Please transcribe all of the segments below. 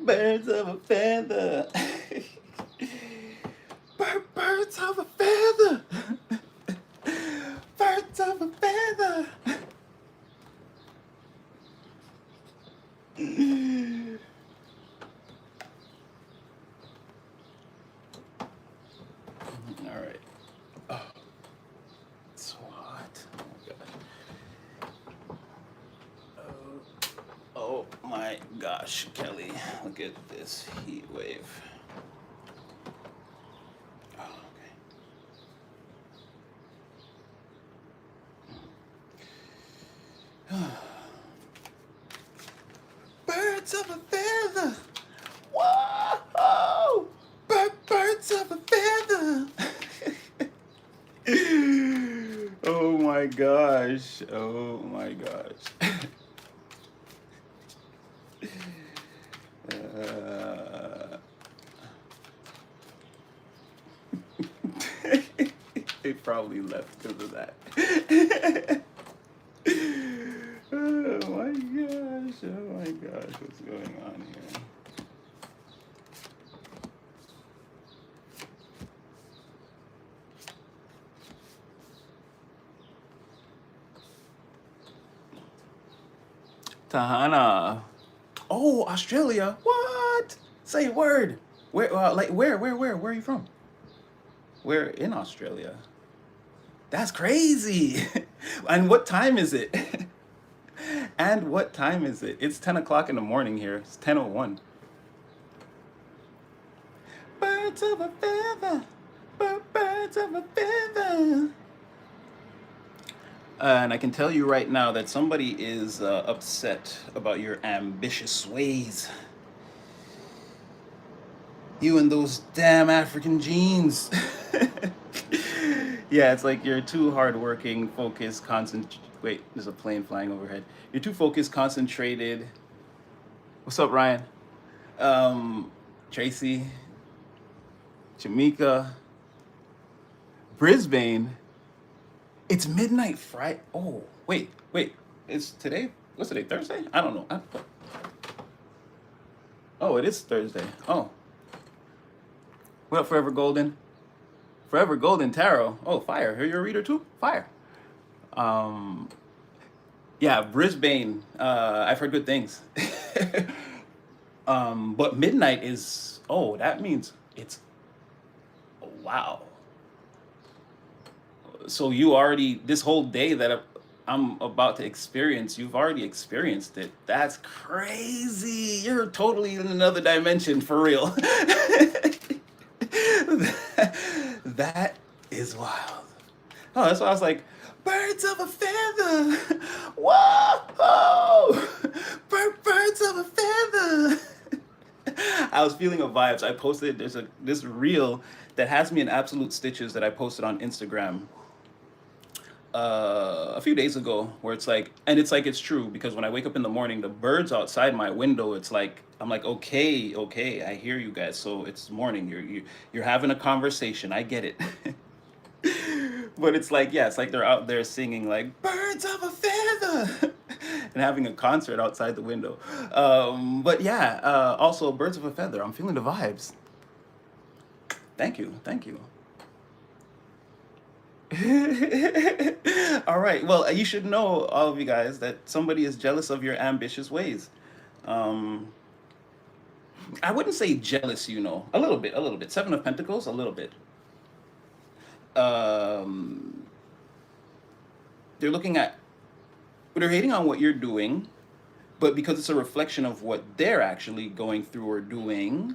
Birds of a feather. Birds of a feather. Birds of a feather. All right. Oh, it's so hot. Oh my gosh. Oh my gosh, Kelly. Look at this heat wave. Oh, okay. Birds of a feather. Whoa! Birds of a feather. Oh my gosh. Oh my gosh. Uh, they probably left because of that. Oh my gosh. Oh my gosh. What's going on here? Tahana. Oh, Australia. What? Say a word. Where? Where are you from? Where in Australia? That's crazy. And what time is it? And what time is it? It's 10 o'clock in the morning here. It's 10:01. Birds of a feather. Birds of a feather. And I can tell you right now that somebody is upset about your ambitious ways. You and those damn African genes. Yeah, it's like you're too hardworking, focused, Wait, there's a plane flying overhead. You're too focused, concentrated. What's up, Ryan? Tracy, Jamaica, Brisbane. It's midnight Friday. Oh, wait. It's today. What's today? Thursday? I don't know. Oh, it is Thursday. Oh, what up, Forever Golden? Forever Golden Tarot. Oh, fire. Are you a reader too? Fire. Um, yeah, Brisbane. I've heard good things. But midnight is. Oh, that means it's. Wow. So you already this whole day that I'm about to experience, you've already experienced it. That's crazy. You're totally in another dimension for real. That is wild. Oh, that's why I was like, birds of a feather. Whoa! Birds of a feather. I was feeling a vibes. I posted there's this reel that has me in absolute stitches that I posted on Instagram a few days ago, where it's like, and it's like it's true because when I wake up in the morning, the birds outside my window, it's like I'm like, okay, I hear you guys. So it's morning. You're having a conversation. I get it. But it's like, yeah, it's like they're out there singing like birds of a feather and having a concert outside the window. But yeah, also birds of a feather. I'm feeling the vibes. Thank you. All right. Well, you should know, all of you guys, that somebody is jealous of your ambitious ways. Um, I wouldn't say jealous, a little bit. Seven of Pentacles, a little bit. Um, they're looking at, they're hating on what you're doing, but because it's a reflection of what they're actually going through or doing,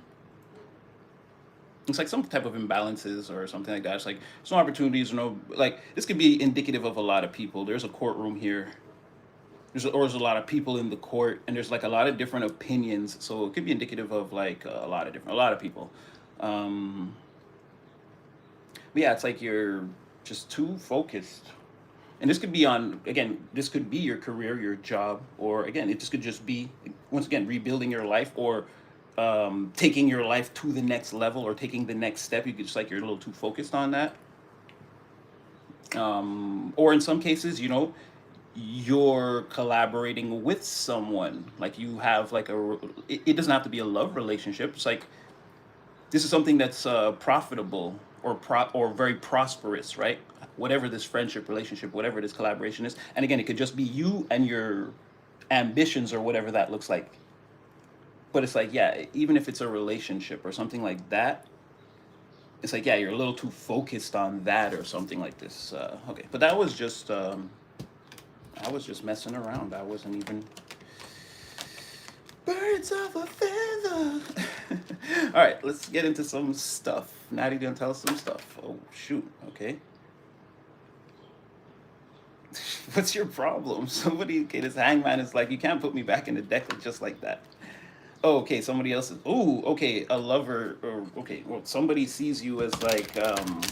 it's like some type of imbalances or something like that. It's like there's no opportunities, no like this could be indicative of a lot of people. There's a courtroom here. There's a lot of people in the court, and there's like a lot of different opinions. So it could be indicative of like a lot of people. Um, but yeah, it's like you're just too focused. And this could be on, again, this could be your career, your job, or again, it just could just be, once again, rebuilding your life or taking your life to the next level or taking the next step. You could just like, you're a little too focused on that. Or in some cases, you're collaborating with someone. Like you have like it doesn't have to be a love relationship. It's like this is something that's profitable or or very prosperous, right? Whatever this friendship, relationship, whatever this collaboration is. And again, it could just be you and your ambitions or whatever that looks like. But it's like, yeah, even if it's a relationship or something like that, it's like, yeah, you're a little too focused on that or something like this. Okay, but that was just I was just messing around. I wasn't even birds of a feather. All right, let's get into some stuff. Natty gonna tell us some stuff. Oh shoot. Okay. What's your problem? Somebody, okay, this hangman is like, you can't put me back in the deck just like that. Oh, okay, somebody else is. Ooh, okay, a lover, or okay, well, somebody sees you as like,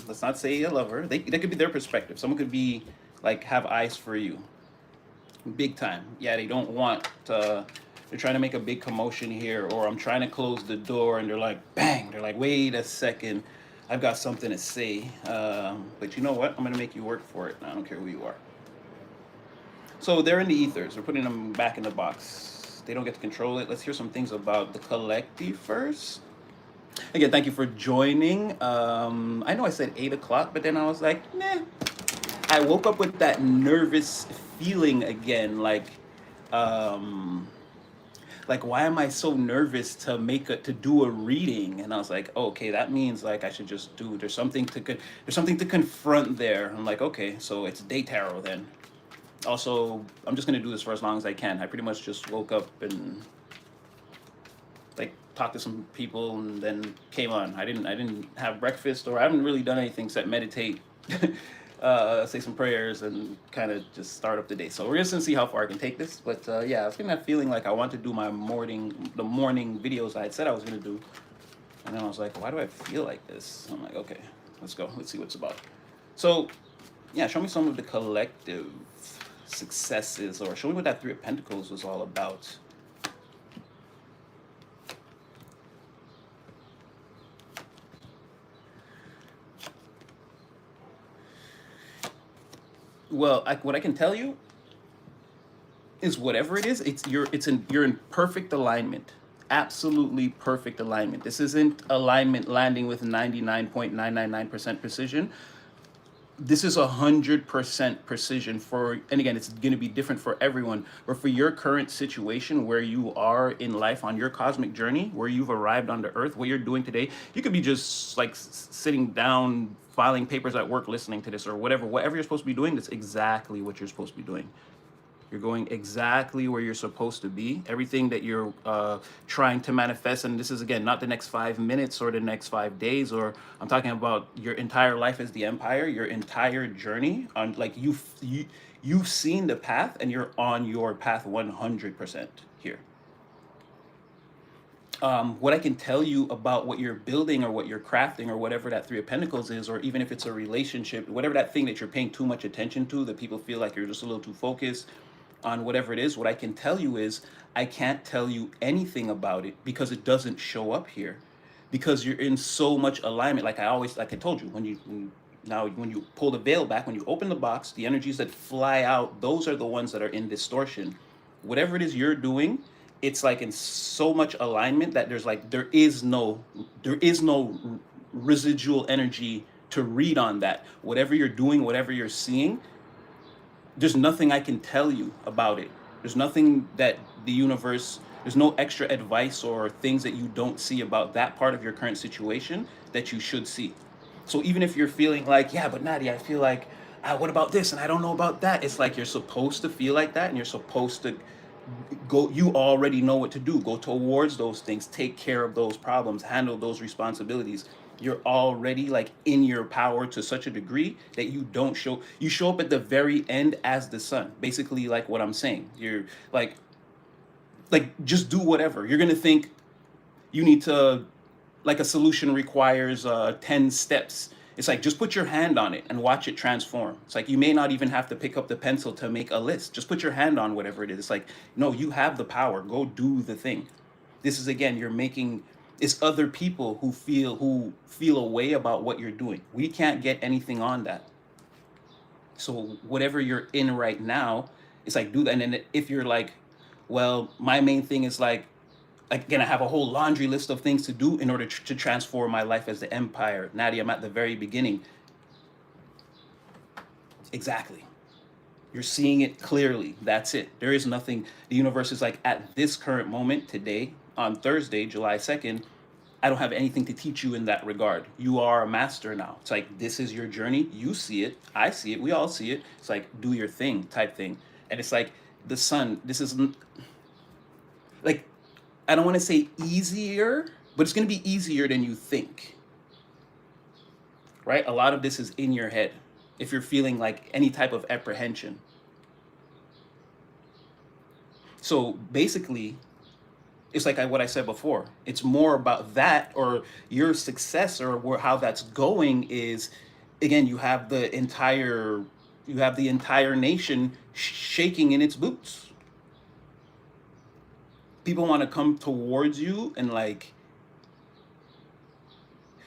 let's not say a lover. That could be their perspective. Someone could be like have eyes for you, big time. Yeah, they don't want. They're trying to make a big commotion here, or I'm trying to close the door, and they're like, bang. They're like, wait a second, I've got something to say. But you know what? I'm gonna make you work for it. I don't care who you are. So they're in the ethers. We're putting them back in the box. They don't get to control it. Let's hear some things about the collective first. Again, thank you for joining. I know I said 8 o'clock, but then I was like, nah. I woke up with that nervous feeling again, um, like why am I so nervous to to do a reading? And I was like, oh, okay, that means like I should just do. There's something to confront there. I'm like, okay, so it's day tarot then. Also, I'm just gonna do this for as long as I can. I pretty much just woke up and like talked to some people and then came on. I didn't have breakfast or I haven't really done anything except meditate, say some prayers and kind of just start up the day. So we're just gonna see how far I can take this. But yeah, I was getting that feeling like I want to do the morning videos I had said I was gonna do, and then I was like, why do I feel like this? I'm like, okay, let's go. Let's see what it's about. So yeah, show me some of the collective successes, or show me what that Three of Pentacles was all about. Well, what I can tell you is whatever it is, you're in perfect alignment. Absolutely perfect alignment. This isn't alignment landing with 99.999% precision. This is 100% precision for, and again, it's going to be different for everyone, but for your current situation where you are in life on your cosmic journey, where you've arrived onto earth, what you're doing today, you could be just like sitting down filing papers at work listening to this or whatever you're supposed to be doing. That's exactly what you're supposed to be doing. You're going exactly where you're supposed to be. Everything that you're trying to manifest, and this is again not the next 5 minutes or the next 5 days, or I'm talking about your entire life as the empire, your entire journey on like you've seen the path and you're on your path 100% here. What I can tell you about what you're building or what you're crafting or whatever that Three of Pentacles is, or even if it's a relationship, whatever that thing that you're paying too much attention to, that people feel like you're just a little too focused on whatever it is, what I can tell you is I can't tell you anything about it because it doesn't show up here. Because you're in so much alignment. Like I told you, when you pull the veil back, when you open the box, the energies that fly out, those are the ones that are in distortion. Whatever it is you're doing, it's like in so much alignment that there is no residual energy to read on that. Whatever you're doing, whatever you're seeing, there's nothing I can tell you about it. There's nothing that the universe, there's no extra advice or things that you don't see about that part of your current situation that you should see. So even if you're feeling like, yeah, but Nadia, I feel like, what about this? And I don't know about that. It's like you're supposed to feel like that and you're supposed to go, you already know what to do. Go towards those things, take care of those problems, handle those responsibilities. You're already like in your power to such a degree that you show up at the very end as the sun. Basically, like what I'm saying. You're like just do whatever. You're gonna think you need to, like a solution requires 10 steps. It's like just put your hand on it and watch it transform. It's like you may not even have to pick up the pencil to make a list. Just put your hand on whatever it is. It's like, no, you have the power. Go do the thing. This is again, it's other people who feel a way about what you're doing. We can't get anything on that. So whatever you're in right now, It's like do that, and then if you're like, well, my main thing is like again, I have a whole laundry list of things to do in order to transform my life as the empire. Nadia, I'm at the very beginning. Exactly. You're seeing it clearly. That's it. There is nothing. The universe is like at this current moment today, on Thursday, July 2nd, I don't have anything to teach you in that regard. You are a master now. It's like this is your journey. You see it. I see it. We all see it. It's like do your thing type thing. And it's like the sun, this is like, I don't want to say easier, but it's going to be easier than you think, right? A lot of this is in your head. If you're feeling like any type of apprehension. So basically, it's like what I said before. It's more about that, or your success, or how that's going is, again, you have the entire nation shaking in its boots. People want to come towards you and like,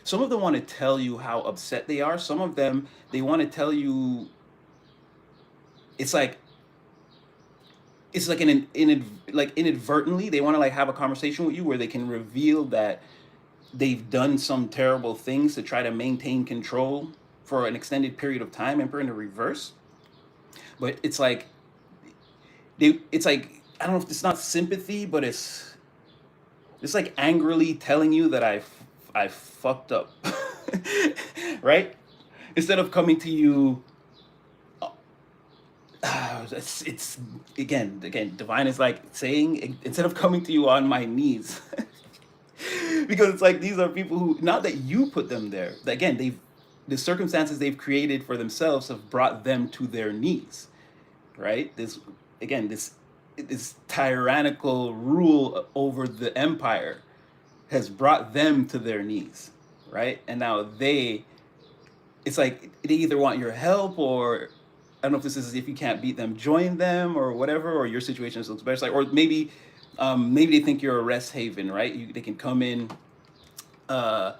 some of them want to tell you how upset they are. Some of them, they want to tell you, it's like like inadvertently they want to like have a conversation with you where they can reveal that they've done some terrible things to try to maintain control for an extended period of time, and in the reverse. But it's like it's like, I don't know if it's not sympathy, but it's like angrily telling you that I fucked up. Right? Instead of coming to you, it's again divine is like saying, instead of coming to you on my knees. Because it's like these are people who, not that you put them there, again, the circumstances they've created for themselves have brought them to their knees, right? This, again, this tyrannical rule over the empire has brought them to their knees, right? And now it's like they either want your help, or I don't know if this is, if you can't beat them, join them or whatever, or your situation looks better. It's like, or maybe they think you're a rest haven, right? They can come in, uh,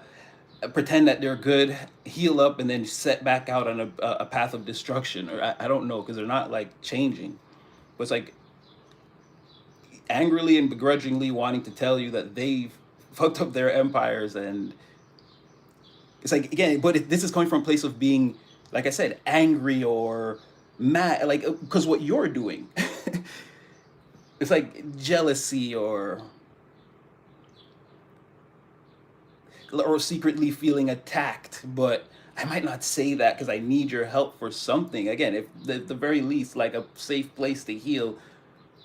pretend that they're good, heal up, and then set back out on a path of destruction. Or I don't know, because they're not like changing. But it's like angrily and begrudgingly wanting to tell you that they've fucked up their empires. And it's like, again, but this is coming from a place of being, like I said, angry or mad, like because what you're doing. It's like jealousy, or secretly feeling attacked, but I might not say that because I need your help for something. Again, if the very least, like a safe place to heal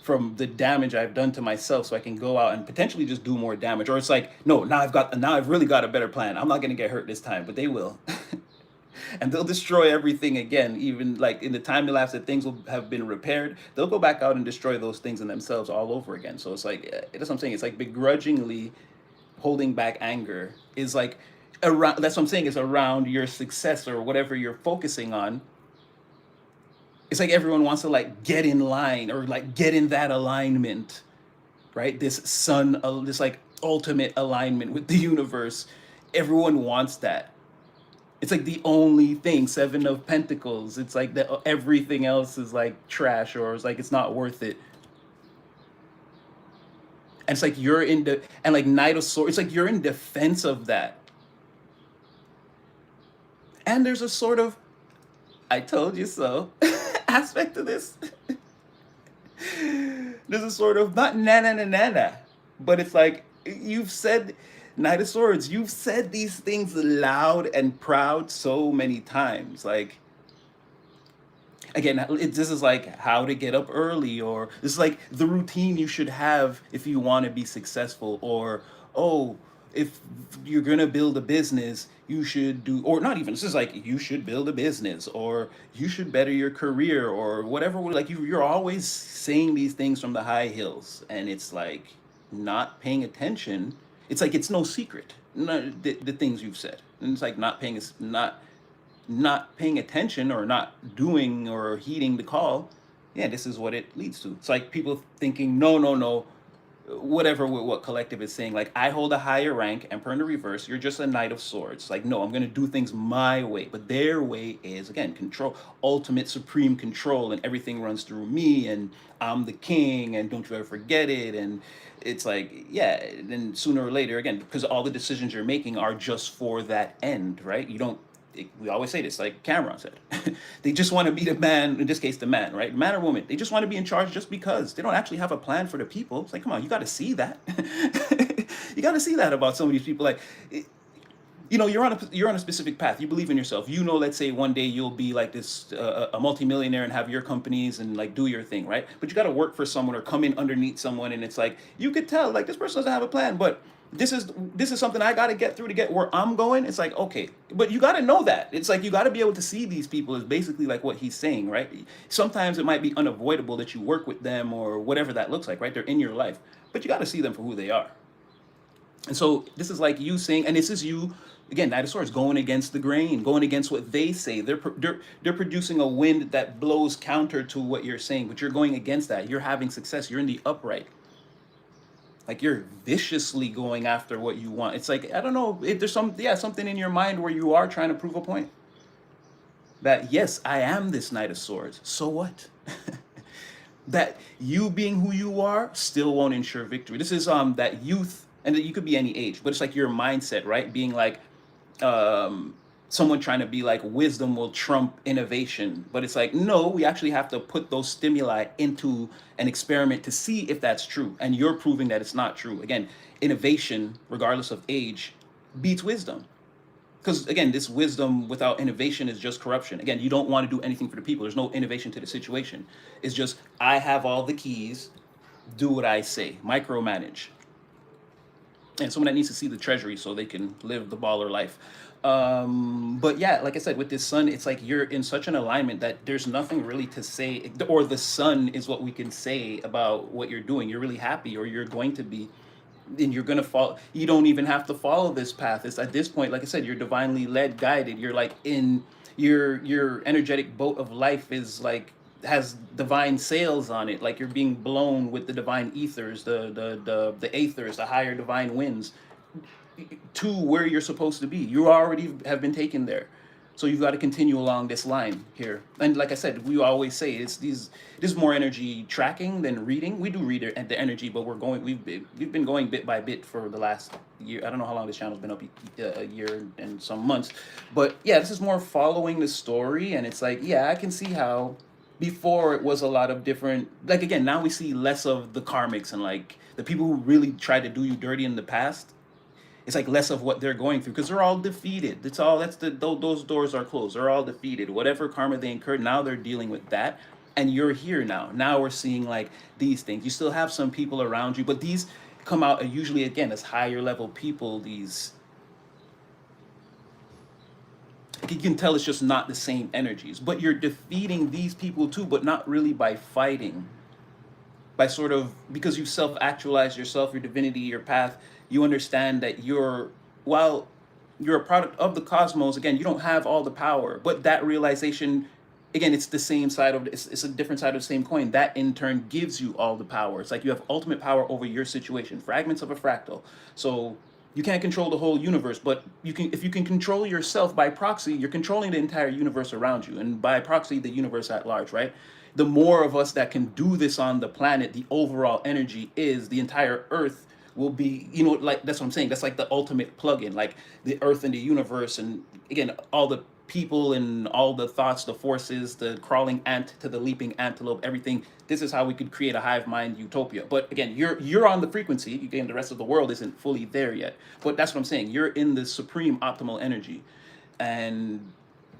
from the damage I've done to myself, so I can go out and potentially just do more damage. Or it's like, no, now I've really got a better plan. I'm not gonna get hurt this time, but they will. And they'll destroy everything again. Even like in the time elapsed that things will have been repaired, they'll go back out and destroy those things in themselves all over again. So it's like, that's what I'm saying. It's like begrudgingly holding back anger is like around, that's what I'm saying, is around your success or whatever you're focusing on. It's like everyone wants to like get in line, or like get in that alignment, right? This like ultimate alignment with the universe. Everyone wants that. It's like the only thing, Seven of Pentacles. It's like that everything else is like trash, or it's like it's not worth it. And it's like you're and like Knight of Swords, it's like you're in defense of that. And there's a sort of I told you so aspect to this. There's a sort of not na na na na na, but it's like you've said, Knight of Swords, you've said these things loud and proud so many times. Like, again, this is like how to get up early, or this is like the routine you should have if you want to be successful, or oh, if you're gonna build a business, you should do, or not even, this is like you should build a business, or you should better your career, or whatever. Like you're always saying these things from the high hills, and it's like not paying attention. It's like it's no secret, the things you've said, and it's like not paying attention, or not doing or heeding the call. Yeah, this is what it leads to. It's like people thinking, no, no, no, whatever what collective is saying, like I hold a higher rank, Emperor in the reverse, you're just a Knight of Swords. Like, no, I'm gonna do things my way, but their way is again control, ultimate supreme control, and everything runs through me, and I'm the king, and don't you ever forget it. And it's like, yeah, then sooner or later, again, because all the decisions you're making are just for that end, right? You don't, we always say this, like Cameron said, they just want to be the man, in this case, the man, right? Man or woman. They just want to be in charge just because. They don't actually have a plan for the people. It's like, come on, you got to see that. You got to see that about some of these people. Like, you know, you're on a specific path. You believe in yourself. You know, let's say one day you'll be like this a multimillionaire and have your companies and like do your thing, right? But you got to work for someone or come in underneath someone, and it's like you could tell like this person doesn't have a plan, but this is something I got to get through to get where I'm going. It's like, okay, but you got to know that. It's like you got to be able to see these people is basically like what he's saying, right? Sometimes it might be unavoidable that you work with them or whatever that looks like, right? They're in your life, but you got to see them for who they are. And so this is like you saying, and this is you again, Knight of Swords, going against the grain, going against what they say. They're producing a wind that blows counter to what you're saying, but you're going against that. You're having success. You're in the upright. Like you're viciously going after what you want. It's like, I don't know, if there's something in your mind where you are trying to prove a point. That yes, I am this Knight of Swords. So what? That you being who you are still won't ensure victory. This is that youth, and that you could be any age, but it's like your mindset, right? Being like someone trying to be like wisdom will trump innovation, but it's like no, we actually have to put those stimuli into an experiment to see if that's true, and you're proving that it's not true. Again, innovation, regardless of age, beats wisdom. Because again, this wisdom without innovation is just corruption. Again, you don't want to do anything for the people. There's no innovation to the situation. It's just I have all the keys, do what I say, micromanage. And someone that needs to see the treasury so they can live the baller life. But yeah, like I said, with this sun, it's like you're in such an alignment that there's nothing really to say, or the sun is what we can say about what you're doing. You're really happy, or you're going to be, and you're gonna fall. You don't even have to follow this path. It's at this point, like I said, you're divinely led, guided. You're like in your energetic boat of life is like has divine sails on it, like you're being blown with the divine ethers, the aethers, the higher divine winds, to where you're supposed to be. You already have been taken there. So you've got to continue along this line here. And like I said, we always say this is more energy tracking than reading. We do read the energy, but we've been going bit by bit for the last year. I don't know how long this channel's been up, a year and some months. But yeah, this is more following the story, and it's like, yeah, I can see how before it was a lot of different, like again, now we see less of the karmics and like the people who really tried to do you dirty in the past. It's like less of what they're going through because they're all defeated. That's all. Those doors are closed. They're all defeated. Whatever karma they incurred, now they're dealing with that. And you're here now. Now we're seeing like these things. You still have some people around you, but these come out usually again as higher level people. These, you can tell it's just not the same energies. But you're defeating these people too, but not really by fighting. By sort of, because you self-actualize yourself, your divinity, your path, you understand that while you're a product of the cosmos, again, you don't have all the power, but that realization, again, it's the same side of, it's a different side of the same coin. That in turn gives you all the power. It's like you have ultimate power over your situation, fragments of a fractal. So you can't control the whole universe, but if you can control yourself by proxy, you're controlling the entire universe around you, and by proxy, the universe at large, right? The more of us that can do this on the planet, the overall energy is the entire Earth will be, like that's what I'm saying. That's like the ultimate plug-in, like the Earth and the universe, and again, all the people and all the thoughts, the forces, the crawling ant to the leaping antelope, everything. This is how we could create a hive mind utopia. But again, you're on the frequency. Again, the rest of the world isn't fully there yet. But that's what I'm saying. You're in the supreme optimal energy, and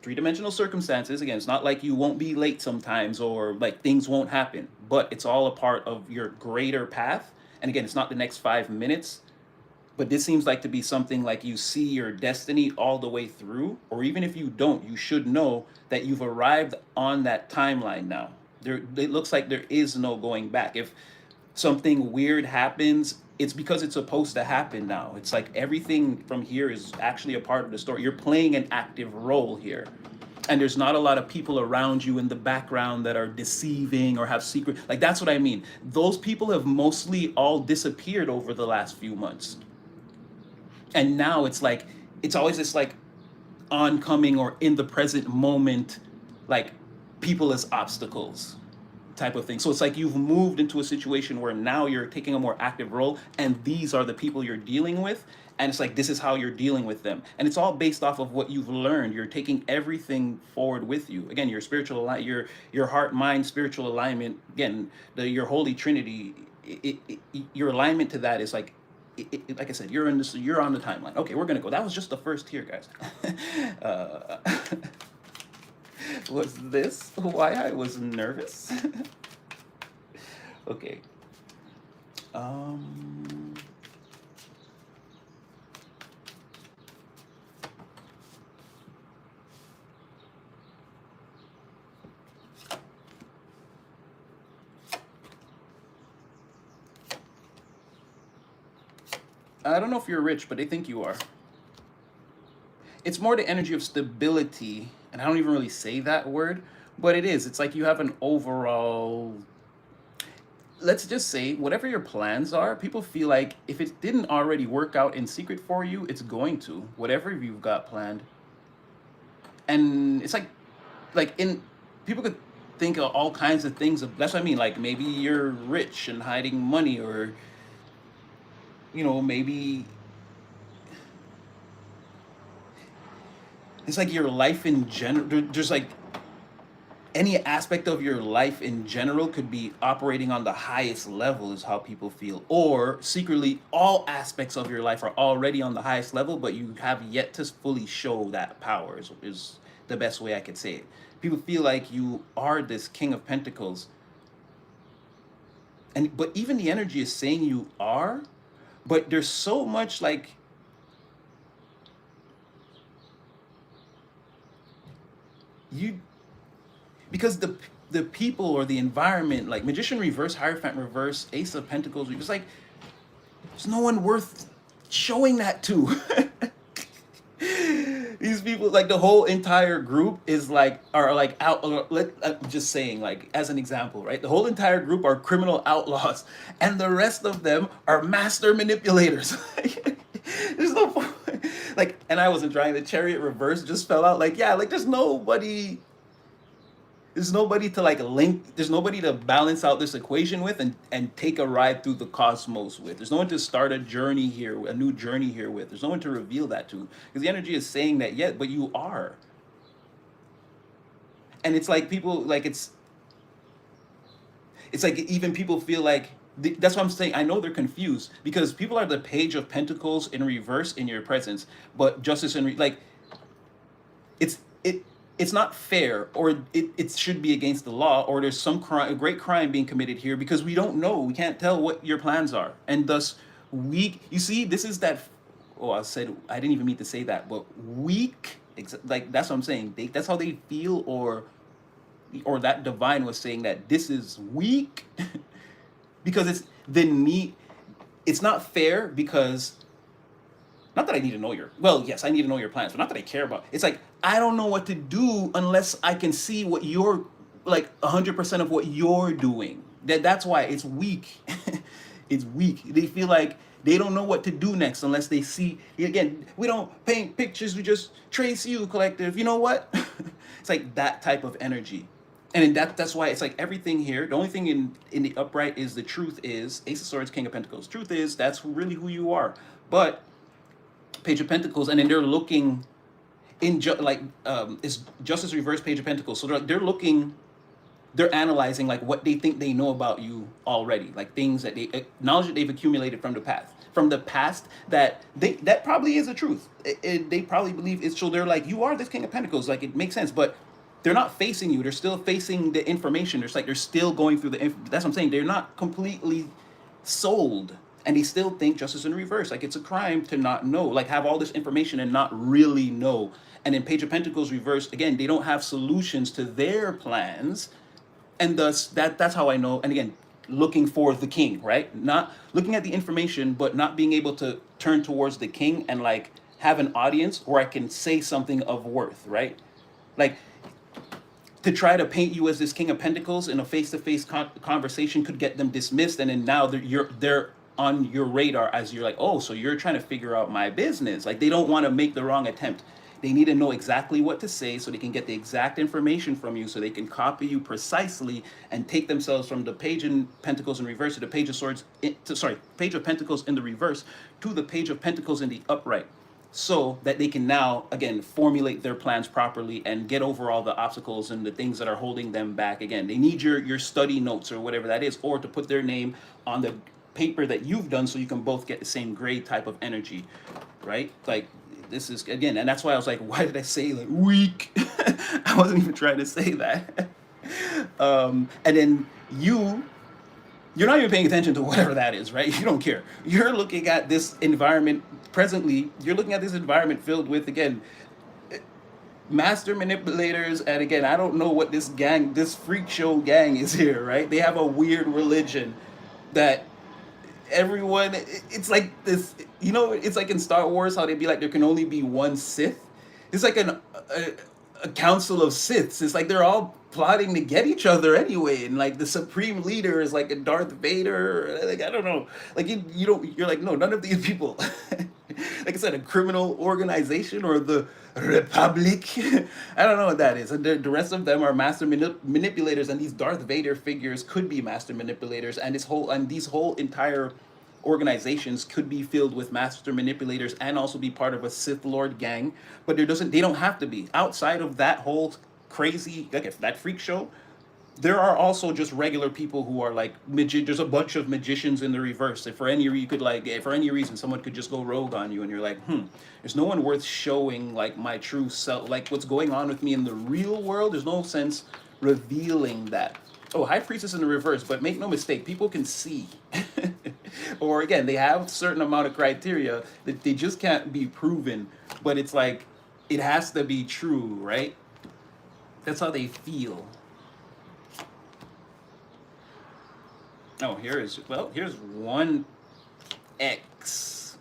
three-dimensional circumstances, again, it's not like you won't be late sometimes or like things won't happen, but it's all a part of your greater path. And again, it's not the next 5 minutes, but this seems like to be something like you see your destiny all the way through, or even if you don't, you should know that you've arrived on that timeline now. It looks like there is no going back. If something weird happens, it's because it's supposed to happen now. It's like everything from here is actually a part of the story. You're playing an active role here. and there's not a lot of people around you in the background that are deceiving or have secret, like that's what I mean. Those people have mostly all disappeared over the last few months, and now it's like it's always this like oncoming or in the present moment, like people as obstacles type of thing. So it's like you've moved into a situation where now you're taking a more active role, and these are the people you're dealing with, and it's like this is how you're dealing with them, and it's all based off of what you've learned. You're taking everything forward with you. Again, your your heart, mind, spiritual alignment. Again, your holy trinity. Your alignment to that is like. Like I said, you're in this. You're on the timeline. Okay, we're gonna go. That was just the first tier, guys. uh, was this why I was nervous? Okay. Um, I don't know if you're rich, but they think you are. It's more the energy of stability, and I don't even really say that word, but it is. It's like you have an overall, let's just say, whatever your plans are, people feel like if it didn't already work out in secret for you, it's going to, whatever you've got planned. And it's like in people could think of all kinds of things. That's what I mean. Like maybe you're rich and hiding money, or maybe it's like your life in general. There's like any aspect of your life in general could be operating on the highest level, is how people feel. Or secretly, all aspects of your life are already on the highest level, but you have yet to fully show that power, is the best way I could say it. People feel like you are this King of Pentacles. But even the energy is saying you are, but there's so much like you, because the people or the environment, like Magician reverse, Hierophant reverse, Ace of Pentacles, it's like there's no one worth showing that to. These people, like the whole entire group is like, are like out. I'm just saying, like as an example, right? The whole entire group are criminal outlaws, and the rest of them are master manipulators. There's no point. Like, and I wasn't trying. The Chariot reverse just fell out. Like, yeah, like there's nobody. There's nobody to like link. There's nobody to balance out this equation with and take a ride through the cosmos with. There's no one to start a journey here, a new journey here with. There's no one to reveal that to, because the energy is saying that yet, but you are. And it's like people like it's like even people feel like that's what I'm saying. I know they're confused because people are the Page of Pentacles in reverse in your presence, but Justice in like it's it's not fair, or it should be against the law, or there's some crime, a great crime being committed here, because we don't know, we can't tell what your plans are, and thus you see, this is that. Oh, I didn't even mean to say that, but weak. Like that's what I'm saying. That's how they feel, or that divine was saying that this is weak, because it's the need. It's not fair because. Not that I need to know well, yes, I need to know your plans, but not that I care about. It's like, I don't know what to do unless I can see what you're, like 100% of what you're doing. That's why it's weak. It's weak. They feel like they don't know what to do next unless they see, again, we don't paint pictures, we just trace you, collective. You know what? It's like that type of energy. And that's why it's like everything here, the only thing in the upright is the truth is, Ace of Swords, King of Pentacles. Truth is, that's really who you are. But Page of Pentacles, and then they're looking in is Justice reverse, Page of Pentacles. So they're looking, they're analyzing like what they think they know about you already, like things that knowledge that they've accumulated from the past that probably is the truth. They probably believe it's true. They're like, you are this King of Pentacles, like it makes sense, but they're not facing you. They're still facing the information. They're still going through that's what I'm saying. They're not completely sold. And they still think Justice in reverse. Like it's a crime to not know, like have all this information and not really know. And in Page of Pentacles reverse, again, they don't have solutions to their plans. And thus that's how I know. And again, looking for the king, right? Not looking at the information, but not being able to turn towards the king and like have an audience where I can say something of worth, right? Like, to try to paint you as this King of Pentacles in a face-to-face conversation could get them dismissed, and then now they're on your radar as you're like, oh, so you're trying to figure out my business. Like, they don't want to make the wrong attempt. They need to know exactly what to say so they can get the exact information from you, so they can copy you precisely and take themselves from the Page of Pentacles in reverse to the Page of Swords, Page of Pentacles in the reverse to the Page of Pentacles in the upright, so that they can now again formulate their plans properly and get over all the obstacles and the things that are holding them back. Again, they need your study notes or whatever that is, or to put their name on the paper that you've done, so you can both get the same grade type of energy, right? Like, this is again, and that's why I was like, why did I say like weak? I wasn't even trying to say that. And then you're not even paying attention to whatever that is, right? You don't care. You're looking at this environment presently. You're looking at this environment filled with, again, master manipulators. And again, I don't know what this gang, this freak show gang is here, right? They have a weird religion that everyone, it's like this, it's like in Star Wars how they'd be like, there can only be one Sith. It's like a council of Siths. It's like they're all plotting to get each other anyway, and like the supreme leader is like a Darth Vader. Like, I don't know. Like, you don't. You're like, no, none of these people. Like I said, a criminal organization or the Republic. I don't know what that is. And the rest of them are master manipulators, and these Darth Vader figures could be master manipulators, and these whole entire organizations could be filled with master manipulators and also be part of a Sith Lord gang, but they don't have to be. Outside of that whole crazy, like, that freak show, there are also just regular people who are like there's a bunch of magicians in the reverse. If for any reason someone could just go rogue on you, and you're like, there's no one worth showing like my true self, like what's going on with me in the real world. There's no sense revealing that. Oh, High Priestess in the reverse, but make no mistake, people can see. Or again, they have a certain amount of criteria that they just can't be proven, but it's like, it has to be true, right? That's how they feel. Oh, here's one X.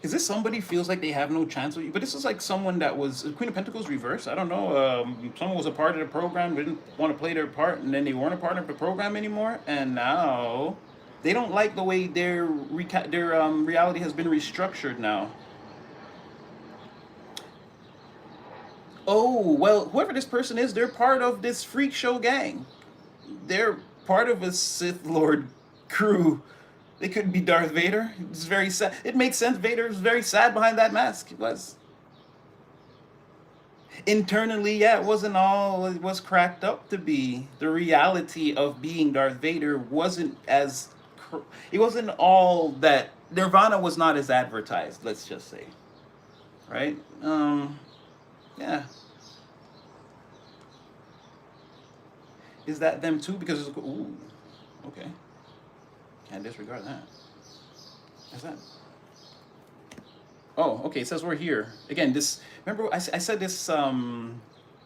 Is this somebody feels like they have no chance with you? But this is like someone that was Queen of Pentacles reverse. I don't know. Someone was a part of the program, didn't want to play their part, and then they weren't a part of the program anymore, and now they don't like the way their reality has been restructured now. Oh, well, whoever this person is, they're part of this freak show gang. They're part of a Sith Lord crew. They couldn't be Darth Vader. It's very sad. It makes sense. Vader was very sad behind that mask. It was. Internally, yeah, it wasn't all it was cracked up to be. The reality of being Darth Vader wasn't it wasn't all that. Nirvana was not as advertised, let's just say. Right? Yeah. Is that them too? Because it's, ooh, okay. Can't disregard that. Is that? Oh, okay. It says we're here again. This, remember I said this. I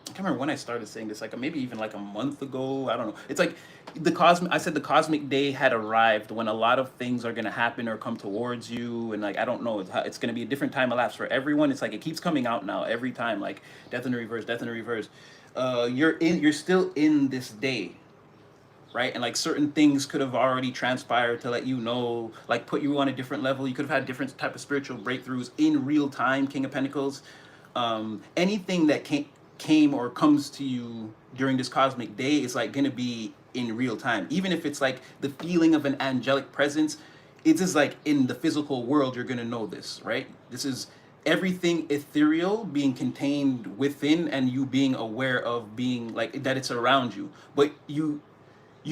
can't remember when I started saying this. Like maybe even like a month ago. I don't know. It's like the cosmic. I said the cosmic day had arrived when a lot of things are gonna happen or come towards you, and like I don't know. It's gonna be a different time elapsed for everyone. It's like it keeps coming out now every time. Like death in the reverse, death in the reverse. You're still in this day, right? And like certain things could have already transpired to let you know, like put you on a different level. You could have had different type of spiritual breakthroughs in real time, King of Pentacles. Anything that came or comes to you during this cosmic day is like gonna be in real time. Even if it's like the feeling of an angelic presence, it's just like in the physical world, you're gonna know this, right? This is everything ethereal being contained within, and you being aware of being like that it's around you. But you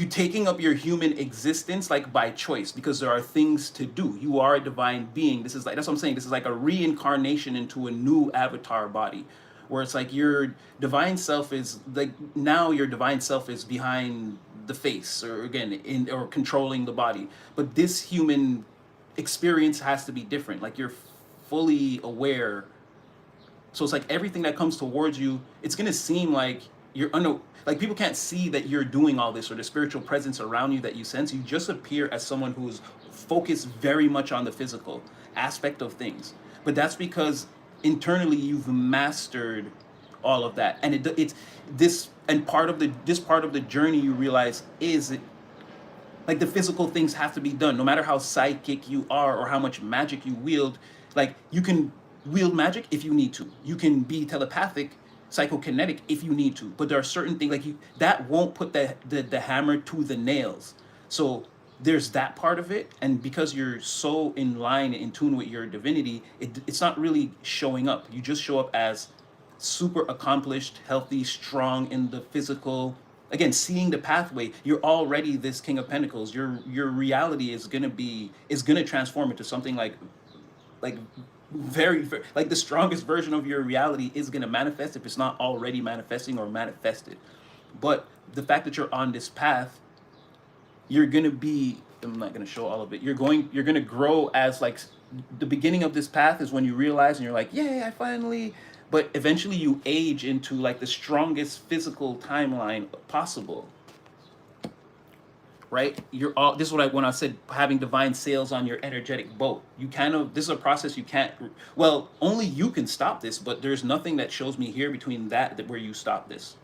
taking up your human existence like by choice, because there are things to do. You are a divine being. This is like, that's what I'm saying, this is like a reincarnation into a new avatar body, where it's like your divine self is like, now your divine self is behind the face, or again or controlling the body, but this human experience has to be different. Like you're fully aware, so it's like everything that comes towards you, it's gonna seem like like people can't see that you're doing all this, or the spiritual presence around you that you sense. You just appear as someone who's focused very much on the physical aspect of things, but that's because internally you've mastered all of that, and it's this, and part of the journey you realize is, like, the physical things have to be done no matter how psychic you are or how much magic you wield. Like, you can wield magic if you need to, you can be telepathic, psychokinetic if you need to, but there are certain things, like, you that won't put the hammer to the nails. So there's that part of it, and because you're so in line, in tune with your divinity, it's not really showing up. You just show up as super accomplished, healthy, strong in the physical. Again, seeing the pathway, you're already this King of Pentacles. Your reality is gonna transform into something like very, like, the strongest version of your reality is gonna manifest if it's not already manifesting or manifested. But the fact that you're on this path, you're gonna be, I'm not gonna show all of it, you're gonna grow as, like, the beginning of this path is when you realize and you're like, yay, I finally, but eventually you age into, like, the strongest physical timeline possible, right? You're all, this is what when I said having divine sails on your energetic boat, you kind of, this is a process you can't, well, only you can stop this, but there's nothing that shows me here between that where you stop this.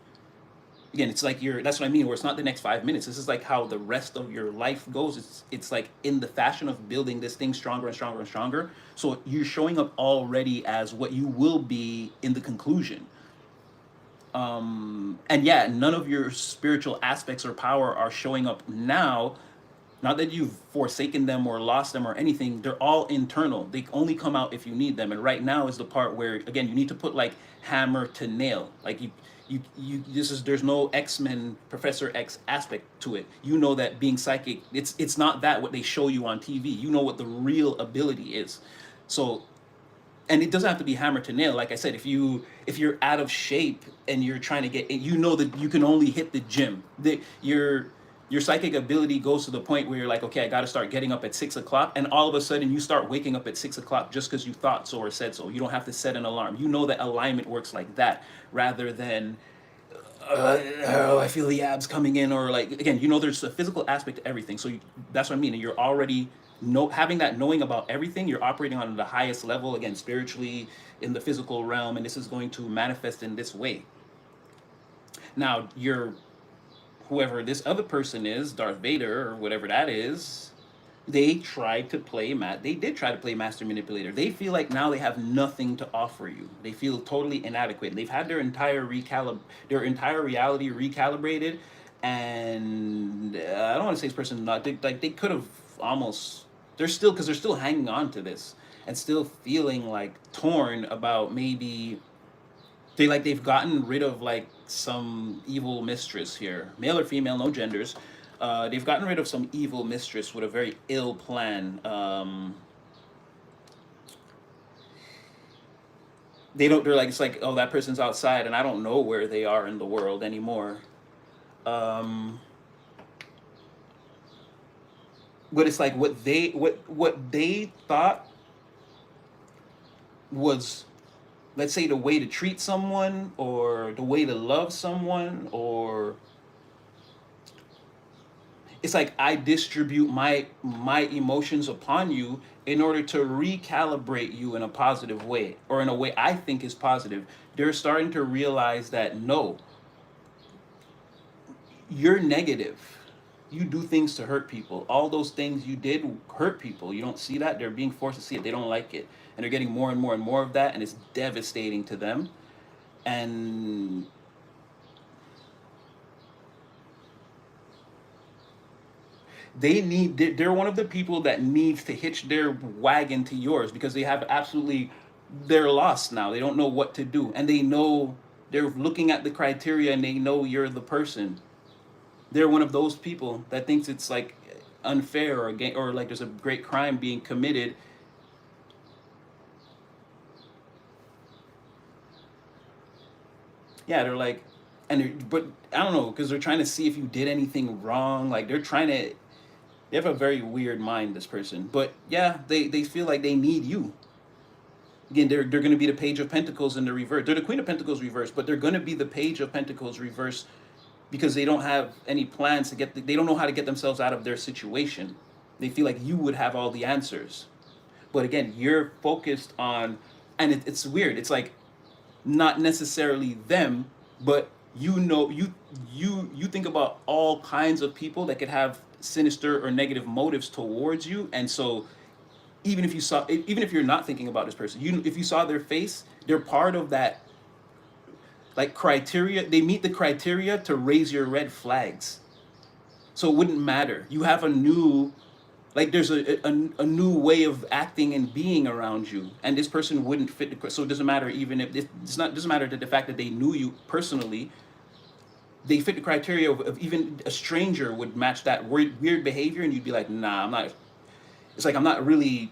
Again, it's like that's what I mean, where it's not the next 5 minutes. This is like how the rest of your life goes. It's like in the fashion of building this thing stronger and stronger and stronger. So you're showing up already as what you will be in the conclusion. And yeah, none of your spiritual aspects or power are showing up now. Not that you've forsaken them or lost them or anything. They're all internal. They only come out if you need them. And right now is the part where, again, you need to put, like, hammer to nail. Like, there's no X-Men Professor X aspect to it. You know that being psychic, it's not that what they show you on TV. You know what the real ability is. So, and it doesn't have to be hammer to nail. Like I said, if you're out of shape and you're trying to get, you know that you can only hit the gym. Your psychic ability goes to the point where you're like, okay, I got to start getting up at 6 o'clock, and all of a sudden you start waking up at 6 o'clock just because you thought so or said so. You don't have to set an alarm. You know that alignment works like that, rather than, oh, I feel the abs coming in, or, like, again, there's a physical aspect to everything. So that's what I mean. And you're already having that knowing about everything. You're operating on the highest level, again, spiritually, in the physical realm, and this is going to manifest in this way. Now, whoever this other person is, Darth Vader or whatever that is, they did try to play master manipulator. They feel like now they have nothing to offer you. They feel totally inadequate. They've had their entire reality recalibrated, and I don't want to say this person not, they could have almost, because they're still hanging on to this and still feeling, like, torn about, maybe they've gotten rid of, like, some evil mistress here, male or female, no genders. They've gotten rid of some evil mistress with a very ill plan. They're like, it's like, oh, that person's outside and I don't know where they are in the world anymore. But it's like what they thought was, let's say, the way to treat someone or the way to love someone, or it's like, I distribute my emotions upon you in order to recalibrate you in a positive way, or in a way I think is positive. They're starting to realize that, no, you're negative. You do things to hurt people. All those things you did hurt people. You don't see that. They're being forced to see it. They don't like it. And they're getting more and more and more of that, and it's devastating to them. And they're one of the people that needs to hitch their wagon to yours, because they're lost now. They don't know what to do. And they're looking at the criteria and they know you're the person. They're one of those people that thinks it's, like, unfair, or like there's a great crime being committed. Yeah, they're like, but I don't know, because they're trying to see if you did anything wrong. Like, they have a very weird mind, this person. But yeah, they feel like they need you. Again, they're going to be the Page of Pentacles in the reverse. They're the Queen of Pentacles reverse, but they're going to be the Page of Pentacles reverse because they don't have any plans to get. They don't know how to get themselves out of their situation. They feel like you would have all the answers, but again, you're focused on, and it's weird. It's like not necessarily them, but you think about all kinds of people that could have sinister or negative motives towards you, and so even if you're not thinking about this person, if you saw their face, they're part of that, like, criteria. They meet the criteria to raise your red flags. So it wouldn't matter. You have a new, like, there's a new way of acting and being around you, and this person wouldn't fit the. So it doesn't matter, even if it's not, doesn't matter that the fact that they knew you personally, they fit the criteria of even a stranger would match that weird behavior, and you'd be like, nah, I'm not. It's like I'm not really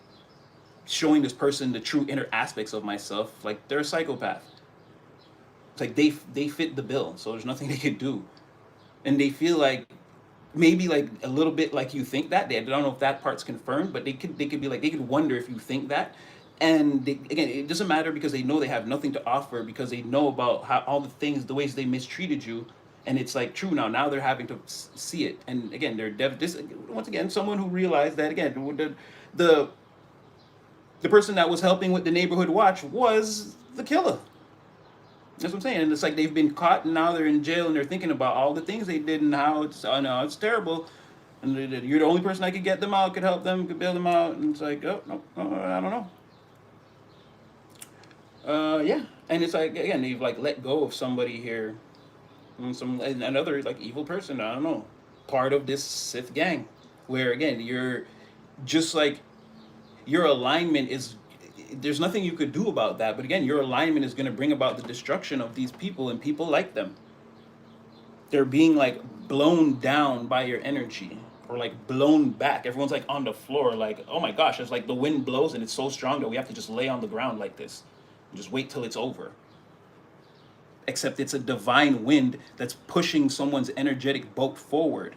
showing this person the true inner aspects of myself. Like, they're a psychopath. It's like they fit the bill, so there's nothing they can do, and they feel like maybe like a little bit like you think that. They I don't know if that part's confirmed, but they could be like, they could wonder if you think that. And again, it doesn't matter because they know they have nothing to offer, because they know about how all the things, the ways they mistreated you, and it's like true now. Now they're having to see it, and again, this once again, someone who realized that, again, the the person that was helping with the neighborhood watch was the killer. That's what I'm saying. And it's like they've been caught, and now they're in jail, and they're thinking about all the things they did and how it's, oh no, it's terrible. And you're the only person that could get them out, could help them, could bail them out. And it's like, oh no, I don't know. Yeah. And it's like, again, they've like let go of somebody here, and another like evil person. I don't know, part of this Sith gang, where again, you're just like, your alignment is, there's nothing you could do about that, but again, your alignment is going to bring about the destruction of these people and people like them. They're being like blown down by your energy, or like blown back. Everyone's like on the floor, like, oh my gosh, it's like the wind blows and it's so strong that we have to just lay on the ground like this and just wait till it's over. Except it's a divine wind that's pushing someone's energetic boat forward,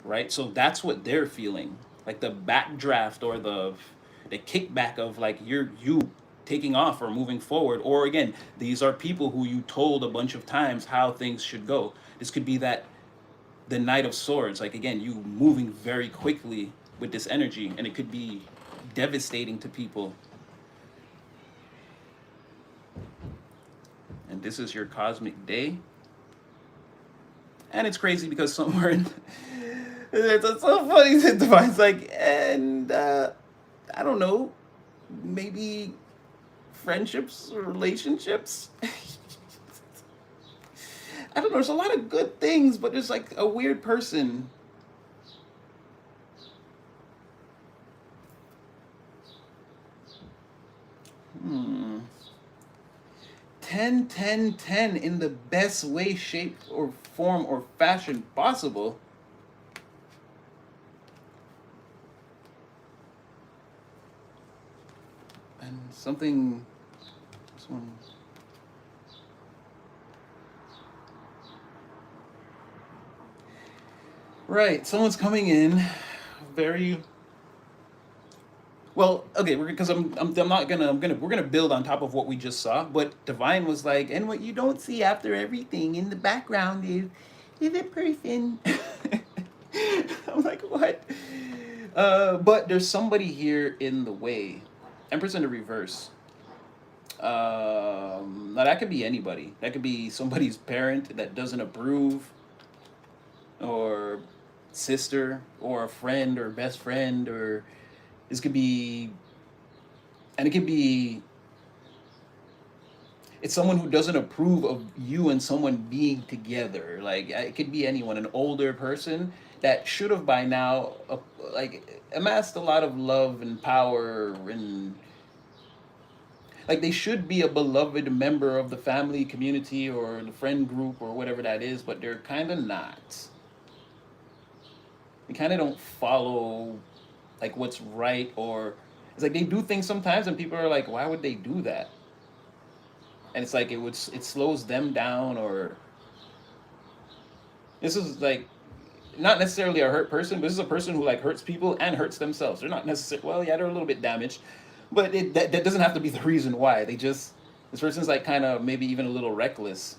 right? So that's what they're feeling, like the backdraft, or the kickback of like you taking off or moving forward. Or again, these are people who you told a bunch of times how things should go. This could be that the Knight of Swords, like, again, you moving very quickly with this energy, and it could be devastating to people. And this is your cosmic day. And it's crazy because somewhere in it's so funny that Divine's like, and I don't know, maybe friendships or relationships. I don't know, there's a lot of good things, but there's like a weird person. Hmm. 10, 10, 10 in the best way, shape, or form or fashion possible. And something, this one. Right, someone's coming in, very well. Okay, because I'm not gonna we're gonna build on top of what we just saw. But Divine was like, and what you don't see after everything in the background is a person. I'm like, what? But there's somebody here in the way. Empress in the reverse. Now that could be anybody. That could be somebody's parent that doesn't approve, or sister, or a friend, or best friend, or this could be, and it could be, it's someone who doesn't approve of you and someone being together. Like, it could be anyone, an older person that should have by now like amassed a lot of love and power, and like they should be a beloved member of the family community or the friend group or whatever that is, but they're kind of not. They kind of don't follow like what's right, or it's like they do things sometimes and people are like, why would they do that? And it's like it slows them down. Or this is like not necessarily a hurt person, but this is a person who like hurts people and hurts themselves. They're not necessarily, well, yeah, they're a little bit damaged, But that doesn't have to be the reason why. This person's like kind of maybe even a little reckless.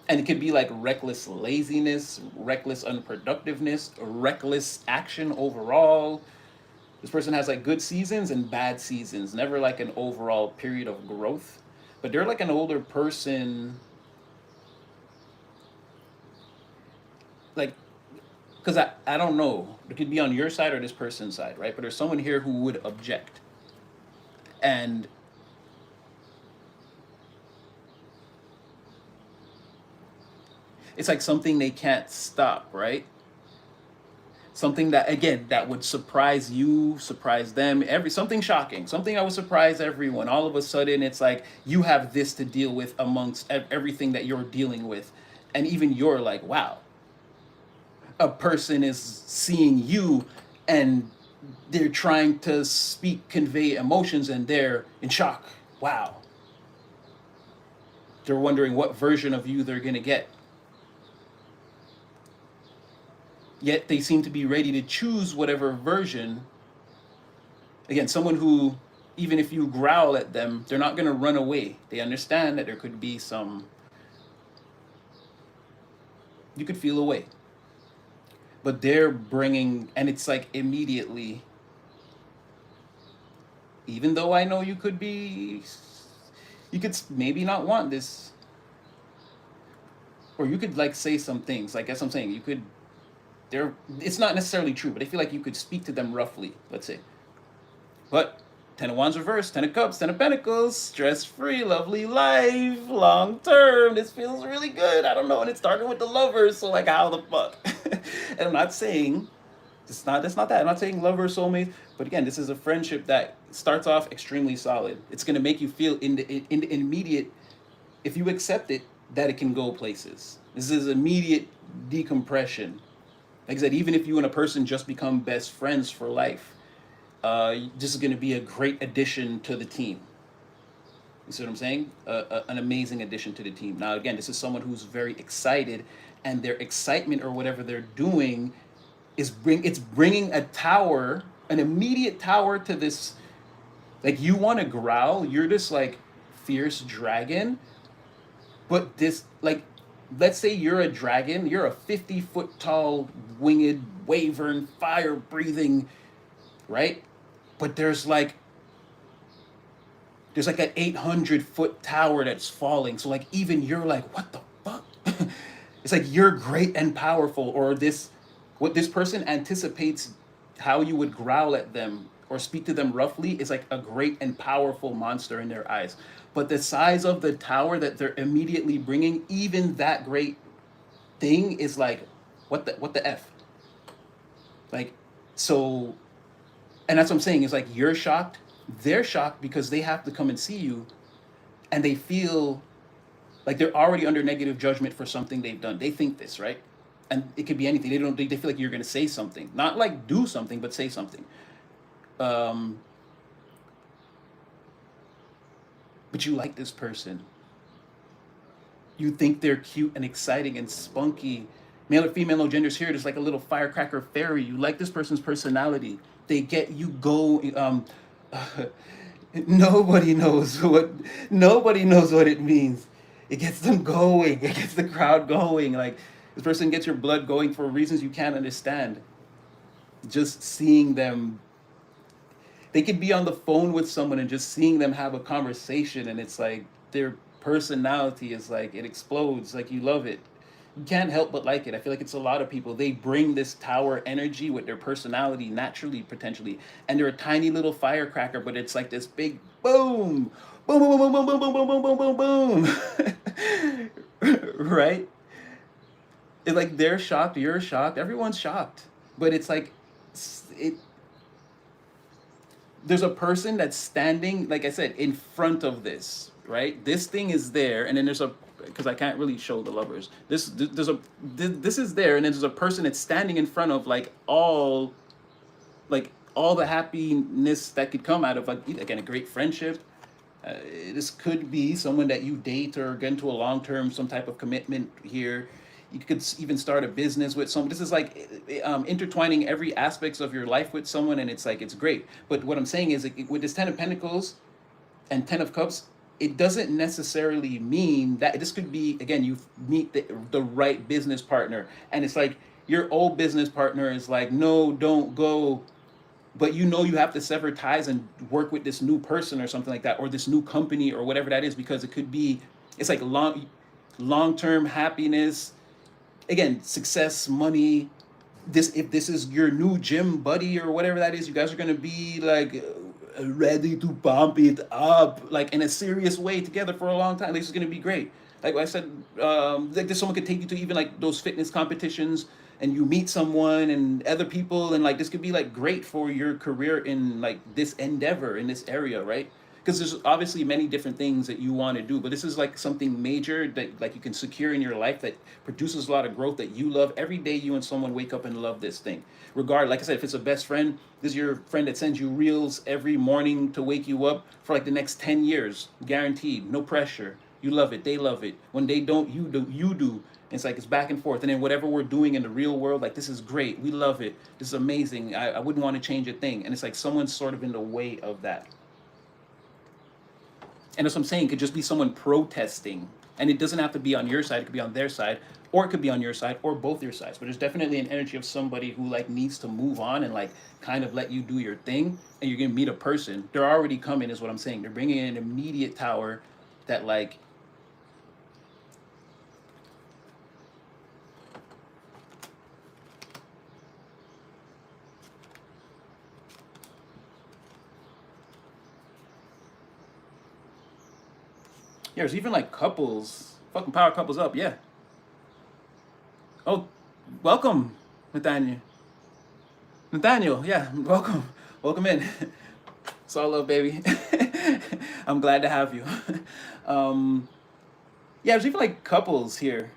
And it could be like reckless laziness, reckless unproductiveness, reckless action overall. This person has like good seasons and bad seasons, never like an overall period of growth. But they're like an older person, like, because I don't know. It could be on your side or this person's side, right? But there's someone here who would object. And it's like something they can't stop, right? Something that, again, that would surprise you, surprise them, something shocking, something that would surprise everyone. All of a sudden it's like you have this to deal with amongst everything that you're dealing with, and even you're like, wow, a person is seeing you, and they're trying to speak, convey emotions, and they're in shock. Wow. They're wondering what version of you they're gonna get, yet they seem to be ready to choose whatever version. Again, someone who, even if you growl at them, they're not going to run away. They understand that there could be some, you could feel away. But they're bringing, and it's like immediately, even though I know you could be, you could maybe not want this, or you could like say some things, like as I'm saying, you could, it's not necessarily true, but I feel like you could speak to them roughly, let's say. But Ten of Wands reversed, Ten of Cups, Ten of Pentacles, stress-free, lovely life, long term. This feels really good. I don't know, and it started with the Lovers, so like how the fuck? And I'm not saying that's not that. I'm not saying lover, soulmate, but again, this is a friendship that starts off extremely solid. It's gonna make you feel in the immediate, if you accept it, that it can go places. This is immediate decompression. Like I said, even if you and a person just become best friends for life, this is going to be a great addition to the team. You see what I'm saying? An amazing addition to the team. Now, again, this is someone who's very excited, and their excitement or whatever they're doing is bringing a tower, an immediate tower to this. Like, you want to growl, you're this like fierce dragon, but this, like, let's say you're a dragon, you're a 50-foot tall winged wyvern, fire breathing, right? But there's like an 800-foot tower that's falling. So like even you're like, what the fuck? It's like you're great and powerful, or what this person anticipates how you would growl at them or speak to them roughly is like a great and powerful monster in their eyes. But the size of the tower that they're immediately bringing, even that great thing is like, what the F? Like, so, and that's what I'm saying, is like you're shocked, they're shocked because they have to come and see you, and they feel like they're already under negative judgment for something they've done. They think this, right? And it could be anything. They feel like you're gonna say something, not like do something, but say something. Um, but you like this person. You think they're cute and exciting and spunky. Male or female, no genders here. There's like a little firecracker fairy. You like this person's personality. They get you go. Nobody knows what it means. It gets them going. It gets the crowd going. Like, this person gets your blood going for reasons you can't understand. Just seeing them, they could be on the phone with someone and just seeing them have a conversation, and it's like their personality is like, it explodes. Like, you love it. You can't help but like it. I feel like it's a lot of people. They bring this tower energy with their personality naturally, potentially, and they're a tiny little firecracker, but it's like this big boom, boom, boom, boom, boom, boom, boom, boom, boom, boom, boom, boom, right? It's like they're shocked, you're shocked, everyone's shocked, but it's like it. There's a person that's standing, like I said, in front of this, right? This thing is there, and then there's a, because I can't really show the Lovers. This is there, and then there's a person that's standing in front of like all the happiness that could come out of, like, again, a great friendship. This could be someone that you date or get into a long term, some type of commitment here. You could even start a business with someone. This is like intertwining every aspects of your life with someone, and it's like it's great. But what I'm saying is, like, with this Ten of Pentacles and Ten of Cups, it doesn't necessarily mean that this could be, again, you meet the right business partner, and it's like your old business partner is like, no, don't go, but you know you have to sever ties and work with this new person or something like that, or this new company or whatever that is, because it could be, it's like long-term happiness, again, success, money. This, if this is your new gym buddy or whatever that is, you guys are going to be like ready to pump it up like in a serious way together for a long time. This is going to be great. Like I said, like this, someone could take you to even like those fitness competitions, and you meet someone and other people, and like this could be like great for your career in like this endeavor in this area, right? Because there's obviously many different things that you want to do, but this is like something major that like you can secure in your life, that produces a lot of growth, that you love. Every day you and someone wake up and love this thing, regard, like I said, if it's a best friend, this is your friend that sends you reels every morning to wake you up for like the next 10 years, guaranteed, no pressure. You love it, they love it. When they don't, you do. It's like it's back and forth. And then whatever we're doing in the real world, like this is great, we love it, this is amazing, I wouldn't want to change a thing. And it's like someone's sort of in the way of that. And that's what I'm saying. It could just be someone protesting, and it doesn't have to be on your side. It could be on their side, or it could be on your side, or both your sides. But there's definitely an energy of somebody who like needs to move on and like kind of let you do your thing. And you're gonna meet a person. They're already coming, is what I'm saying. They're bringing in an immediate tower that like, yeah. There's even like couples, fucking power couples up. Yeah. Oh, welcome, Nathaniel. Nathaniel, yeah, welcome, welcome in. It's all love, baby. I'm glad to have you. um, yeah, there's even like couples here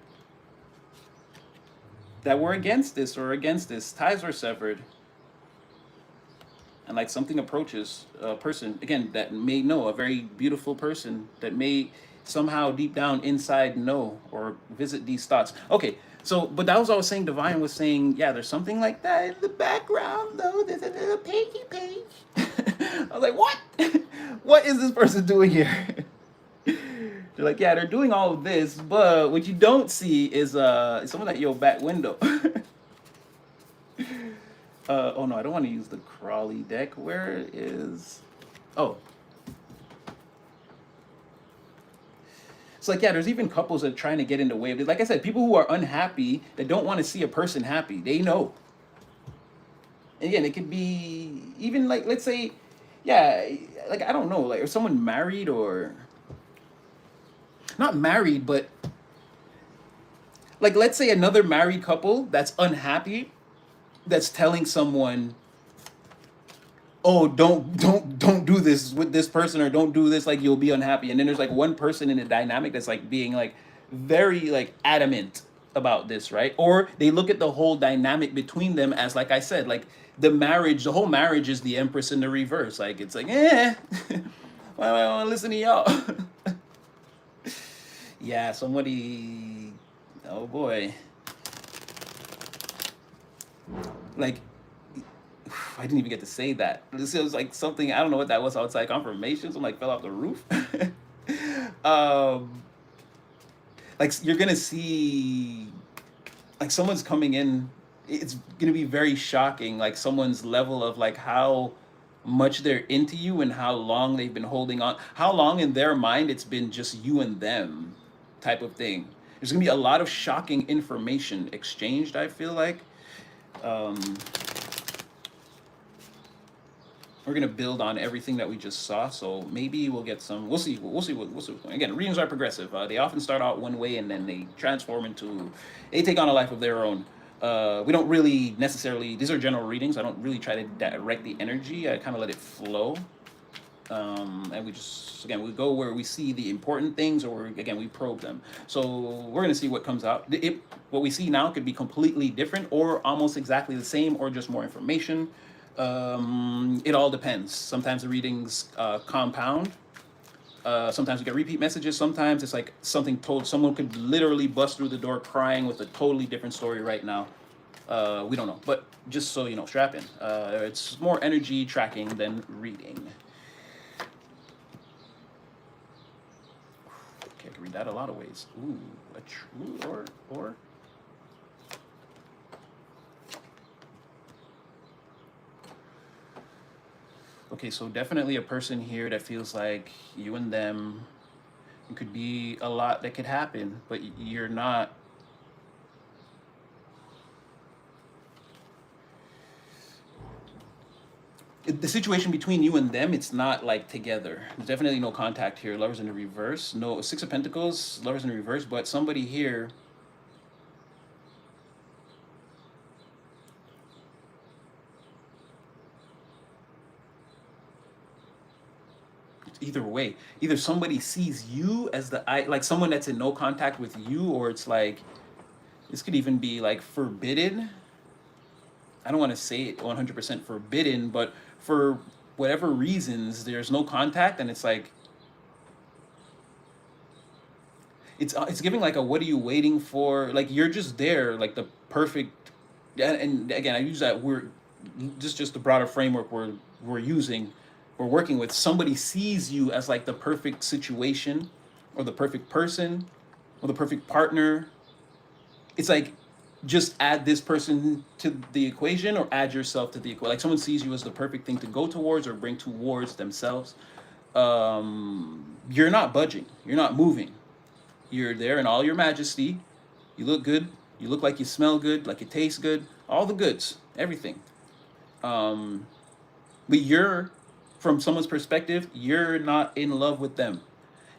that were against this or against this. Ties were severed, and like something approaches a person again that may know, a very beautiful person that may somehow deep down inside know or visit these thoughts. Okay, so but that was what I was saying. Divine was saying, yeah, there's something like that in the background though. There's a little piggy page. I was like, what? What is this person doing here? They're like, yeah, they're doing all of this, but what you don't see is someone at your back window. Oh no, I don't want to use the Crawley deck. Where is? Oh, it's like, yeah, there's even couples that are trying to get in the way of it. Like I said, people who are unhappy that don't want to see a person happy. They know. And again, it could be even like, let's say, yeah, like I don't know, like, if someone married or not married, but like let's say another married couple that's unhappy, that's telling someone, oh, don't do this with this person, or don't do this, like you'll be unhappy. And then there's like one person in the dynamic that's like being like very like adamant about this, right? Or they look at the whole dynamic between them as, like I said, like the whole marriage is the Empress in the reverse. Like it's like, why do I want to listen to y'all? Yeah, somebody, oh boy, like I didn't even get to say that. This was like something, I don't know what that was outside confirmation. Something like fell off the roof. um, like you're gonna see, like someone's coming in. It's gonna be very shocking. Like someone's level of like how much they're into you and how long they've been holding on. How long in their mind it's been just you and them, type of thing. There's gonna be a lot of shocking information exchanged, I feel like. Um, we're gonna build on everything that we just saw, so maybe we'll get some. We'll see. We'll see. Again, readings are progressive. They often start out one way and then they transform into, they take on a life of their own. We don't really necessarily. These are general readings. I don't really try to direct the energy. I kind of let it flow. And we just, again, we go where we see the important things, or again we probe them. So we're gonna see what comes out. What we see now could be completely different, or almost exactly the same, or just more information. It all depends. Sometimes the readings compound. Sometimes we get repeat messages. Sometimes it's like something told. Someone could literally bust through the door crying with a totally different story right now. We don't know, but just so you know, strap in. It's more energy tracking than reading. Okay, I can read that a lot of ways. Ooh, a true or. Okay, so definitely a person here that feels like you and them, it could be a lot that could happen, but you're not. The situation between you and them, it's not like together. There's definitely no contact here. Lovers in the reverse. No, Six of Pentacles, lovers in the reverse, but somebody here. Either way, either somebody sees you as the I, like someone that's in no contact with you, or it's like this could even be like forbidden. I don't want to say it 100% forbidden, but for whatever reasons, there's no contact, and it's like it's giving like a what are you waiting for? Like you're just there, like the perfect. And again, I use that word just the broader framework we're using, we're working with. Somebody sees you as like the perfect situation, or the perfect person, or the perfect partner. It's like just add this person to the equation, or add yourself to the equation. Like someone sees you as the perfect thing to go towards or bring towards themselves. You're not budging, you're not moving, you're there in all your majesty. You look good, you look like you smell good, like it tastes good, all the goods, everything. um but you're, from someone's perspective, you're not in love with them,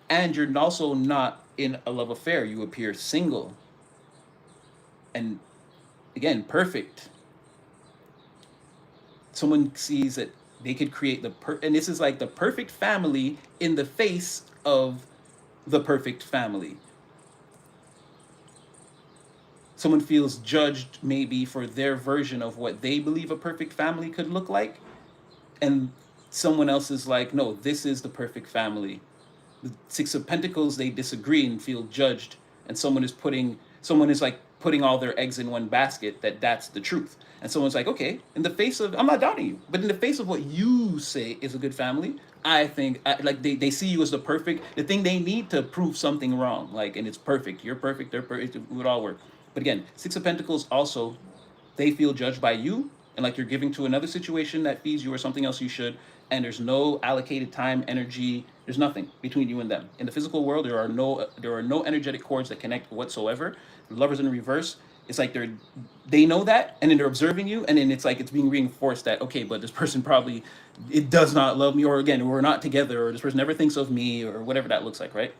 and you're also not in a love affair. You appear single, and again, perfect. Someone sees that they could create and this is like the perfect family in the face of the perfect family. Someone feels judged maybe for their version of what they believe a perfect family could look like, and someone else is like, no, this is the perfect family. The Six of Pentacles, they disagree and feel judged, and someone is like putting all their eggs in one basket, that's the truth. And someone's like, okay, in the face of, I'm not doubting you, but in the face of what you say is a good family, I think like they see you as the thing they need to prove something wrong, like, and it's perfect, you're perfect, they're perfect, it would all work. But again, Six of Pentacles also, they feel judged by you, and like you're giving to another situation that feeds you or something else you should, and there's no allocated time, energy, there's nothing between you and them. In the physical world, there are no energetic cords that connect whatsoever. Lovers in the reverse, it's like they know that, and then they're observing you, and then it's like it's being reinforced that, okay, but this person probably, it does not love me, or again, we're not together, or this person never thinks of me, or whatever that looks like, right?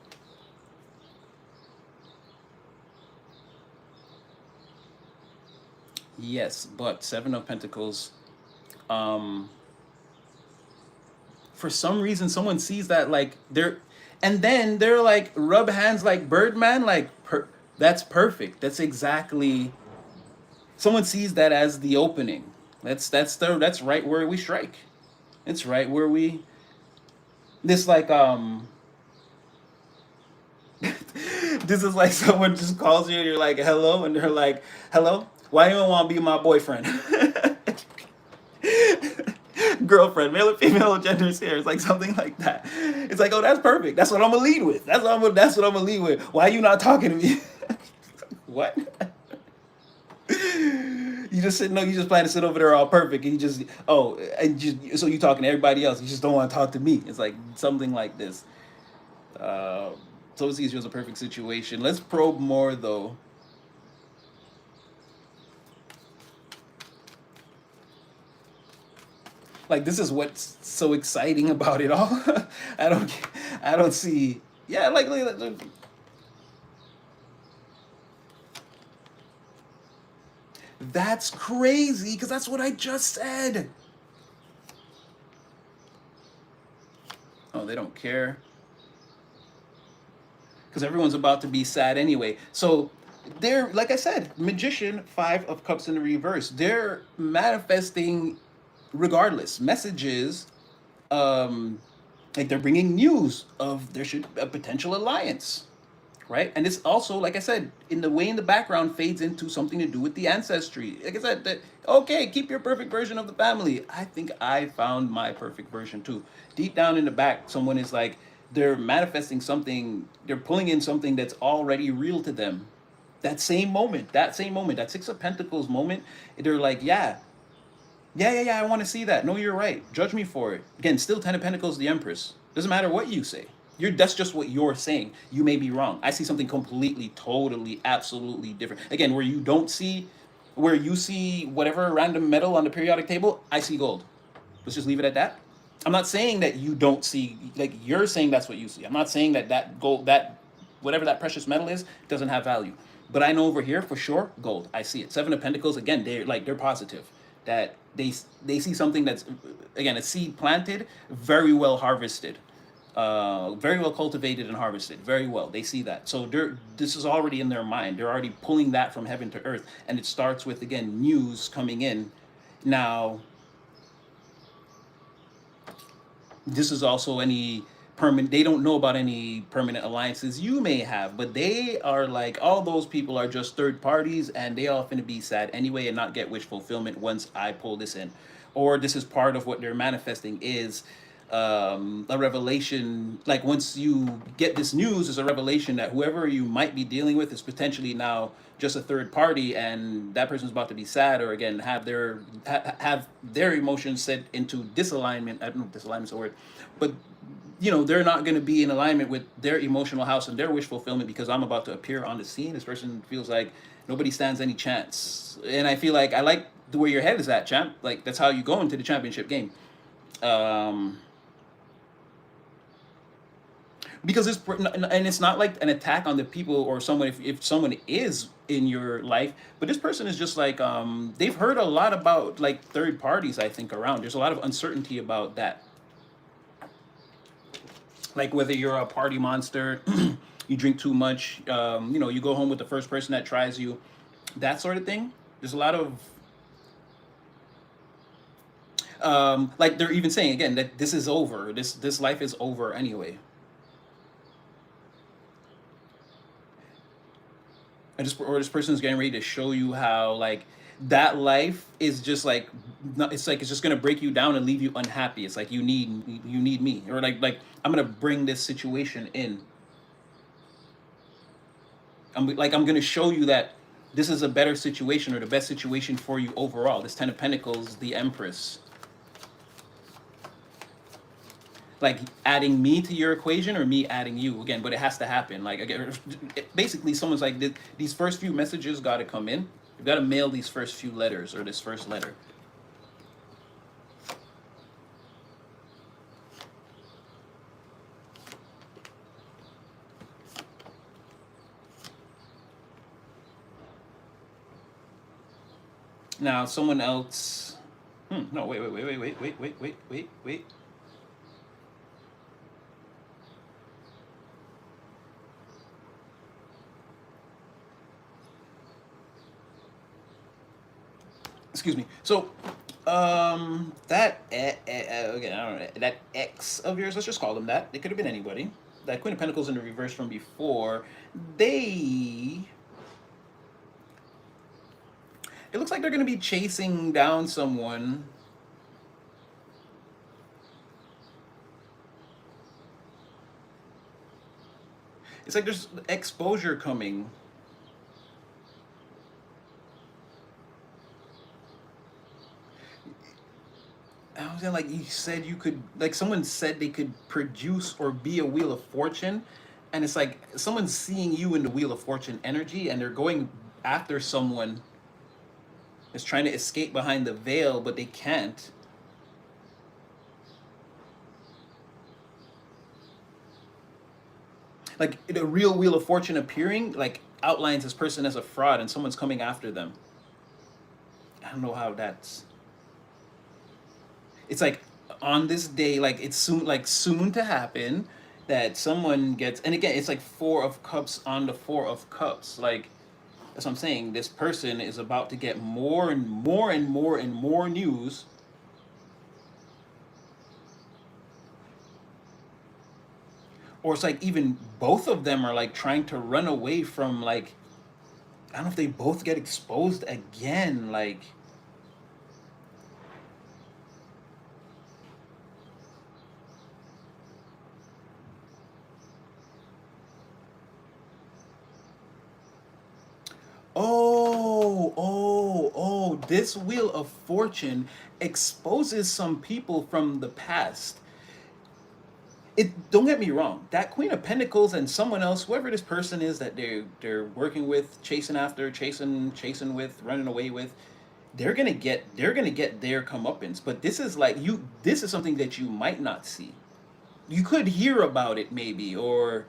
Yes, but Seven of Pentacles, um for some reason someone sees that, like they're, and then they're like rub hands like Birdman, like that's perfect, that's exactly, someone sees that as the opening. That's right where we strike. It's right where we, this like this is like someone just calls you and you're like hello, and they're like, hello, why you don't want to be my boyfriend? Girlfriend, male or female, gender is here. It's like something like that. It's like, oh, that's perfect. That's what I'm gonna lead with. That's what I'm gonna lead with. Why are you not talking to me? What? You just sit, no, you just plan to sit over there all perfect, and you just, oh, and just, so you talking to everybody else. You just don't want to talk to me. It's like something like this. Uh, so it's easier as a perfect situation. Let's probe more though. Like this is what's so exciting about it all. I don't, I don't see. Yeah, that's crazy because that's what I just said. Oh, they don't care because everyone's about to be sad anyway. So they're, like I said, Magician, Five of Cups in the reverse. They're manifesting regardless. Messages, um, Like they're bringing news of there should a potential alliance, right? And this also, like I said, in the way in the background fades into something to do with the ancestry. Like I said, that okay, keep your perfect version of the family. I think I found my perfect version too. Deep down in the back, someone is like they're manifesting something, they're pulling in something that's already real to them. That same moment, that Six of Pentacles moment, they're like, yeah, yeah, I want to see that. No, you're right. Judge me for it. Again, still Ten of Pentacles, the Empress. Doesn't matter what you say. That's just what you're saying. You may be wrong. I see something completely, totally, absolutely different. Again, where you see whatever random metal on the periodic table, I see gold. Let's just leave it at that. I'm not saying that you don't see, like you're saying that's what you see. I'm not saying that that gold, that whatever that precious metal is, doesn't have value. But I know over here for sure, gold. I see it. Seven of Pentacles again. They're positive that they see something that's again a seed planted, very well harvested, very well cultivated and harvested. Very well. They see that. So this is already in their mind. They're already pulling that from heaven to earth, and it starts with again news coming in. Now this is also any permanent, they don't know about any permanent alliances you may have, but they are like all those people are just third parties and they all finna be sad anyway and not get wish fulfillment once I pull this in, or this is part of what they're manifesting is a revelation. Like once you get this news, is a revelation that whoever you might be dealing with is potentially now just a third party, and that person's about to be sad, or again have their emotions set into disalignment. I don't know if disalignment's a word, but they're not going to be in alignment with their emotional house and their wish fulfillment because I'm about to appear on the scene. This person feels like nobody stands any chance, and I feel like I like the way your head is at, champ. Like that's how you go into the championship game. Um, because and it's not like an attack on the people or someone, if someone is in your life, but this person is just like they've heard a lot about like third parties. I think around there's a lot of uncertainty about that, like whether you're a party monster, you drink too much, you go home with the first person that tries you, that sort of thing. There's a lot of like they're even saying again that this is over, this life is over anyway. Or this person is getting ready to show you how like that life is just like it's like it's just gonna break you down and leave you unhappy. It's like you need me, or like I'm gonna bring this situation in. I'm gonna show you that this is a better situation or the best situation for you overall. This Ten of Pentacles, the Empress, like adding me to your equation or me adding you again, but it has to happen. Like again, basically, someone's like these first few messages got to come in. You've got to mail these first few letters or this first letter. Now, someone else. No, wait. Excuse me. So, that okay, I don't know, that ex of yours. Let's just call them that. It could have been anybody. That Queen of Pentacles in the reverse from before. They. It looks like they're gonna be chasing down someone. It's like there's exposure coming. I was saying, like you said, you could, like someone said they could produce or be a Wheel of Fortune, and it's like someone's seeing you in the Wheel of Fortune energy, and they're going after someone that's trying to escape behind the veil, but they can't. Like the real Wheel of Fortune appearing, like outlines this person as a fraud, and someone's coming after them. I don't know how that's. It's like on this day, like it's soon to happen, that someone gets, and again it's like Four of Cups on the Four of Cups. Like that's what I'm saying, this person is about to get more and more and more and more news. or it's like even both of them are like trying to run away from like, I don't know if they both get exposed again. Like, this Wheel of Fortune exposes some people from the past. It, don't get me wrong, that Queen of Pentacles and someone else, whoever this person is that they're working with, chasing after, chasing with, running away with, they're gonna get their comeuppance. But this is like you. This is something that you might not see. You could hear about it maybe, or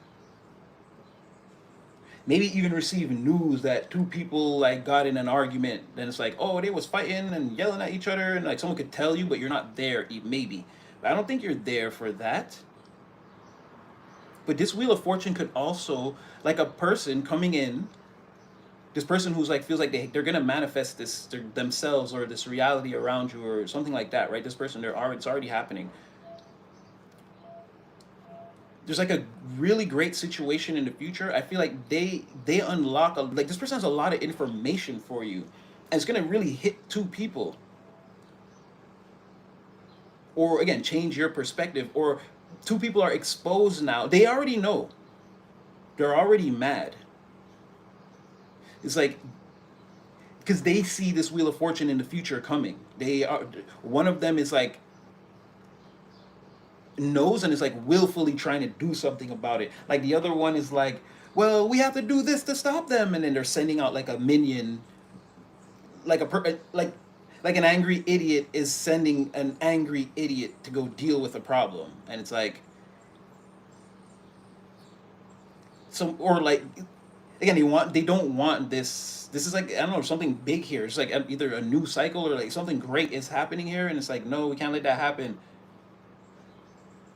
maybe even receive news that two people like got in an argument. Then it's like, oh, they was fighting and yelling at each other, and like someone could tell you, but you're not there. Maybe, but I don't think you're there for that. But this Wheel of Fortune could also, like a person coming in, this person who's like feels like they're gonna manifest this themselves or this reality around you or something like that, right? This person, it's already happening. There's like a really great situation in the future. I feel like they unlock like this person has a lot of information for you, and it's gonna really hit two people, or again change your perspective, or two people are exposed now. They already know. They're already mad. It's like because they see this Wheel of Fortune in the future coming. They are one of them is like knows and is like willfully trying to do something about it. Like the other one is like, well, we have to do this to stop them, and then they're sending out like a minion, like like an angry idiot is sending an angry idiot to go deal with a problem, and it's like some or like again they don't want this. This is like I don't know something big here. It's like either a new cycle or like something great is happening here, and it's like no, we can't let that happen.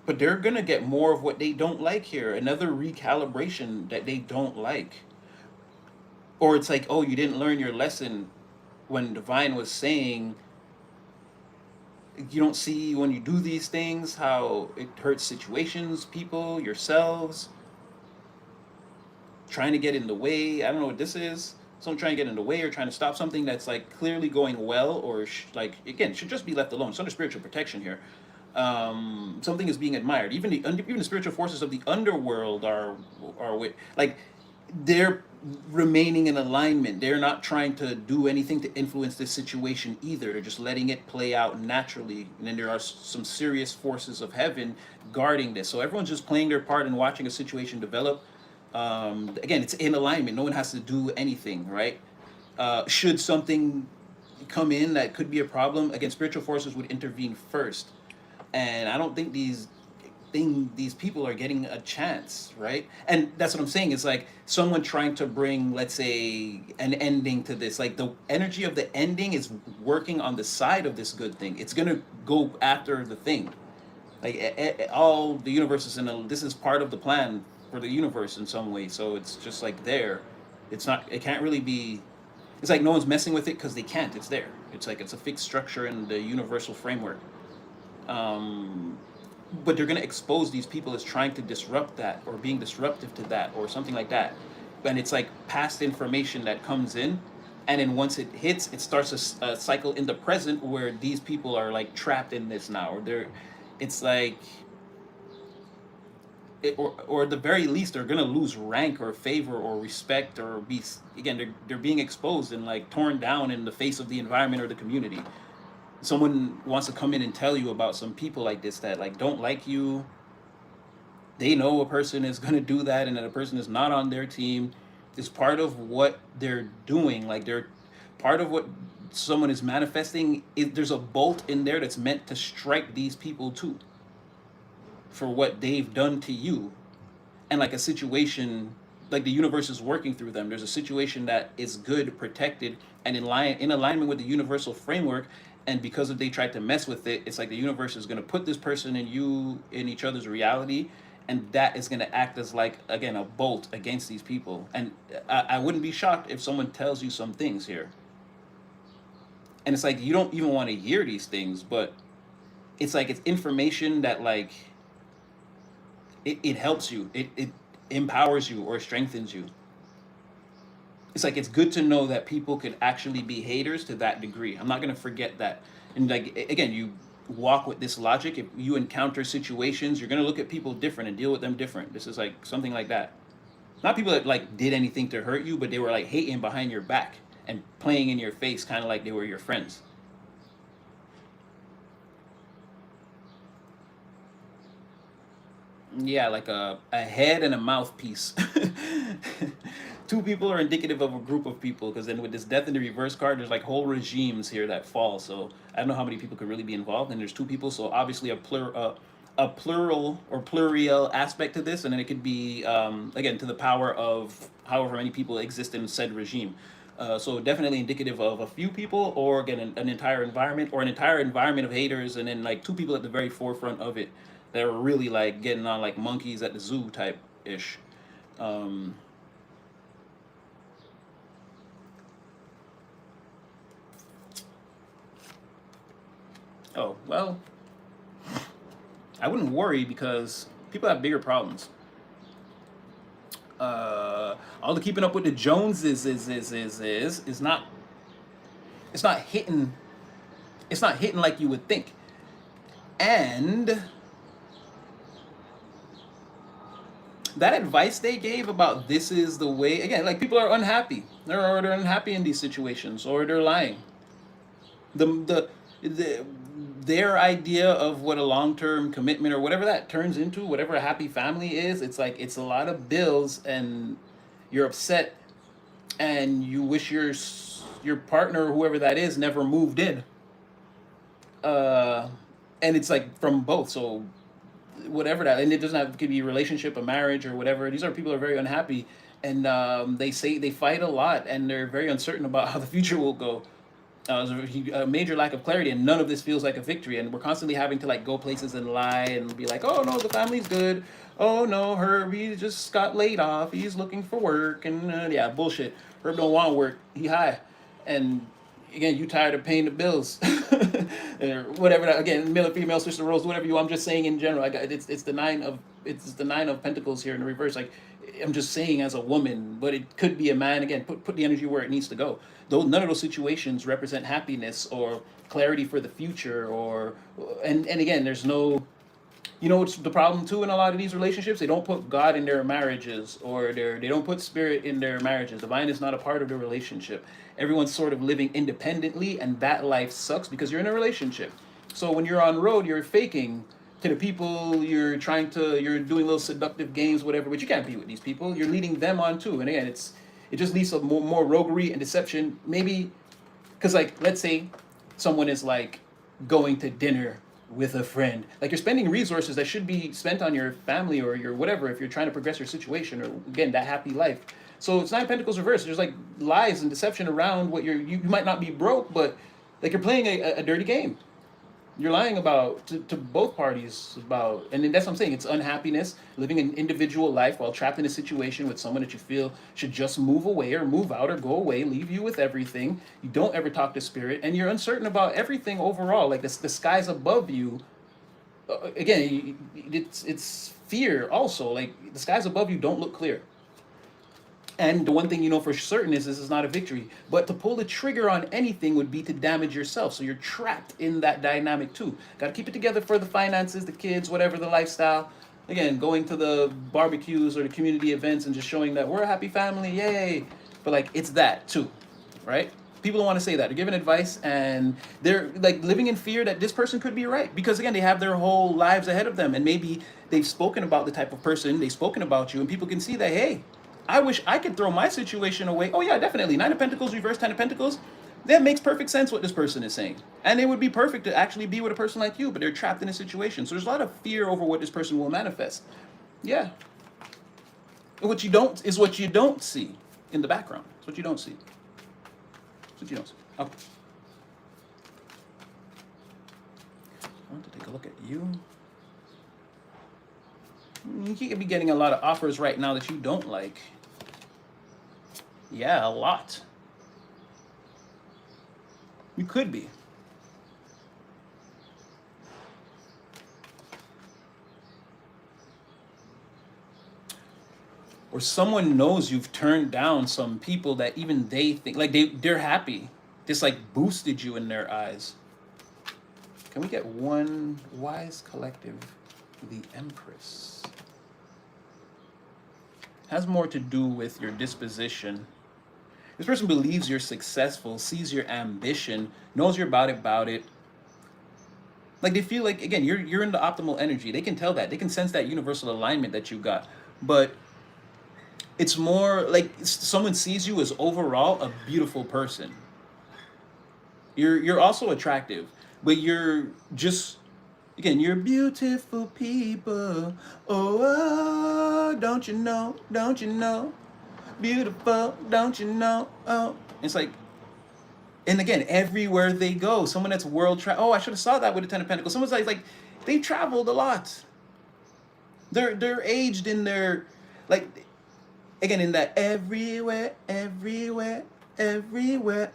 But they're gonna get more of what they don't like here. Another recalibration that they don't like. Or it's like, oh, you didn't learn your lesson when Divine was saying you don't see when you do these things how it hurts situations, people, yourselves, trying to get in the way. I don't know what this is. Someone trying to get in the way or trying to stop something that's like clearly going well, or like again should just be left alone. It's under spiritual protection here. Something is being admired. Even the spiritual forces of the underworld are with like they're remaining in alignment. They're not trying to do anything to influence this situation either. They're just letting it play out naturally. And then there are some serious forces of heaven guarding this. So everyone's just playing their part and watching a situation develop. Again, it's in alignment. No one has to do anything, right? Should something come in that could be a problem, again, spiritual forces would intervene first. And I don't think these people are getting a chance, right? And that's what I'm saying. It's like someone trying to bring, let's say, an ending to this. Like the energy of the ending is working on the side of this good thing. It's gonna go after the thing. Like all the universe is in a. This is part of the plan for the universe in some way. So it's just like there. It's not. It can't really be. It's like no one's messing with it because they can't. It's there. It's like it's a fixed structure in the universal framework. Um, but they're going to expose these people as trying to disrupt that or being disruptive to that or something like that. And it's like past information that comes in, and then once it hits, it starts a cycle in the present where these people are like trapped in this now, or they're, it's like, or at the very least, they're gonna lose rank or favor or respect or be again, they're being exposed and like torn down in the face of the environment or the community. Someone wants to come in and tell you about some people like this that like don't like you. They know a person is going to do that and that a person is not on their team. It's part of what they're doing. Like they're part of what someone is manifesting. There's a bolt in there that's meant to strike these people too for what they've done to you. And like a situation, like the universe is working through them. There's a situation that is good, protected, and in alignment with the universal framework. And because if they tried to mess with it, it's like the universe is going to put this person and you in each other's reality, and that is going to act as like again a bolt against these people. And I wouldn't be shocked if someone tells you some things here, and it's like you don't even want to hear these things, but it's like it's information that like it helps you. It empowers you or strengthens you. It's like it's good to know that people could actually be haters to that degree. I'm not gonna forget that. And like again, you walk with this logic. If you encounter situations, you're gonna look at people different and deal with them different. This is like something like that. Not people that like did anything to hurt you, but they were like hating behind your back and playing in your face, kind of like they were your friends. Yeah, like a head and a mouthpiece. Two people are indicative of a group of people because then with this death in the reverse card, there's like whole regimes here that fall. So I don't know how many people could really be involved, and there's two people. So obviously a plural or plurial aspect to this, and then it could be again to the power of however many people exist in said regime. So definitely indicative of a few people, or again an entire environment, or an entire environment of haters, and then like two people at the very forefront of it that are really like getting on like monkeys at the zoo type ish. Um, oh well, I wouldn't worry because people have bigger problems. All the keeping up with the Joneses is not, it's not hitting, it's not hitting like you would think. And that advice they gave about this is the way, again, like people are unhappy, they're unhappy in these situations, or they're lying. The their idea of what a long-term commitment or whatever that turns into, whatever a happy family is, it's like it's a lot of bills, and you're upset, and you wish your partner or whoever that is never moved in. uh and it's like from both. So whatever that, and it doesn't have, it could be a relationship, a marriage, or whatever. These are people who are very unhappy, and they say they fight a lot, and they're very uncertain about how the future will go. There's a major lack of clarity, and none of this feels like a victory. And we're constantly having to like go places and lie and be like, "Oh no, the family's good. Oh no, Herb, he just got laid off. He's looking for work." And yeah, bullshit. Herb don't want work. He high, and again, you tired of paying the bills, or whatever. That, again, male or female, sister roles, whatever you. I'm just saying in general. It's the nine of, it's the nine of pentacles here in the reverse. Like I'm just saying as a woman, but it could be a man. Again, put the energy where it needs to go. Though none of those situations represent happiness or clarity for the future, or and again, there's no, you know what's the problem too in a lot of these relationships? They don't put God in their marriages, or they don't put spirit in their marriages. Divine is not a part of the relationship. Everyone's sort of living independently, and that life sucks because you're in a relationship. So when you're on road, you're faking to the people you're trying to, you're doing little seductive games, whatever, but you can't be with these people. You're leading them on too. And again, it just leads to more roguery and deception. Maybe because like let's say someone is like going to dinner with a friend, like you're spending resources that should be spent on your family or your whatever, if you're trying to progress your situation, or again that happy life. So it's nine of pentacles reversed. There's like lies and deception around what you might not be broke, but like you're playing a dirty game. You're lying about to both parties about, and then that's what I'm saying. It's unhappiness, living an individual life while trapped in a situation with someone that you feel should just move away or move out or go away, leave you with everything. You don't ever talk to spirit, and you're uncertain about everything overall. Like the skies above you. Again, it's fear also. Like the skies above you don't look clear. And the one thing you know for certain is this is not a victory. But to pull the trigger on anything would be to damage yourself. So you're trapped in that dynamic too. Got to keep it together for the finances, the kids, whatever the lifestyle. Again, going to the barbecues or the community events and just showing that we're a happy family, yay. But like it's that too, right? People don't want to say that. They're giving advice and they're like living in fear that this person could be right, because again they have their whole lives ahead of them, and maybe they've spoken about the type of person, they've spoken about you, and people can see that, hey, I wish I could throw my situation away. Oh yeah, definitely. Nine of Pentacles, reverse Ten of Pentacles. That makes perfect sense what this person is saying. And it would be perfect to actually be with a person like you, but they're trapped in a situation. So there's a lot of fear over what this person will manifest. Yeah. What you don't is what you don't see in the background. It's what you don't see. It's what you don't see. Okay. I want to take a look at you. You could be getting a lot of offers right now that you don't like. Yeah, a lot. You could be. or someone knows you've turned down some people that even they think like they're happy, just like boosted you in their eyes. Can we get one wise collective? The Empress has more to do with your disposition. This person believes you're successful, sees your ambition, knows you're about it. Like they feel like again, you're in the optimal energy. They can tell that. They can sense that universal alignment that you got. But it's more like someone sees you as overall a beautiful person. You're also attractive, but you're just again, you're beautiful people. Oh, don't you know? Don't you know? Beautiful, don't you know? Oh, it's like, and again, everywhere they go, someone that's Oh, I should have saw that with the Ten of Pentacles. Someone's like they traveled a lot. They're aged in their like again in that everywhere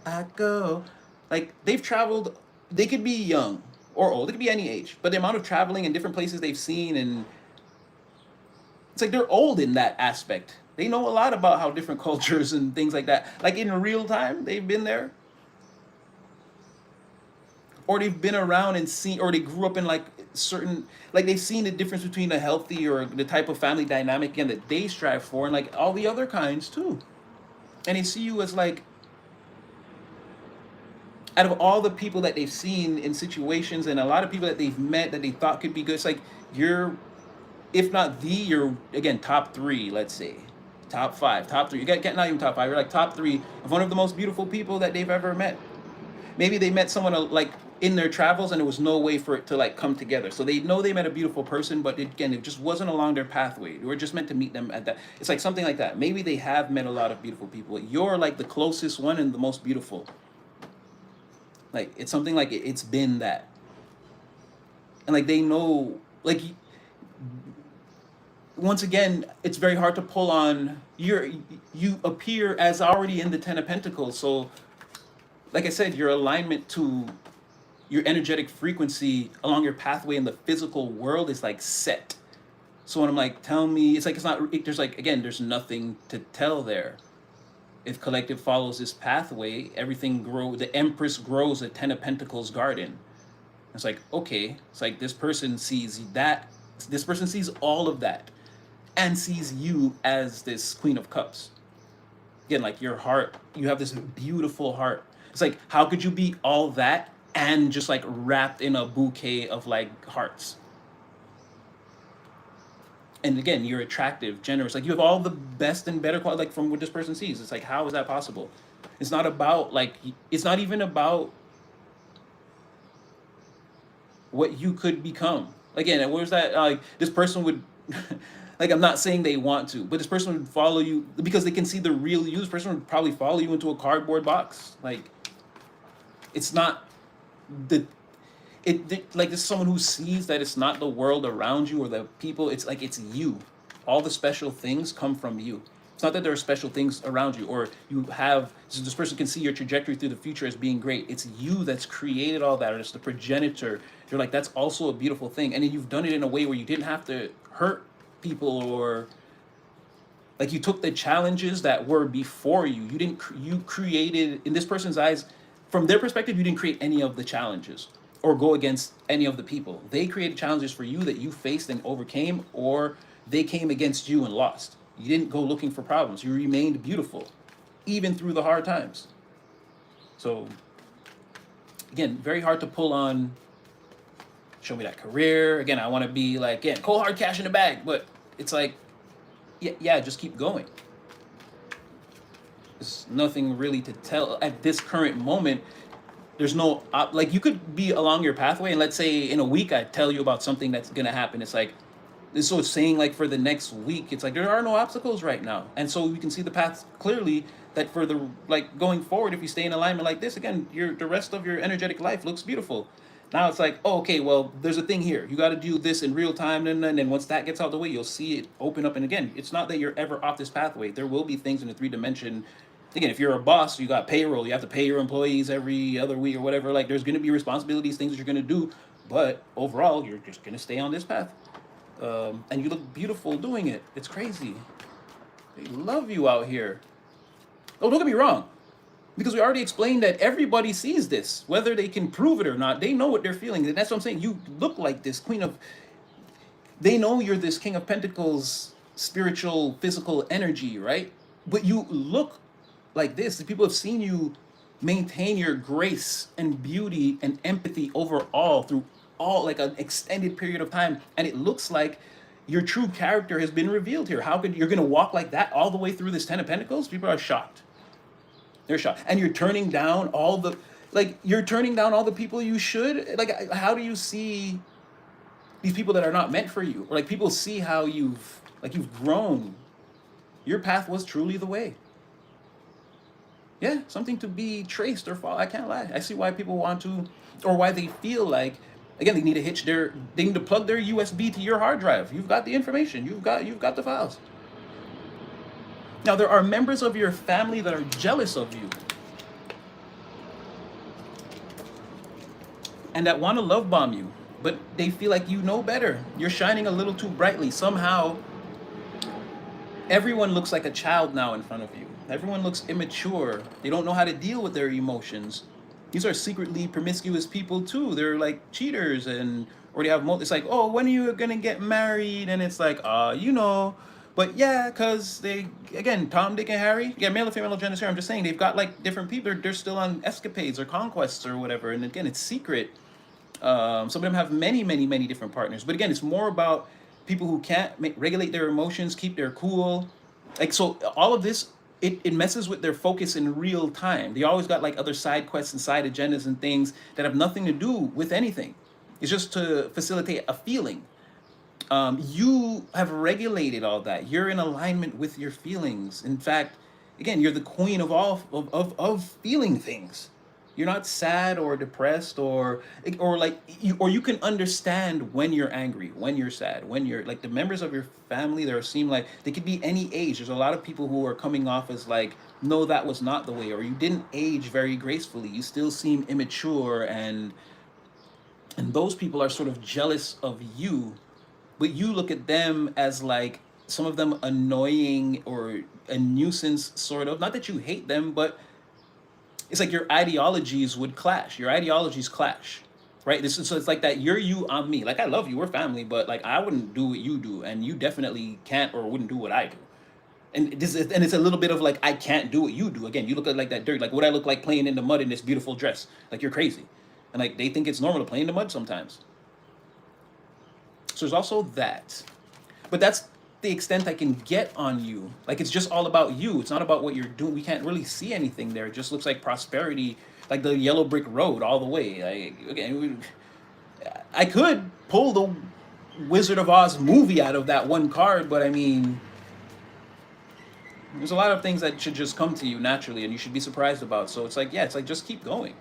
I go. Like they've traveled. They could be young or old. They could be any age, but the amount of traveling and different places they've seen, and it's like they're old in that aspect. They know a lot about how different cultures and things like that. Like in real time, they've been there, or they've been around and seen, or they grew up in like certain, like they've seen the difference between a healthy or the type of family dynamic and that they strive for, and like all the other kinds too. And they see you as like, out of all the people that they've seen in situations and a lot of people that they've met that they thought could be good, it's like you're, if not you're again top three, let's say, top five, top three. You get not even top five. You're like top three of one of the most beautiful people that they've ever met. Maybe they met someone like in their travels and there was no way for it to like come together. So they know they met a beautiful person, but again, it just wasn't along their pathway. They were just meant to meet them at that. It's like something like that. Maybe they have met a lot of beautiful people. You're like the closest one and the most beautiful. Like it's something like it's been that. And like they know, like once again, it's very hard to pull on you appear as already in the Ten of Pentacles. So like I said, your alignment to your energetic frequency along your pathway in the physical world is like set. So when I'm like, tell me, it's like it's not, there's like, again, there's nothing to tell there. If collective follows this pathway, everything grows, the Empress grows a Ten of Pentacles garden. It's like, okay, it's like this person sees that, this person sees all of that and sees you as this Queen of Cups. Again, like your heart, you have this beautiful heart. It's like, how could you be all that and just like wrapped in a bouquet of like hearts? And again, you're attractive, generous, like you have all the best and better quality, like from what this person sees. It's like, how is that possible? It's not about like, it's not even about what you could become. Again, what was that? Like this person would, like I'm not saying they want to, but this person would follow you because they can see the real you. This person would probably follow you into a cardboard box. Like it's not the, like this is someone who sees that it's not the world around you or the people. It's like it's you. All the special things come from you. It's not that there are special things around you or you have, so this person can see your trajectory through the future as being great. It's you that's created all that, or it's the progenitor. You're like, that's also a beautiful thing. And then you've done it in a way where you didn't have to hurt people, or like you took the challenges that were before you. You created, in this person's eyes, from their perspective, you didn't create any of the challenges or go against any of the people. They created challenges for you that you faced and overcame, or they came against you and lost. You didn't go looking for problems. You remained beautiful, even through the hard times. So, again, very hard to pull on, show me that career. Again, I want to be like, again, cold hard cash in the bag. But it's like, yeah, just keep going. There's nothing really to tell at this current moment. There's no, like you could be along your pathway and let's say in a week I tell you about something that's going to happen. It's like, so it's saying like for the next week, it's like there are no obstacles right now. And so you can see the path clearly that for the, like going forward, if you stay in alignment like this, again, the rest of your energetic life looks beautiful. Now it's like, oh, okay, well, there's a thing here. You got to do this in real time. And then once that gets out of the way, you'll see it open up. And again, it's not that you're ever off this pathway. There will be things in the 3-dimension. Again, if you're a boss, you got payroll. You have to pay your employees every other week or whatever. Like there's going to be responsibilities, things that you're going to do. But overall, you're just going to stay on this path. And you look beautiful doing it. It's crazy. They love you out here. Oh, don't get me wrong. Because we already explained that everybody sees this, whether they can prove it or not. They know what they're feeling. And that's what I'm saying. You look like this Queen of. They know you're this King of Pentacles, spiritual, physical energy, right? But you look like this. The people have seen you maintain your grace and beauty and empathy overall through all like an extended period of time. And it looks like your true character has been revealed here. How could you're gonna walk like that all the way through this Ten of Pentacles? People are shocked. They're shocked. And you're turning down all the you're turning down all the people you should. Like, how do you see these people that are not meant for you? Or like people see how you've grown. Your path was truly the way. Yeah, something to be traced or follow. I can't lie. I see why people want to, or why they feel like, again, they need to they need to plug their USB to your hard drive. You've got the information. You've got the files. Now there are members of your family that are jealous of you and that want to love bomb you, but they feel like you know better. You're shining a little too brightly. Somehow, everyone looks like a child now in front of you. Everyone looks immature. They don't know how to deal with their emotions. These are secretly promiscuous people too. They're like cheaters or they have it's like, oh, when are you gonna get married? And it's like, you know. But yeah, because they, again, Tom, Dick, and Harry, yeah, male or female gender here, I'm just saying, they've got like different people, they're still on escapades or conquests or whatever. And again, it's secret. Some of them have many, many, many different partners. But again, it's more about people who can't regulate their emotions, keep their cool. Like, so all of this, it messes with their focus in real time. They always got like other side quests and side agendas and things that have nothing to do with anything. It's just to facilitate a feeling. You have regulated all that. You're in alignment with your feelings. In fact, again, you're the queen of all of feeling things. You're not sad or depressed or like you can understand when you're angry, when you're sad, when you're like the members of your family that seem like they could be any age. There's a lot of people who are coming off as like, no, that was not the way, or you didn't age very gracefully. You still seem immature, and those people are sort of jealous of you, but you look at them as like some of them annoying or a nuisance, sort of. Not that you hate them, but it's like your ideologies would clash. Your ideologies clash, right? So it's like that. You're you, I'm me. Like, I love you, we're family, but like I wouldn't do what you do, and you definitely can't or wouldn't do what I do. And it's a little bit of like, I can't do what you do. Again, you look like that dirt. Like, what I look like playing in the mud in this beautiful dress? Like, you're crazy. And like they think it's normal to play in the mud sometimes. So there's also that. But that's the extent I can get on you. Like, it's just all about you. It's not about what you're doing. We can't really see anything there. It just looks like prosperity, like the yellow brick road all the way. Like, okay, I could pull the Wizard of Oz movie out of that one card, but I mean, there's a lot of things that should just come to you naturally and you should be surprised about. So it's like, yeah, it's like, just keep going.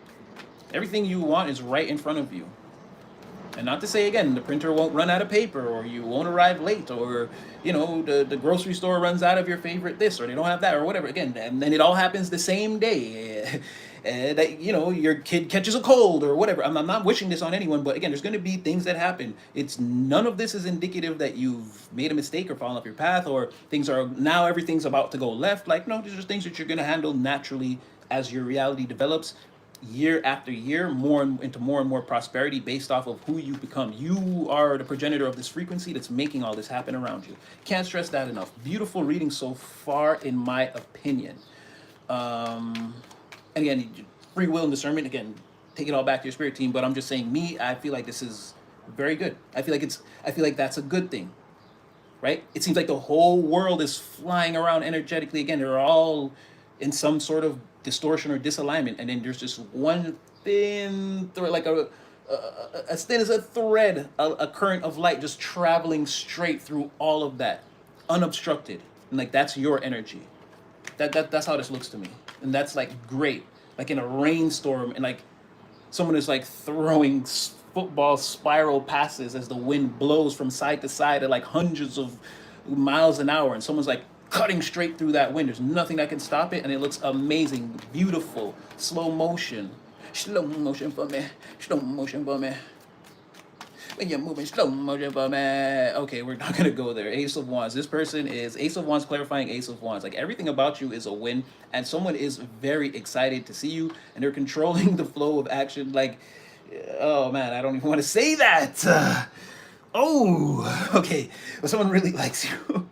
Everything you want is right in front of you. And not to say, again, the printer won't run out of paper, or you won't arrive late, or, you know, the grocery store runs out of your favorite this, or they don't have that, or whatever. Again, and then it all happens the same day. That, you know, your kid catches a cold or whatever. I'm not wishing this on anyone, but again, there's going to be things that happen. It's none of this is indicative that you've made a mistake or fallen off your path, or things are now everything's about to go left. Like, no, these are things that you're going to handle naturally as your reality develops year after year, into more and more prosperity based off of who you become. You are the progenitor of this frequency that's making all this happen around you. Can't stress that enough. Beautiful reading so far, in my opinion. And again, free will and discernment, again, take it all back to your spirit team, but I'm just saying, I feel like this is very good. I feel like that's a good thing, right? It seems like the whole world is flying around energetically. Again, they're all in some sort of distortion or disalignment, and then there's just one thin thread, like as thin as a thread, a current of light just traveling straight through all of that, unobstructed. And like, that's your energy. That's how this looks to me. And that's like great. Like in a rainstorm, and like someone is like throwing football spiral passes as the wind blows from side to side at like hundreds of miles an hour, and someone's like cutting straight through that wind. There's nothing that can stop it, and it looks amazing, beautiful, slow motion for me. When you're moving slow motion for me. Okay, we're not gonna go there. Ace of Wands. This person is Ace of Wands, clarifying Ace of Wands. Like everything about you is a win, and someone is very excited to see you, and they're controlling the flow of action. Like, oh man, I don't even want to say that. Oh, okay. But someone really likes you.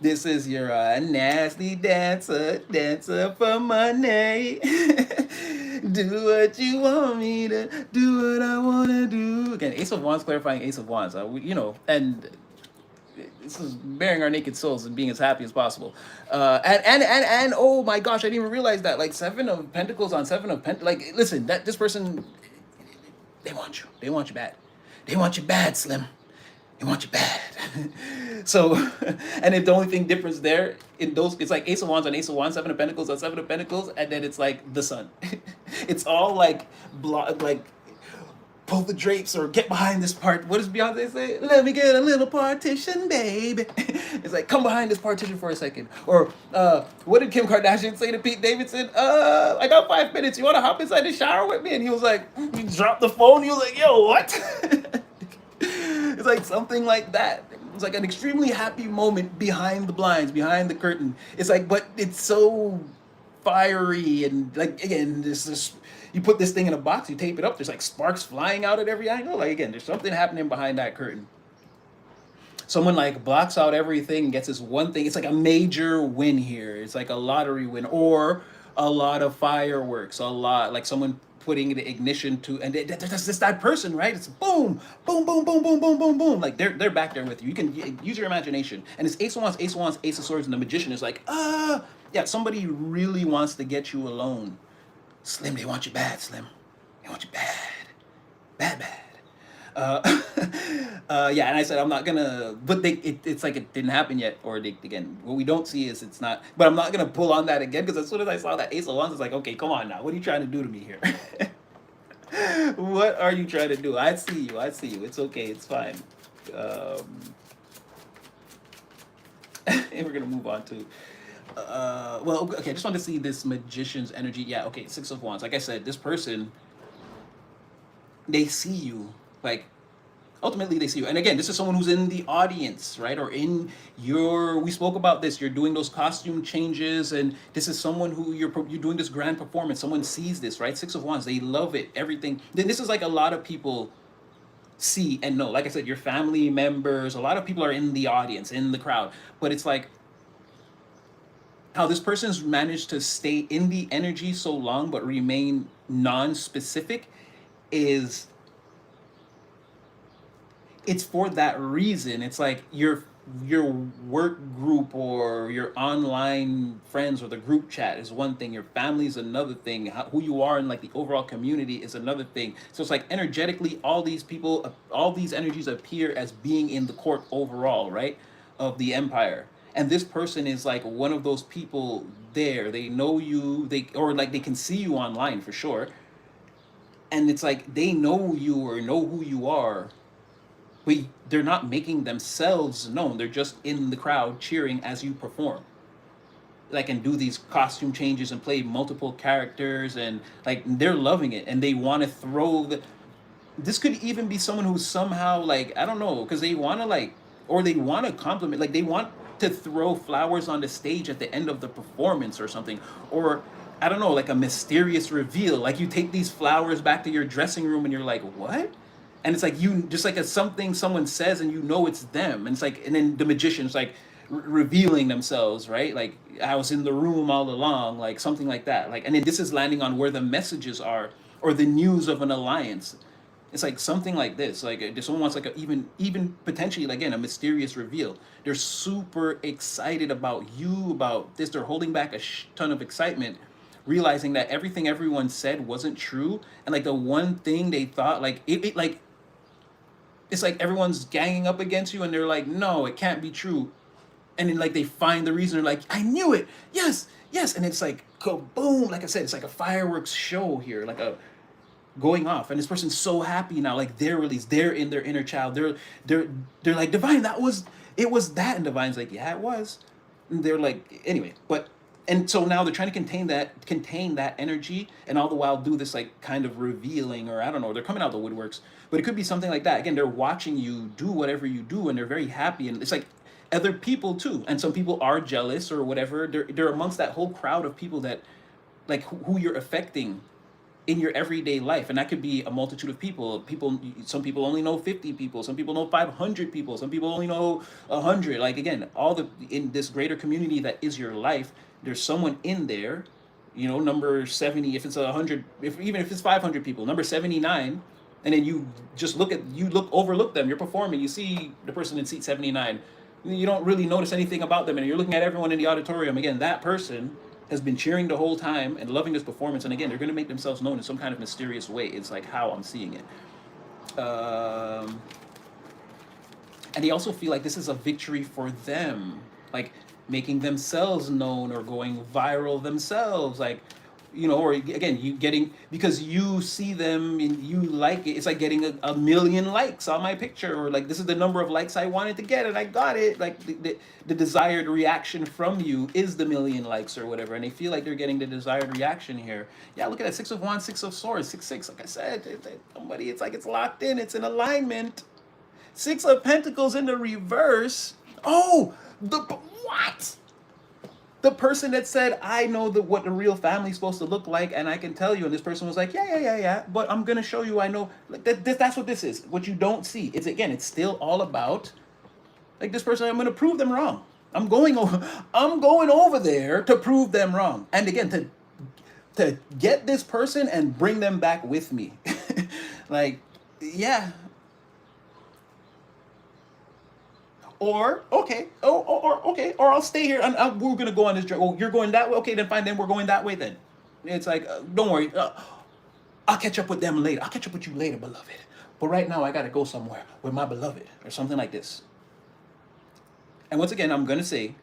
This is your nasty dancer, dancer for money. Do what you want me to do, what I want to do. Again, Ace of Wands, clarifying Ace of Wands. And this is bearing our naked souls and being as happy as possible. And oh my gosh, I didn't even realize that. Like Seven of Pentacles on Seven of Pentacles. Like, listen, that this person, they want you. They want you bad. They want you bad, Slim. They want you bad. So, and if the only thing difference there in those, it's like Ace of Wands on Ace of Wands, Seven of Pentacles on Seven of Pentacles, and then it's like the Sun. It's all like like pull the drapes or get behind this part. What does Beyonce say? Let me get a little partition, baby. It's like, come behind this partition for a second. Or what did Kim Kardashian say to Pete Davidson? I got 5 minutes. You want to hop inside the shower with me? And he was like, he dropped the phone. He was like, yo, what? It's like something like that. It's like an extremely happy moment behind the blinds, behind the curtain. It's like, but it's so fiery and like again, this you put this thing in a box, you tape it up. There's like sparks flying out at every angle. Like again, there's something happening behind that curtain. Someone like blocks out everything and gets this one thing. It's like a major win here. It's like a lottery win or a lot of fireworks. A lot like someone putting the ignition to, and that's that person, right? It's boom, boom, boom, boom, boom, boom, boom, boom. Like they're back there with you. You can use your imagination. And it's Ace of Wands, Ace of Wands, Ace of Swords, and the Magician is like, yeah, somebody really wants to get you alone. Slim, they want you bad, Slim. They want you bad, bad, bad. Yeah, and I said I'm not gonna, but it's like it didn't happen yet, or again, what we don't see is it's not. But I'm not gonna pull on that again because as soon as I saw that Ace of Wands, it's like, okay, come on now, what are you trying to do to me here? What are you trying to do? I see you. I see you. It's okay. It's fine. And we're gonna move on to. Well, okay. I just want to see this Magician's energy. Yeah. Okay. Six of Wands. Like I said, this person, they see you. Like ultimately they see you, and again, this is someone who's in the audience, right? Or in your, we spoke about this, you're doing those costume changes, and this is someone who you're doing this grand performance. Someone sees this, right? Six of Wands, they love it, everything. Then this is like a lot of people see and know. Like I said, your family members, a lot of people are in the audience, in the crowd, but it's like how this person's managed to stay in the energy so long but remain non-specific is, it's for that reason. It's like your work group or your online friends or the group chat is one thing, your family is another thing, who you are in like the overall community is another thing. So it's like energetically all these people, all these energies appear as being in the court overall, right, of the empire. And this person is like one of those people there. They know you, they, or like they can see you online for sure, and it's like they know you or know who you are, but they're not making themselves known. They're just in the crowd cheering as you perform. Like, and do these costume changes and play multiple characters, and like they're loving it, and they want to throw the. This could even be someone who's somehow like, I don't know, because they want to like, or they want to compliment, like they want to throw flowers on the stage at the end of the performance or something, or I don't know, like a mysterious reveal. Like you take these flowers back to your dressing room and you're like, what? And it's like you just like a something someone says and you know it's them, and it's like, and then the Magician's like revealing themselves, right? Like I was in the room all along, like something like that. Like, and then this is landing on where the messages are or the news of an alliance. It's like something like this. Like someone wants like a even potentially like, again, a mysterious reveal. They're super excited about you, about this. They're holding back a ton of excitement, realizing that everything everyone said wasn't true, and like the one thing they thought, like it like it's like everyone's ganging up against you and they're like, no, it can't be true. And then like they find the reason, they're like, I knew it, yes, yes. And it's like kaboom, like I said, it's like a fireworks show here, like a going off. And this person's so happy now, like they're released, they're in their inner child, they're like, Divine, that was, it was that. And Divine's like, yeah, it was. And they're like, anyway, but And so now they're trying to contain that energy, and all the while do this like kind of revealing, or I don't know, they're coming out the woodworks, but it could be something like that. Again, they're watching you do whatever you do, and they're very happy, and it's like other people too, and some people are jealous or whatever. They're amongst that whole crowd of people that like who you're affecting in your everyday life, and that could be a multitude of people. Some people only know 50 people, some people know 500 people, some people only know 100. Like again, all the in this greater community that is your life, there's someone in there, number 70, if it's 100, if even if it's 500 people, number 79. And then you just overlook them, you're performing, you see the person in seat 79, you don't really notice anything about them, and you're looking at everyone in the auditorium. Again, that person has been cheering the whole time and loving this performance, and again, they're going to make themselves known in some kind of mysterious way. It's like how I'm seeing it. And they also feel like this is a victory for them, like making themselves known or going viral themselves, like or again, you getting, because you see them and you like it. It's like getting a million likes on my picture, or like this is the number of likes I wanted to get and I got it. Like the desired reaction from you is the million likes or whatever, and they feel like they're getting the desired reaction here. Yeah, look at that, 6 of Wands, 6 of Swords, 6 6. Like I said, somebody, it's like it's locked in, it's in alignment. 6 of Pentacles in the reverse. Oh, what? The person that said, I know what the real family's supposed to look like, and I can tell you. And this person was like, yeah, but I'm going to show you I know. Like that's what this is. What you don't see. It's still all about, like this person, I'm going to prove them wrong. I'm going over there to prove them wrong. And again, to get this person and bring them back with me. Like, yeah. Or okay, or I'll stay here and we're gonna go on this journey. Oh, you're going that way. Okay, then fine. Then we're going that way. Then it's like, don't worry. I'll catch up with them later. I'll catch up with you later, beloved. But right now, I gotta go somewhere with my beloved, or something like this. And once again, I'm gonna say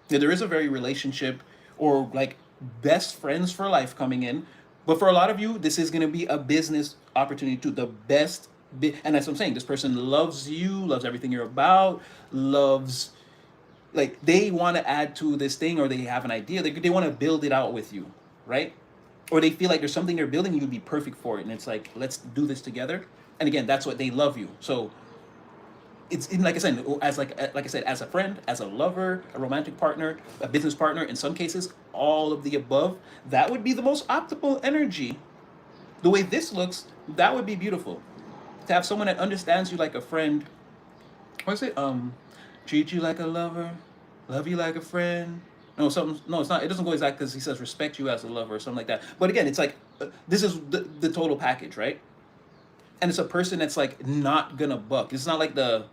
that there is a very relationship or like best friends for life coming in, but for a lot of you, this is gonna be a business opportunity too. The best, and that's what I'm saying. This person loves you, loves everything you're about, loves, like they want to add to this thing, or they have an idea. They want to build it out with you, right? Or they feel like there's something they're building, you would be perfect for it, and it's like, let's do this together. And again, that's what they love you. So it's in, like I said, like I said, as a friend, as a lover, a romantic partner, a business partner, in some cases, all of the above. That would be the most optimal energy. The way this looks, that would be beautiful. To have someone that understands you like a friend. What's it? Treat you like a lover, love you like a friend. No, something. No, it's not. It doesn't go exactly, because he says respect you as a lover or something like that. But again, it's like this is the total package, right? And it's a person that's like not gonna buck. It's not like there's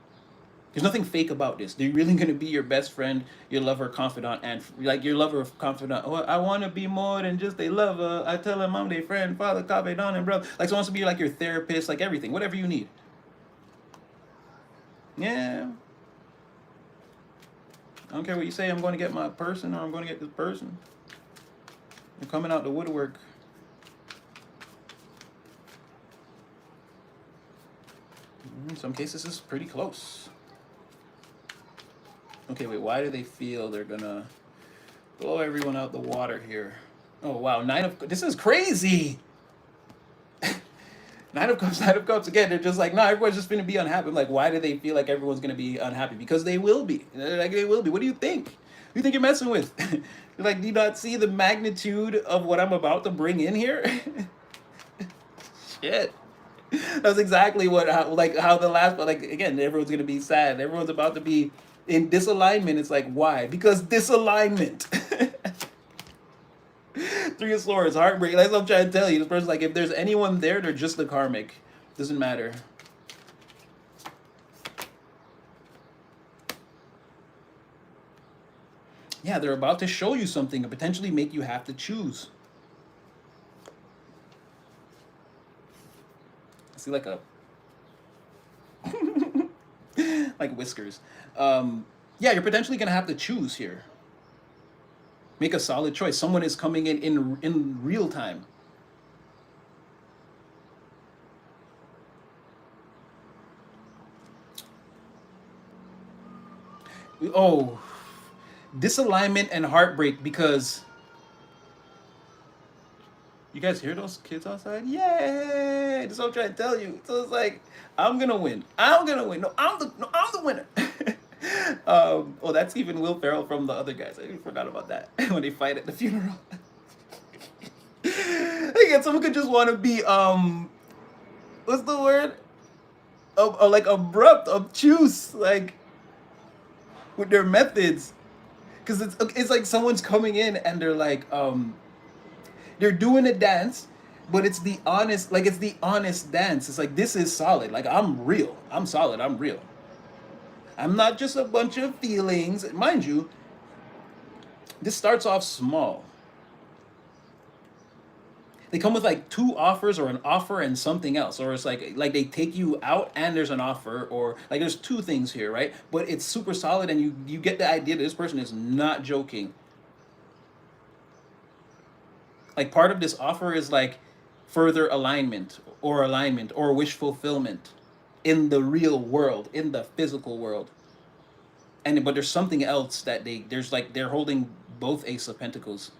nothing fake about this. They're really gonna be your best friend, your lover, confidant, and like your lover, confidant. Oh, I want to be more than just a lover. I tell them I'm their friend, father, confidant, and brother. Like someone wants to be like your therapist, like everything, whatever you need. Yeah. I don't care what you say. I'm going to get my person, or I'm going to get this person. They're coming out the woodwork. In some cases, it's pretty close. Okay, wait, why do they feel they're gonna blow everyone out the water here? Oh, wow, this is crazy. Nine of Cups again. They're just like, no, everyone's just gonna be unhappy. I'm like, why do they feel like everyone's gonna be unhappy? Because they will be. Like, they will be. What do you think? Who do you think you're messing with? You're like, do you not see the magnitude of what I'm about to bring in here? Shit. That's exactly how the last, but like again, everyone's gonna be sad. Everyone's about to be in disalignment. It's like, why? Because disalignment. 3 of Swords, heartbreak. That's what I'm trying to tell you. This person's like, if there's anyone there, they're just the karmic. Doesn't matter. Yeah, they're about to show you something and potentially make you have to choose. I see like a like whiskers. Yeah, you're potentially gonna have to choose here. Make a solid choice. Someone is coming in real time. Oh, disalignment and heartbreak, because You guys hear those kids outside? Yay! That's what I'm trying to tell you. So it's like, I'm gonna win. I'm gonna win. No, I'm the winner. Oh, that's even Will Ferrell from the other guys. I even forgot about that when they fight at the funeral. Again, someone could just want to be what's the word? Like abrupt, obtuse, like with their methods, because it's like someone's coming in and they're like they're doing a dance, but it's the honest, like it's the honest dance. It's like this is solid. Like I'm real. I'm solid. I'm real. I'm not just a bunch of feelings. Mind you, this starts off small. They come with like two offers or an offer and something else, or it's like they take you out and there's an offer, or like there's two things here, right? But it's super solid and you get the idea that this person is not joking. Like part of this offer is like further alignment or wish fulfillment in the real world, in the physical world. And but there's something else that there's like they're holding both Ace of Pentacles,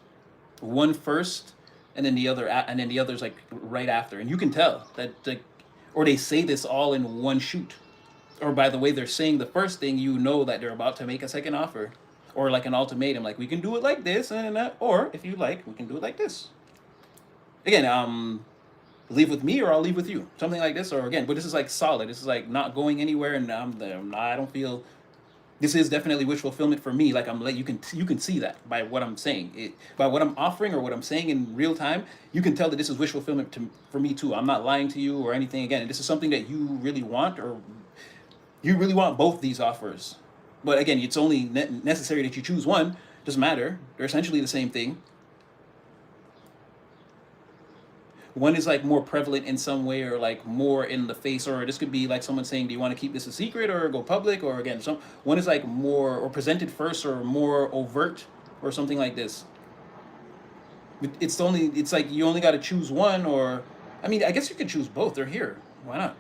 one first, and then the other, and then the other's like right after, and you can tell that like, or they say this all in one shoot, or by the way they're saying the first thing, you know that they're about to make a second offer, or like an ultimatum, like we can do it like this and that, or if you like, we can do it like this. Again, leave with me or I'll leave with you, something like this, or again, but this is like solid. This is like not going anywhere, and I don't feel this is definitely wish fulfillment for me. Like I'm like you can see that by what I'm saying, by what I'm offering or what I'm saying in real time. You can tell that this is wish fulfillment for me too. I'm not lying to you or anything. Again, this is something that you really want, or you really want both these offers. But again, it's only necessary that you choose one. Doesn't matter. They're essentially the same thing. One is like more prevalent in some way, or like more in the face, or this could be like someone saying, do you want to keep this a secret or go public, or again, some one is like more or presented first or more overt or something like this. It's like you only got to choose one, or I mean, I guess you could choose both. They're here. Why not?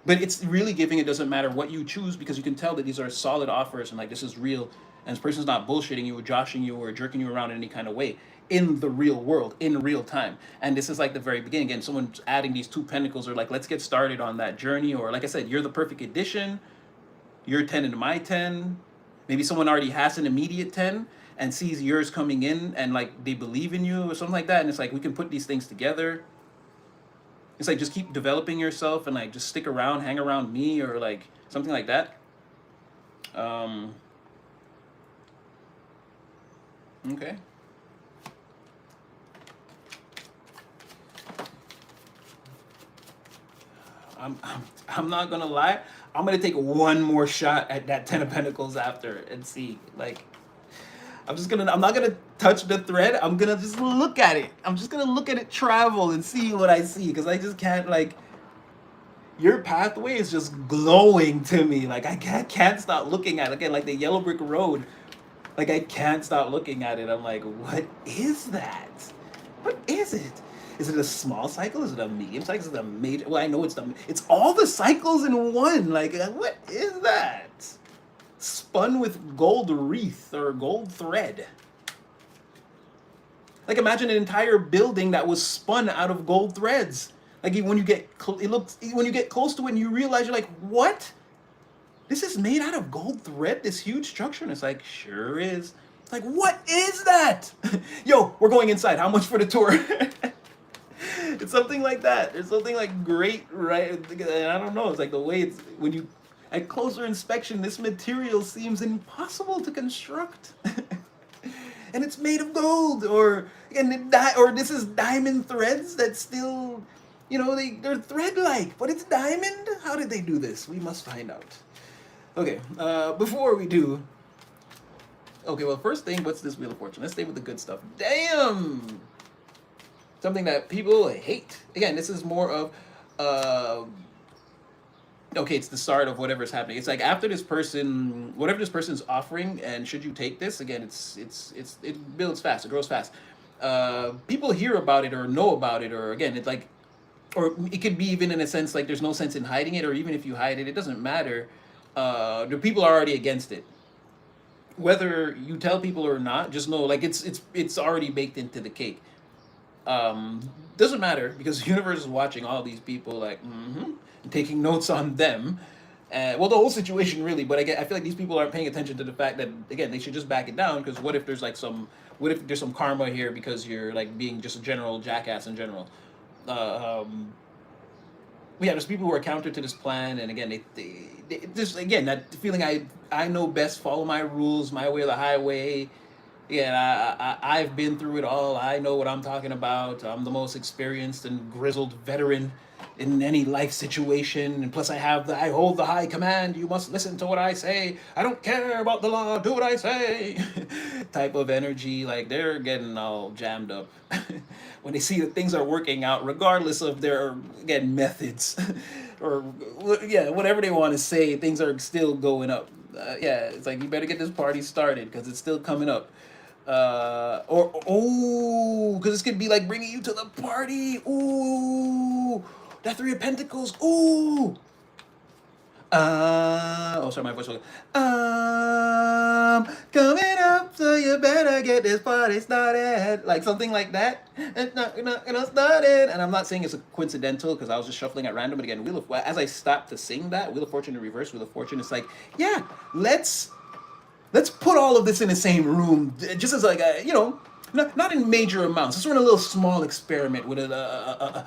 But it's really giving, it doesn't matter what you choose, because you can tell that these are solid offers and like this is real, and this person's not bullshitting you or joshing you or jerking you around in any kind of way in the real world in real time. And this is like the very beginning. Again, someone's adding these two pentacles, or like let's get started on that journey, or like I said, you're the perfect addition, your 10 into my 10. Maybe someone already has an immediate 10 and sees yours coming in, and like they believe in you or something like that, and it's like we can put these things together. It's like just keep developing yourself and like just stick around, hang around me, or like something like that. Um, okay. I'm not gonna lie. I'm gonna take one more shot at that 10 of Pentacles after and see. Like, I'm not gonna touch the thread. I'm gonna just look at it. I'm just gonna look at it travel and see what I see, because I just can't, like, your pathway is just glowing to me. Like I can't stop looking at it. Again, like the yellow brick road. Like I can't stop looking at it. I'm like, what is that? What is it? Is it a small cycle? Is it a medium cycle? Is it a major? Well, I know it's all the cycles in one. Like what is that? Spun with gold wreath or gold thread. Like imagine an entire building that was spun out of gold threads. Like when you get it looks, when you get close to it and you realize, you're like, what? This is made out of gold thread, this huge structure, and it's like, sure is. It's like, what is that? Yo, we're going inside. How much for the tour? It's something like that. It's something like great, right? I don't know. It's like the way it's when you at closer inspection, this material seems impossible to construct. And it's made of gold, or or this is diamond threads that still, they're thread-like, but it's diamond. How did they do this? We must find out. Okay, before we do, okay, well, first thing, what's this Wheel of Fortune? Let's stay with the good stuff. Damn, something that people hate. Again, this is more of, okay, it's the start of whatever's happening. It's like after this person, whatever this person's offering, and should you take this? Again, it builds fast, it grows fast. People hear about it or know about it, or again, it's like, or it could be even in a sense like there's no sense in hiding it, or even if you hide it, it doesn't matter. The people are already against it. whether you tell people or not, just know like it's already baked into the cake. Doesn't matter because the universe is watching all these people like and taking notes on them. Well, the whole situation really, but I feel like these people aren't paying attention to the fact that again they should just back it down because what if there's like what if there's some karma here because you're like being just a general jackass in general. Um, yeah, there's people who are counter to this plan, and again, they just again that feeling I know best, follow my rules, my way or the highway. Yeah, I've been through it all. I know what I'm talking about. I'm the most experienced and grizzled veteran in any life situation, and plus I hold the high command. You must listen to what I say. I don't care about the law. Do what I say. Type of energy, like they're getting all jammed up when they see that things are working out, regardless of their again methods or yeah, whatever they want to say. Things are still going up. Yeah, it's like you better get this party started because it's still coming up. Or oh, because this could be like bringing you to the party. Ooh, that Three of Pentacles. Ooh. Oh, sorry, my voice was. Coming up, so you better get this party started. Like something like that. It's not gonna start it. And I'm not saying it's a coincidental because I was just shuffling at random. But again, as I stopped to sing that, Wheel of Fortune in reverse, Wheel of Fortune, it's like, yeah, let's put all of this in the same room, just as like a, not in major amounts. Let's run a little small experiment with a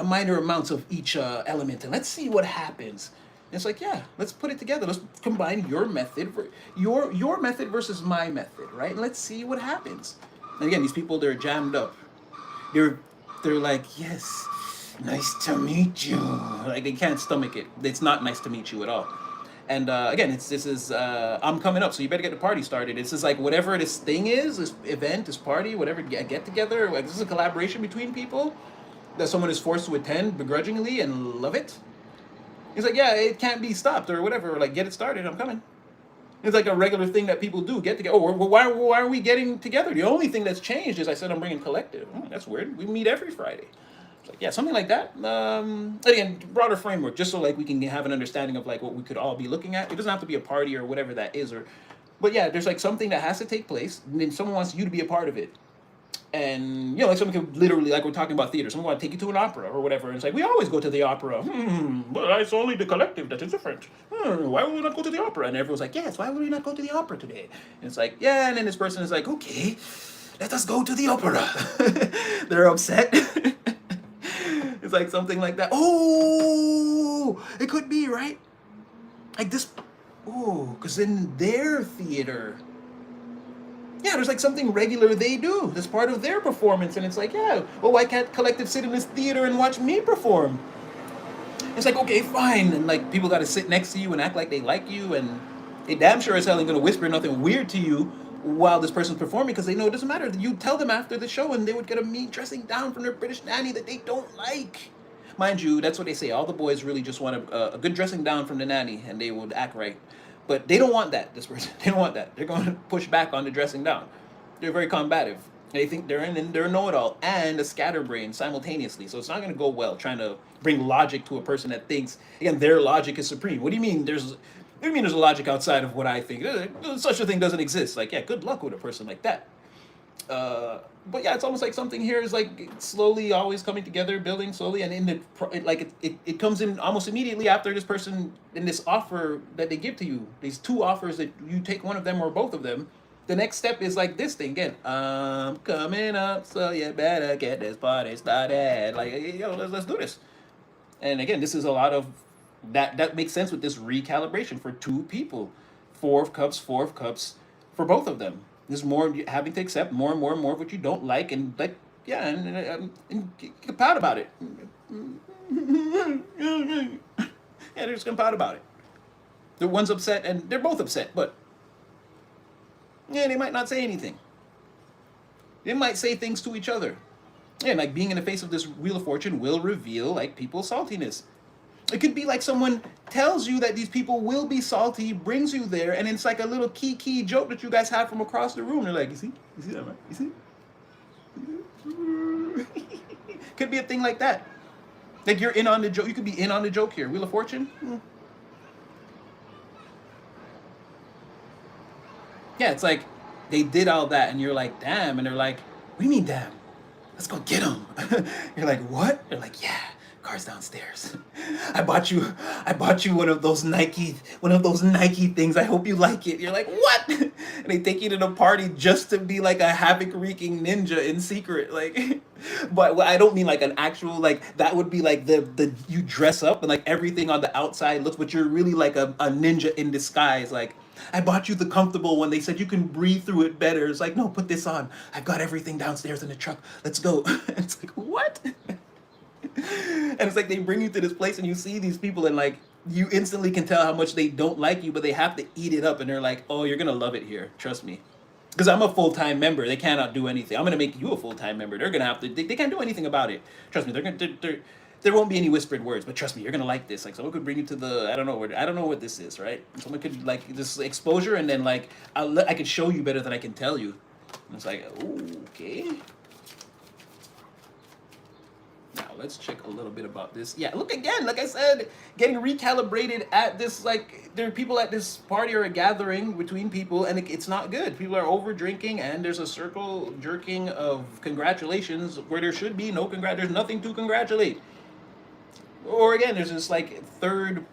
minor amounts of each element, and let's see what happens. And it's like, yeah, let's put it together. Let's combine your method for your method versus my method, right? And let's see what happens. And again, these people, they're jammed up. They're they're like, yes, nice to meet you. Like they can't stomach it. It's not nice to meet you at all. And again, this is I'm coming up, so you better get the party started. This is like whatever this thing is, this event, this party, whatever get together. Like this is a collaboration between people that someone is forced to attend begrudgingly and love it. He's like, yeah, it can't be stopped or whatever. Or like, get it started. I'm coming. It's like a regular thing that people do, get together. Oh, well, why are we getting together? The only thing that's changed is I said I'm bringing collective. That's weird. We meet every Friday. It's like, yeah, something like that. Again, broader framework, just so like we can have an understanding of like what we could all be looking at. It doesn't have to be a party or whatever that is, but yeah, there's like something that has to take place, and then someone wants you to be a part of it. And like someone could literally, like we're talking about theater, someone want to take you to an opera or whatever, and it's like we always go to the opera. But it's only the collective that is different. Why would we not go to the opera? And everyone's like, yes, why would we not go to the opera today? And it's like, yeah, and then this person is like, okay, let us go to the opera. They're upset. It's like something like that. Oh, it could be, right? Like this. Oh, because in their theater, yeah, there's like something regular they do that's part of their performance, and it's like, yeah, well, why can't collective sit in this theater and watch me perform? It's like, okay, fine, and like people got to sit next to you and act like they like you, and they damn sure as hell ain't gonna whisper nothing weird to you while this person's performing because they know it doesn't matter. You tell them after the show, and they would get a mean dressing down from their British nanny that they don't like. Mind you, that's what they say. All the boys really just want a good dressing down from the nanny, and they would act right. But they don't want that. This person, they don't want that. They're going to push back on the dressing down. They're very combative. They think they're a know-it-all and a scatterbrain simultaneously. So it's not going to go well trying to bring logic to a person that thinks again their logic is supreme. What do you mean? There's a logic outside of what I think? Such a thing doesn't exist. Like, yeah, good luck with a person like that. But yeah, it's almost like something here is like slowly always coming together, building slowly, and it comes in almost immediately after this person in this offer that they give to you. These two offers that you take one of them or both of them. The next step is like this thing again. I'm coming up, so you better get this party started. Like, let's do this. And again, this is a lot of that makes sense with this recalibration for two people. Four of Cups for both of them. There's more having to accept more and more and more of what you don't like, and like, yeah, and get pout about it. Yeah, they're just gonna pout about it. The one's upset, and they're both upset, but yeah, they might not say anything. They might say things to each other. Yeah, like being in the face of this Wheel of Fortune will reveal like people's saltiness. It could be like someone tells you that these people will be salty, brings you there, and it's like a little key joke that you guys have from across the room. They're like, you see that, right? You see? Could be a thing like that. Like you're in on the joke. You could be in on the joke here. Wheel of Fortune. yeah, it's like they did all that, and you're like, damn, and they're like, what do you mean, damn? Let's go get him. You're like, what? They're like, yeah, car's downstairs. I bought you, I bought you one of those Nike things. I hope you like it. You're like, what? And they take you to the party just to be like a havoc wreaking ninja in secret. Like, but I don't mean like an actual, like, that would be like the you dress up and like everything on the outside looks, but you're really like a ninja in disguise. Like, I bought you the comfortable one. They said you can breathe through it better. It's like, no, put this on. I've got everything downstairs in the truck. Let's go. It's like, what? And it's like they bring you to this place and you see these people and like you instantly can tell how much they don't like you, but they have to eat it up and they're like, oh, you're gonna love it here. Trust me. Because I'm a full-time member. They cannot do anything. I'm gonna make you a full-time member. They're gonna have to they can't do anything about it. Trust me, there won't be any whispered words, but trust me, you're gonna like this. Like someone could bring you to the I don't know what this is, right? Someone could like this exposure, and then like I could show you better than I can tell you. And it's like, ooh, okay. Now let's check a little bit about this. Yeah, look again. Like I said, getting recalibrated at this. Like there are people at this party or a gathering between people, and it's not good. People are over drinking, and there's a circle jerking of congratulations where there should be no congrat. There's nothing to congratulate. Or again, there's this like third.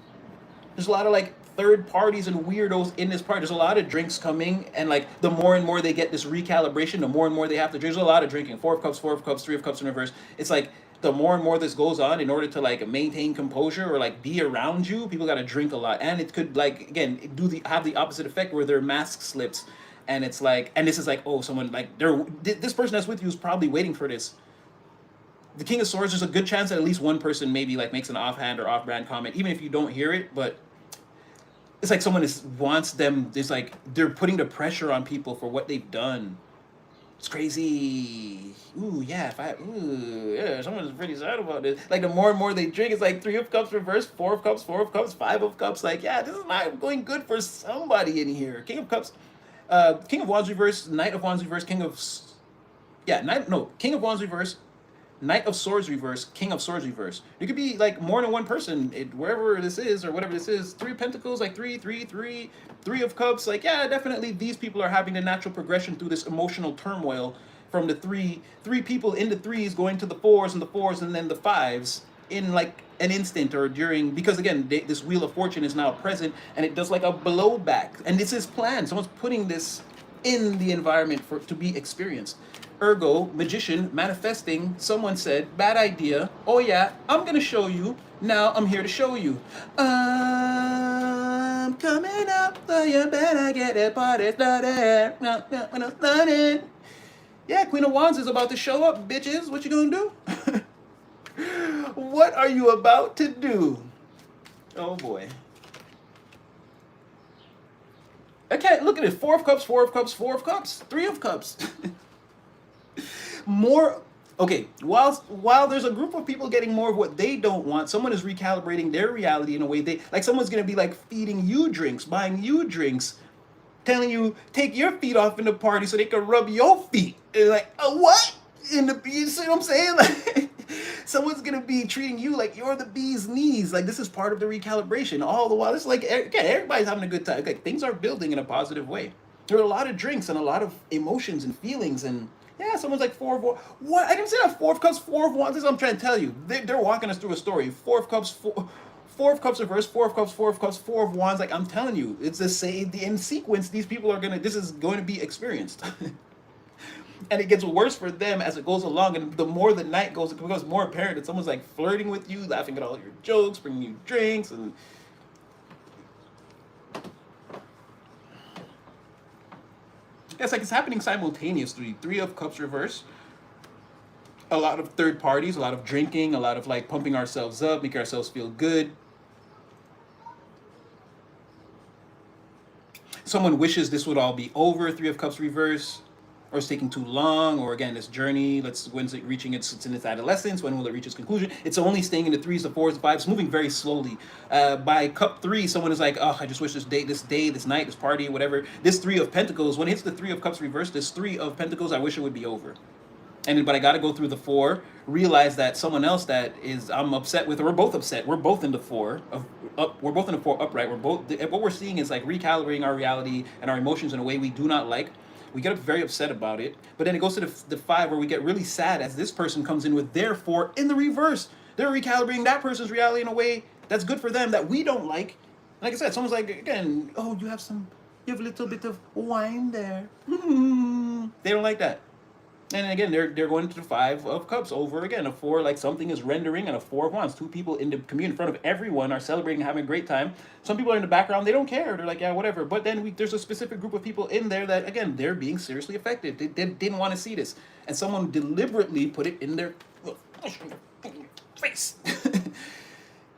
There's a lot of like third parties and weirdos in this party. There's a lot of drinks coming, and like the more and more they get this recalibration, the more and more they have to drink. There's a lot of drinking. Four of cups, three of cups in reverse. It's like the more and more this goes on, in order to like maintain composure or like be around you, people got to drink a lot, and it could like again have the opposite effect where their mask slips, and it's like, and this is like, oh, someone like this person that's with you is probably waiting for this. The King of Swords, there's a good chance that at least one person maybe like makes an offhand or off-brand comment, even if you don't hear it, but it's like someone wants them. It's like they're putting the pressure on people for what they've done. It's crazy. Ooh, yeah. Ooh, yeah. Someone's pretty sad about this. Like the more and more they drink, it's like three of cups reverse, four of cups, five of cups. Like, yeah, this is not going good for somebody in here. King of Cups, King of Wands reverse, Knight of Wands reverse, King of Wands reverse, Knight of Swords reverse, King of Swords reverse. It could be like more than one person, wherever this is or whatever this is. Three of Pentacles, like three of Cups. Like, yeah, definitely these people are having the natural progression through this emotional turmoil from the three people in the threes going to the fours and then the fives in like an instant or during, because again, this Wheel of Fortune is now present and it does like a blowback. And this is planned. Someone's putting this in the environment for to be experienced. Ergo, magician, manifesting, someone said, bad idea. Oh yeah, I'm gonna show you. Now I'm here to show you. I'm coming up, so you better get the party started. Started. Yeah, Queen of Wands is about to show up, bitches. What you gonna do? What are you about to do? Oh boy. Okay, look at it. Four of Cups, three of Cups. More, okay, while there's a group of people getting more of what they don't want, someone is recalibrating their reality in a way like someone's gonna be like feeding you drinks, buying you drinks, telling you take your feet off in the party so they can rub your feet. And like, what? You see what I'm saying? Like someone's gonna be treating you like you're the bee's knees. Like this is part of the recalibration. All the while, it's like, again, everybody's having a good time. Like things are building in a positive way. There are a lot of drinks and a lot of emotions and feelings, and yeah, someone's like what? I didn't say that. Four of Cups, Four of Wands. This is what I'm trying to tell you. They're walking us through a story. Four of Cups, four of Cups reverse, Four of Cups, Four of Wands. Like I'm telling you, it's the same. In sequence, these people are this is going to be experienced. And it gets worse for them as it goes along, and the more the night goes, it becomes more apparent that someone's like flirting with you, laughing at all your jokes, bringing you drinks, and it's like it's happening simultaneously. Three of Cups reverse, a lot of third parties, a lot of drinking, a lot of like pumping ourselves up, making ourselves feel good. Someone wishes this would all be over. Three of Cups reverse, or it's taking too long, or again, this journey, when's it reaching it's in its adolescence, when will it reach its conclusion? It's only staying in the threes, the fours, the fives, moving very slowly. By Cup 3, someone is like, oh, I just wish this day, this night, this party, whatever. This Three of Pentacles, when it hits the Three of Cups reverse, this Three of Pentacles, I wish it would be over. But I got to go through the 4, realize that someone else that is I'm upset with, or we're both upset, we're both in the 4 of up. We're both in a four upright. We're both. What we're seeing is like recalibrating our reality and our emotions in a way we do not like. We get very upset about it, but then it goes to the five where we get really sad as this person comes in with their four in the reverse. They're recalibrating that person's reality in a way that's good for them that we don't like. Like I said, someone's like, again, oh, you have a little bit of wine there. They don't like that. And again, they're going to the five of cups over again. A four, like something is rendering, and a four of wands. Two people in the community in front of everyone are celebrating, having a great time. Some people are in the background, they don't care. They're like, yeah, whatever. But then there's a specific group of people in there that, again, they're being seriously affected. They didn't want to see this. And someone deliberately put it in their face.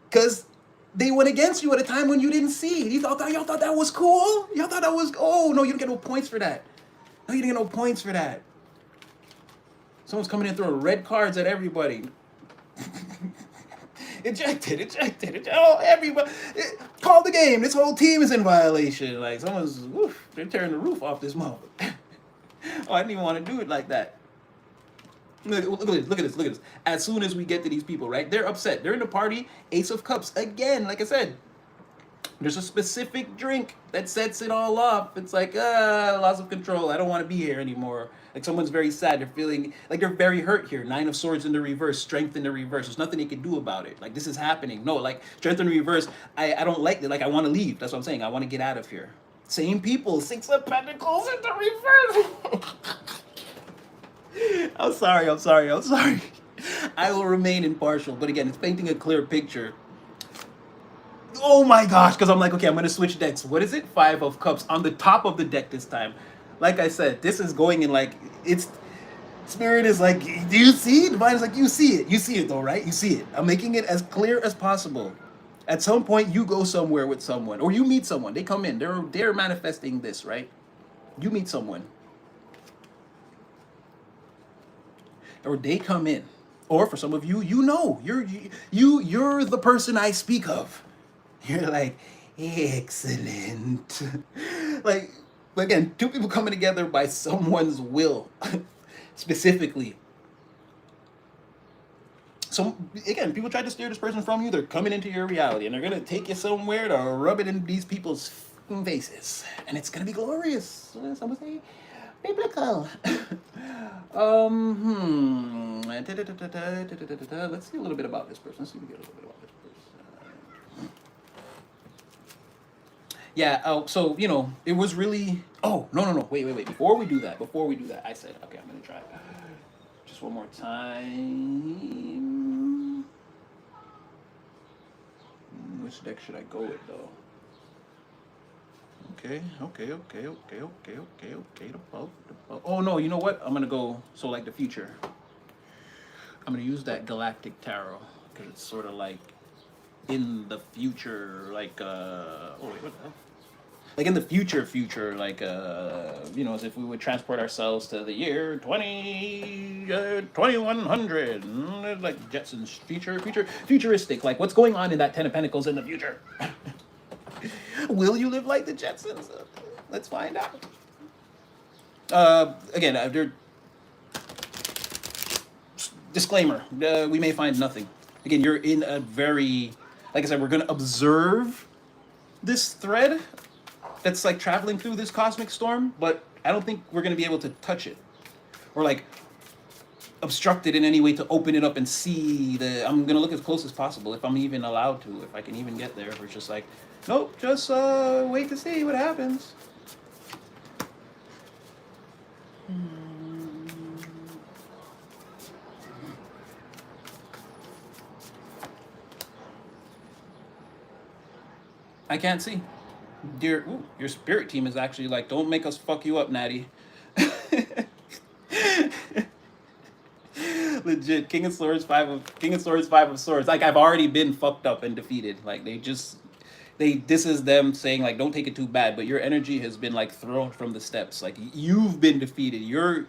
Because they went against you at a time when you didn't see it. Y'all thought that was cool? Y'all thought that was, oh, no, you didn't get no points for that. No, you didn't get no points for that. Someone's coming in throwing red cards at everybody. ejected. Oh, everybody. Call the game. This whole team is in violation. Like, they're tearing the roof off this mother. Oh, I didn't even want to do it like that. Look at this. As soon as we get to these people, right? They're upset. They're in the party. Ace of Cups. Again, like I said, there's a specific drink that sets it all off. It's like, loss of control. I don't want to be here anymore. Like someone's very sad. They're feeling like they're very hurt here. Nine of Swords in the reverse. Strength in the reverse. There's nothing they can do about it. Like this is happening. No, like Strength in the reverse. I don't like it. Like I want to leave. That's what I'm saying. I want to get out of here. Same people. Six of Pentacles in the reverse. I'm sorry. I will remain impartial. But again, it's painting a clear picture. Oh my gosh, because I'm like, okay, I'm going to switch decks. What is it? Five of Cups on the top of the deck this time. Like I said, this is going in like, Spirit is like, do you see? Divine is like, you see it. You see it though, right? You see it. I'm making it as clear as possible. At some point, you go somewhere with someone, or you meet someone. They come in. They're manifesting this, right? You meet someone. Or they come in. Or for some of you, you're the person I speak of. You're like, excellent. Like, again, two people coming together by someone's will, specifically. So, again, people try to steer this person from you. They're coming into your reality, and they're going to take you somewhere to rub it in these people's faces. And it's going to be glorious. Someone say, biblical. Let's see a little bit about this person. Let's see if we get a little bit about this person. Yeah, so, it was really... Oh, no. Wait. Before we do that, I said, okay, I'm going to try it. Just one more time. Which deck should I go with, though? Okay. Oh, no, you know what? I'm going to go, so like the future. I'm going to use that Galactic Tarot, because it's sort of like in the future, like, oh, wait, what the hell? Like in the future, like, as if we would transport ourselves to the year 2100, like Jetsons, futuristic, like what's going on in that Ten of Pentacles in the future? Will you live like the Jetsons? Let's find out. Again, disclaimer, we may find nothing. Again, you're in a very, like I said, we're going to observe this thread that's like traveling through this cosmic storm, but I don't think we're going to be able to touch it or like obstruct it in any way to open it up and see I'm going to look as close as possible if I'm even allowed to, if I can even get there. If it's just like, nope, just wait to see what happens. I can't see. Your spirit team is actually like, don't make us fuck you up, Natty. Legit, King of Swords, Five of Swords. Like I've already been fucked up and defeated. Like this is them saying like, don't take it too bad. But your energy has been like thrown from the steps. Like you've been defeated. You're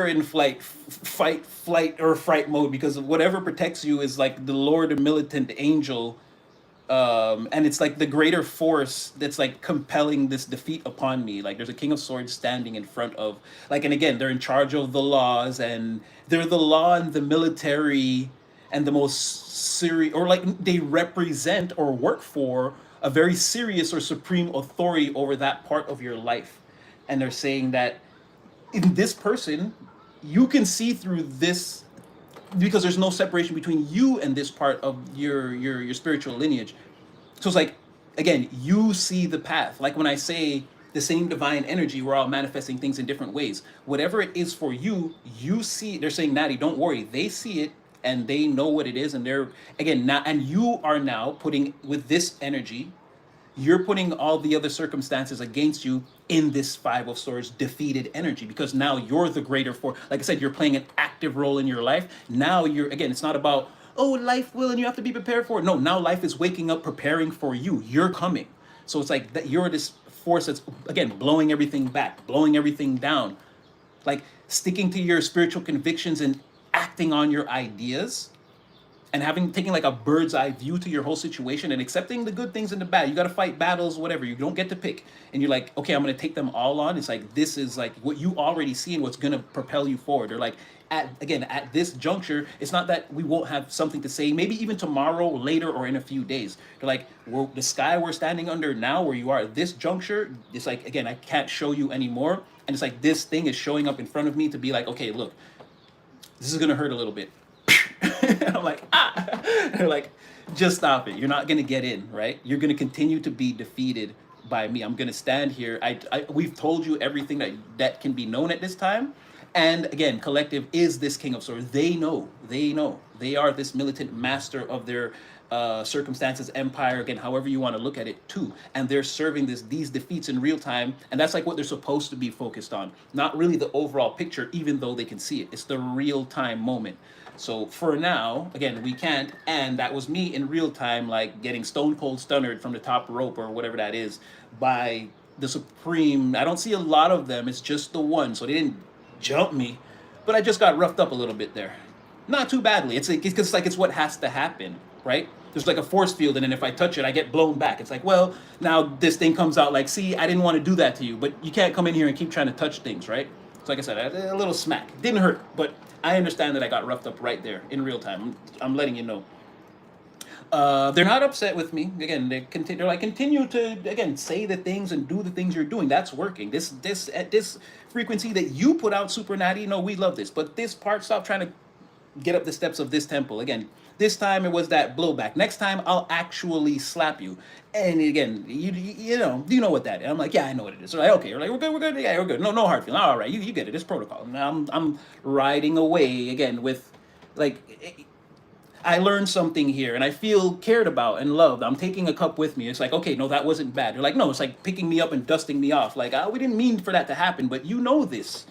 in fight mode because of whatever protects you is like the Lord, the militant angel. And it's like the greater force that's like compelling this defeat upon me. Like there's a King of Swords standing in front of, like, and again, they're in charge of the laws, and they're the law and the military and the most serious, or like they represent or work for a very serious or supreme authority over that part of your life. And they're saying that in this person, you can see through this because there's no separation between you and this part of your spiritual lineage. So it's like, again, you see the path. Like when I say the same divine energy, we're all manifesting things in different ways. Whatever it is for you, you see. They're saying, Natty, don't worry. They see it and they know what it is, and they're again now. And you are now putting with this energy, you're putting all the other circumstances against you in this Five of Swords defeated energy, because now you're the greater force. Like I said, you're playing an active role in your life. Now you're, again, it's not about, oh, life will and you have to be prepared for it. No, now life is waking up, preparing for you. You're coming. So it's like that you're this force that's, again, blowing everything back, blowing everything down, like sticking to your spiritual convictions and acting on your ideas, and having taking like a bird's eye view to your whole situation and accepting the good things and the bad. You got to fight battles, whatever. You don't get to pick, and you're like, okay, I'm gonna take them all on. It's like this is like what you already see and what's gonna propel you forward. Or like at this juncture, it's not that we won't have something to say. Maybe even tomorrow, later, or in a few days. They're like, the sky we're standing under now, where you are at this juncture. It's like, again, I can't show you anymore, and it's like this thing is showing up in front of me to be like, okay, look, this is gonna hurt a little bit. And I'm like, ah. They're like, just stop it. You're not gonna get in, right? You're gonna continue to be defeated by me. I'm gonna stand here. We've told you everything that can be known at this time. And again, Collective is this King of Swords. They know. They know. They are this militant master of their circumstances, empire, again, however you want to look at it too. And they're serving these defeats in real time. And that's like what they're supposed to be focused on. Not really the overall picture, even though they can see it. It's the real time moment. So for now, again, we can't. And that was me in real time, like getting stone cold stunnered from the top rope or whatever that is by the Supreme. I don't see a lot of them. It's just the one. So they didn't jump me, but I just got roughed up a little bit there. Not too badly. It's like it's what has to happen, right? There's like a force field, and then if I touch it, I get blown back. It's like, well, now this thing comes out like, see, I didn't want to do that to you, but you can't come in here and keep trying to touch things, right? So like I said, a little smack. Didn't hurt, but I understand that I got roughed up right there in real time. I'm letting you know. They're not upset with me. Again, they're like, continue to again say the things and do the things you're doing. That's working. This at this frequency that you put out, Super Natty. No, we love this. But this part, stop trying to get up the steps of this temple. Again, this time it was that blowback. Next time I'll actually slap you. And again, you know what that is. I'm like, yeah, I know what it is. So like, okay, we're like, we're good, yeah, we're good. No hard feeling. All right, you get it. It's protocol. Now I'm riding away again with like. I learned something here and I feel cared about and loved. I'm taking a cup with me. It's like, okay, no, that wasn't bad. They're like, no, it's like picking me up and dusting me off. Like, we didn't mean for that to happen, but you know this.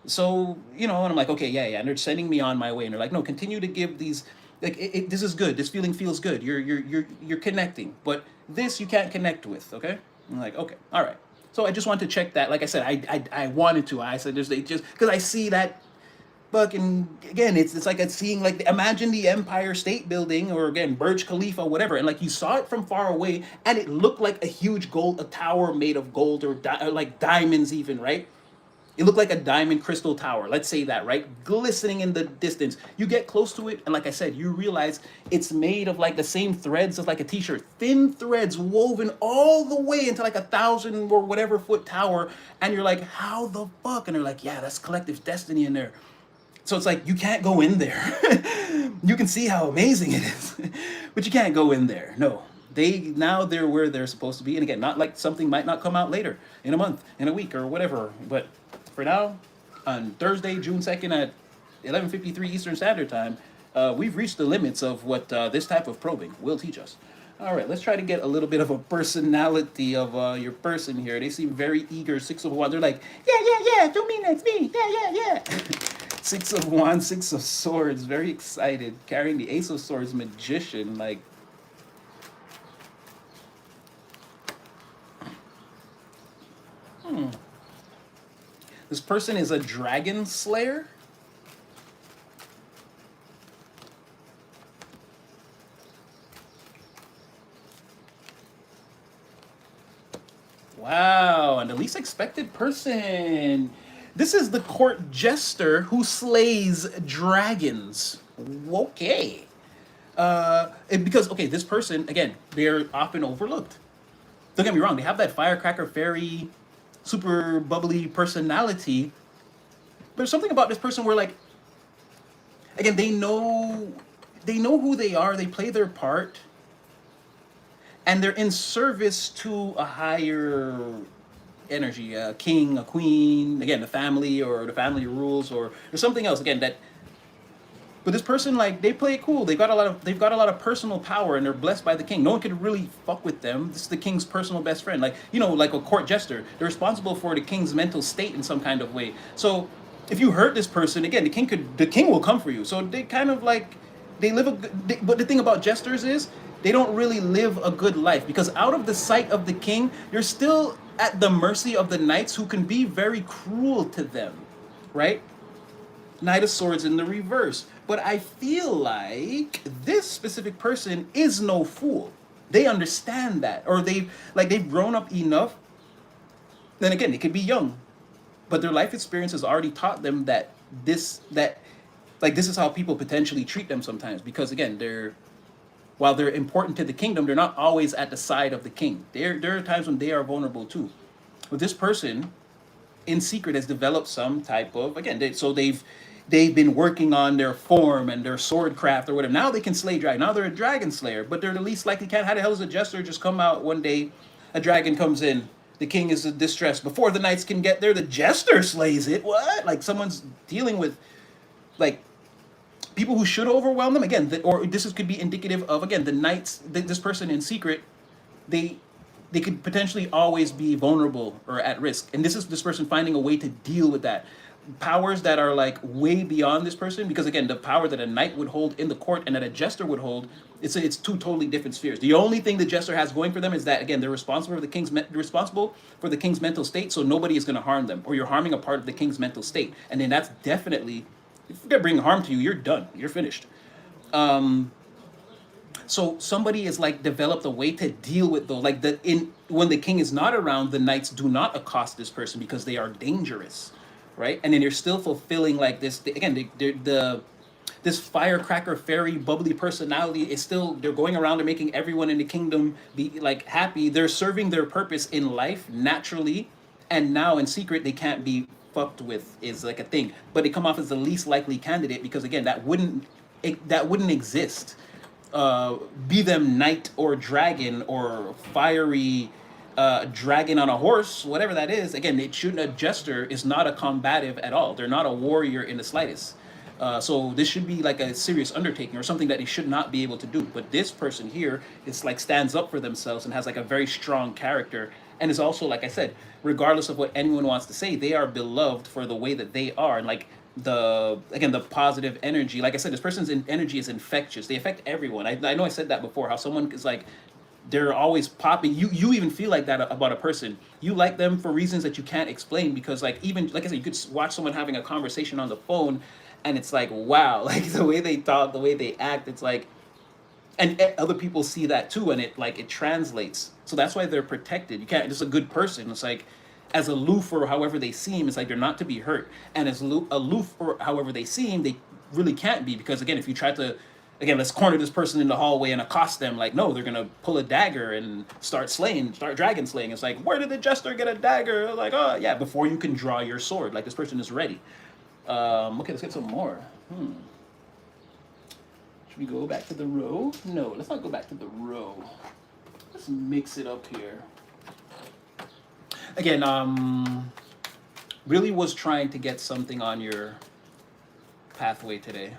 So, and I'm like, okay, yeah. And they're sending me on my way. And they're like, no, continue to give these, like, this is good. This feeling feels good. You're connecting, but this you can't connect with. Okay. I'm like, okay, all right. So I just wanted to check that. Like I said, I wanted to. I said, they just because I see that fucking again, it's like it's seeing like imagine the Empire State Building or again Burj Khalifa, whatever, and like you saw it from far away, and it looked like a tower made of gold or like diamonds, even, right? It looked like a diamond crystal tower. Let's say that, right? Glistening in the distance. You get close to it, and like I said, you realize it's made of like the same threads as like a t-shirt. Thin threads woven all the way into like 1,000 or whatever foot tower. And you're like, how the fuck? And they're like, yeah, that's collective destiny in there. So it's like, you can't go in there. You can see how amazing it is, but you can't go in there. No, they're where they're supposed to be. And again, not like something might not come out later in a month, in a week or whatever. But for now, on Thursday, June 2nd at 11:53 Eastern Standard Time, we've reached the limits of what this type of probing will teach us. All right, let's try to get a little bit of a personality of your person here. They seem very eager. Six of Wands. They're like, yeah, don't mean that's me. Yeah. Six of Wands, Six of Swords. Very excited. Carrying the Ace of Swords, Magician. Like, this person is a dragon slayer. Wow, and the least expected person. This is the court jester who slays dragons. Okay. Because okay, this person again, they're often overlooked. Don't get me wrong; they have that firecracker fairy, super bubbly personality. But there's something about this person where like again, they know who they are. They play their part, and they're in service to a higher energy, a king, a queen, again, the family or the family rules or something else. Again, that but this person, like, they play it cool. They've got a lot of personal power, and they're blessed by the king. No one could really fuck with them. This is the king's personal best friend. Like, you know, like a court jester. They're responsible for the king's mental state in some kind of way. So if you hurt this person, again, the king will come for you. So they kind of like they live a but the thing about jesters is they don't really live a good life because out of the sight of the king, you're still at the mercy of the knights who can be very cruel to them, right? Knight of Swords in the reverse. But I feel like this specific person is no fool. They understand that, or they've grown up enough. Then again, they could be young, but their life experience has already taught them that this is how people potentially treat them sometimes. Because again, while they're important to the kingdom, they're not always at the side of the king. There are times when they are vulnerable too. But this person, in secret, has developed some type of again. They've been working on their form and their sword craft or whatever. Now they can slay dragon. Now they're a dragon slayer, but they're the least likely can. How the hell does a jester just come out one day? A dragon comes in. The king is in distress. Before the knights can get there, the jester slays it. What? Like someone's dealing with like people who should overwhelm them again. Or could be indicative of again the knights. This person in secret, they they could potentially always be vulnerable or at risk. And this is this person finding a way to deal with that. Powers that are like way beyond this person, because again, the power that a knight would hold in the court and that a jester would hold, it's two totally different spheres. The only thing the jester has going for them is that again, they're responsible for the king's mental state, so nobody is going to harm them, or you're harming a part of the king's mental state, and then that's definitely, if they're bringing harm to you, you're done, you're finished. So somebody is like developed a way to deal with those. Like the in when the king is not around, the knights do not accost this person because they are dangerous, right? And then they're still fulfilling like this again. This firecracker fairy bubbly personality is still, they're going around and making everyone in the kingdom be like happy. They're serving their purpose in life naturally, and now in secret they can't be fucked with is like a thing. But they come off as the least likely candidate because again that wouldn't exist, be them knight or dragon or fiery dragon on a horse, whatever that is. Again, it shouldn't. A jester is not a combative at all. They're not a warrior in the slightest. So this should be like a serious undertaking or something that they should not be able to do. But this person here is like stands up for themselves and has like a very strong character, and is also, like I said, regardless of what anyone wants to say, they are beloved for the way that they are. And like the positive energy, like I said, this person's energy is infectious. They affect everyone. I know I said that before, how someone is like, they're always popping. You even feel like that about a person. You like them for reasons that you can't explain, because like, even like I said, you could watch someone having a conversation on the phone and it's like, wow, like the way they talk, the way they act, it's like, and other people see that too, and it translates. So that's why they're protected. You can't just a good person, it's like, as aloof or however they seem, it's like they're not to be hurt. And as aloof or however they seem, they really can't be, because again, if you try to, again, let's corner this person in the hallway and accost them, like, no, they're gonna pull a dagger and start dragon slaying. It's like, where did the jester get a dagger? Like, oh yeah, before you can draw your sword, like this person is ready. Okay, let's get some more. Should we go back to the row? No, let's not go back to the row. Let's mix it up here. Again, really was trying to get something on your pathway today.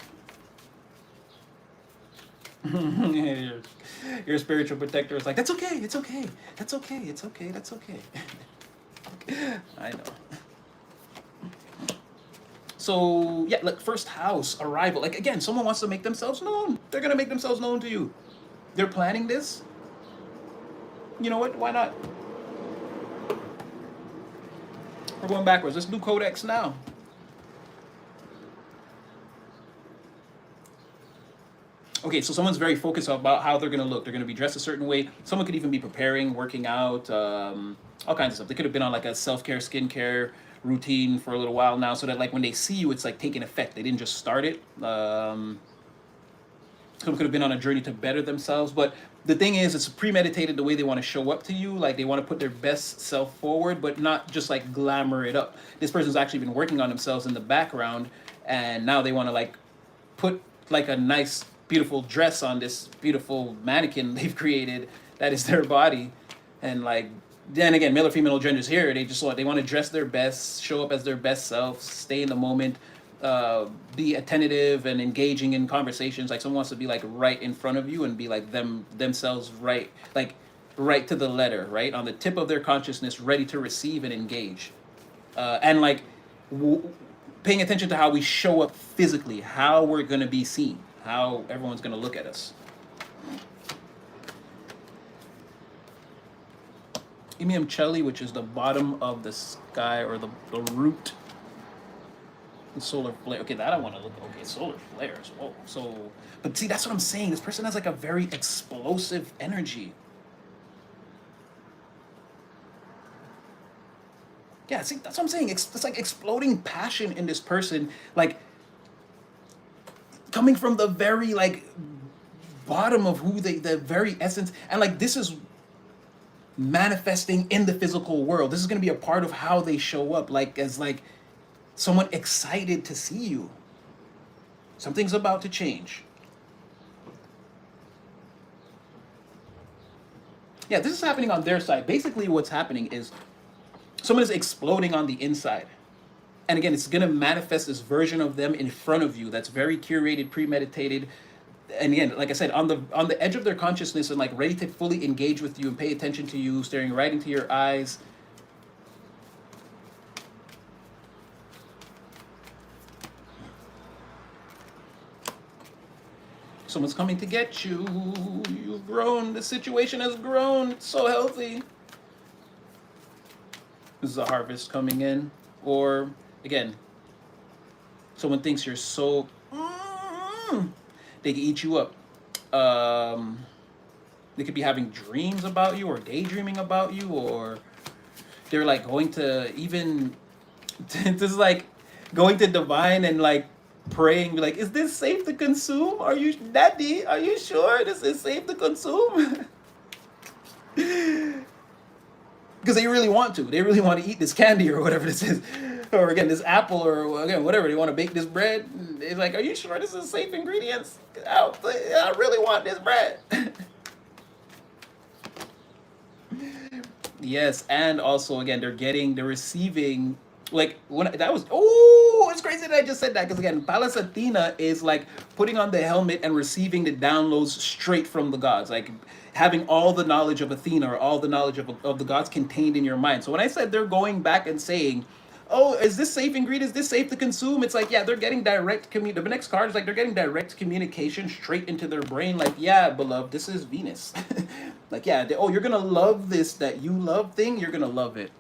Your spiritual protector is like, that's okay, it's okay, that's okay, it's okay, that's okay. I know. So yeah, like first house, arrival. Like again, someone wants to make themselves known. They're gonna make themselves known to you. They're planning this. You know what? Why not? We're going backwards. Let's do Codex now. Okay, so someone's very focused about how they're going to look. They're going to be dressed a certain way. Someone could even be preparing, working out, all kinds of stuff. They could have been on like a self-care, skincare routine for a little while now, so that like when they see you, it's like taking effect. They didn't just start it. Some could have been on a journey to better themselves. But the thing is, it's premeditated the way they want to show up to you. Like they want to put their best self forward, but not just like glamour it up. This person's actually been working on themselves in the background, and now they want to like put like a nice, beautiful dress on this beautiful mannequin they've created that is their body, and like then again, male or female genders here, they want to dress their best, show up as their best selves, stay in the moment, be attentive and engaging in conversations. Like someone wants to be like right in front of you and be like themselves, right, like right to the letter, right on the tip of their consciousness, ready to receive and engage, and like w- paying attention to how we show up physically, how we're gonna be seen, how everyone's gonna look at us. Imium Celli, which is the bottom of the sky or the root. The solar flare. Okay, that I want to look. Okay, solar flares. Whoa. So, but see, that's what I'm saying. This person has like a very explosive energy. Yeah, see, that's what I'm saying. It's like exploding passion in this person, like coming from the very like bottom of who they, the very essence, and like this is manifesting in the physical world. This is going to be a part of how they show up, like as like someone excited to see you. Something's about to change. Yeah, this is happening on their side. Basically, what's happening is someone is exploding on the inside. And again, it's going to manifest this version of them in front of you that's very curated, premeditated. And again, like I said, on the edge of their consciousness and like ready to fully engage with you and pay attention to you, staring right into your eyes. Someone's coming to get you. You've grown. The situation has grown. It's so healthy. This is a harvest coming in. Or, again, someone thinks you're so... they can eat you up. They could be having dreams about you or daydreaming about you, or they're like going to even... this is like going to divine and like praying, like, is this safe to consume? Are you, Daddy, are you sure this is safe to consume? Because they really want to. They really want to eat this candy or whatever this is. Or again, this apple or again, whatever. They want to bake this bread. It's like, are you sure this is safe ingredients? I really want this bread. Yes, and also again, they're receiving, like when that was, oh, it's crazy that I just said that because again, Pallas Athena is like putting on the helmet and receiving the downloads straight from the gods, like having all the knowledge of Athena or all the knowledge of the gods contained in your mind. So when I said they're going back and saying, oh, is this safe ingredient? Is this safe to consume? It's like, yeah, they're getting direct the next card is like they're getting direct communication straight into their brain. Like, yeah, beloved, this is Venus. Like, yeah, oh, you're gonna love this that you love thing. You're gonna love it.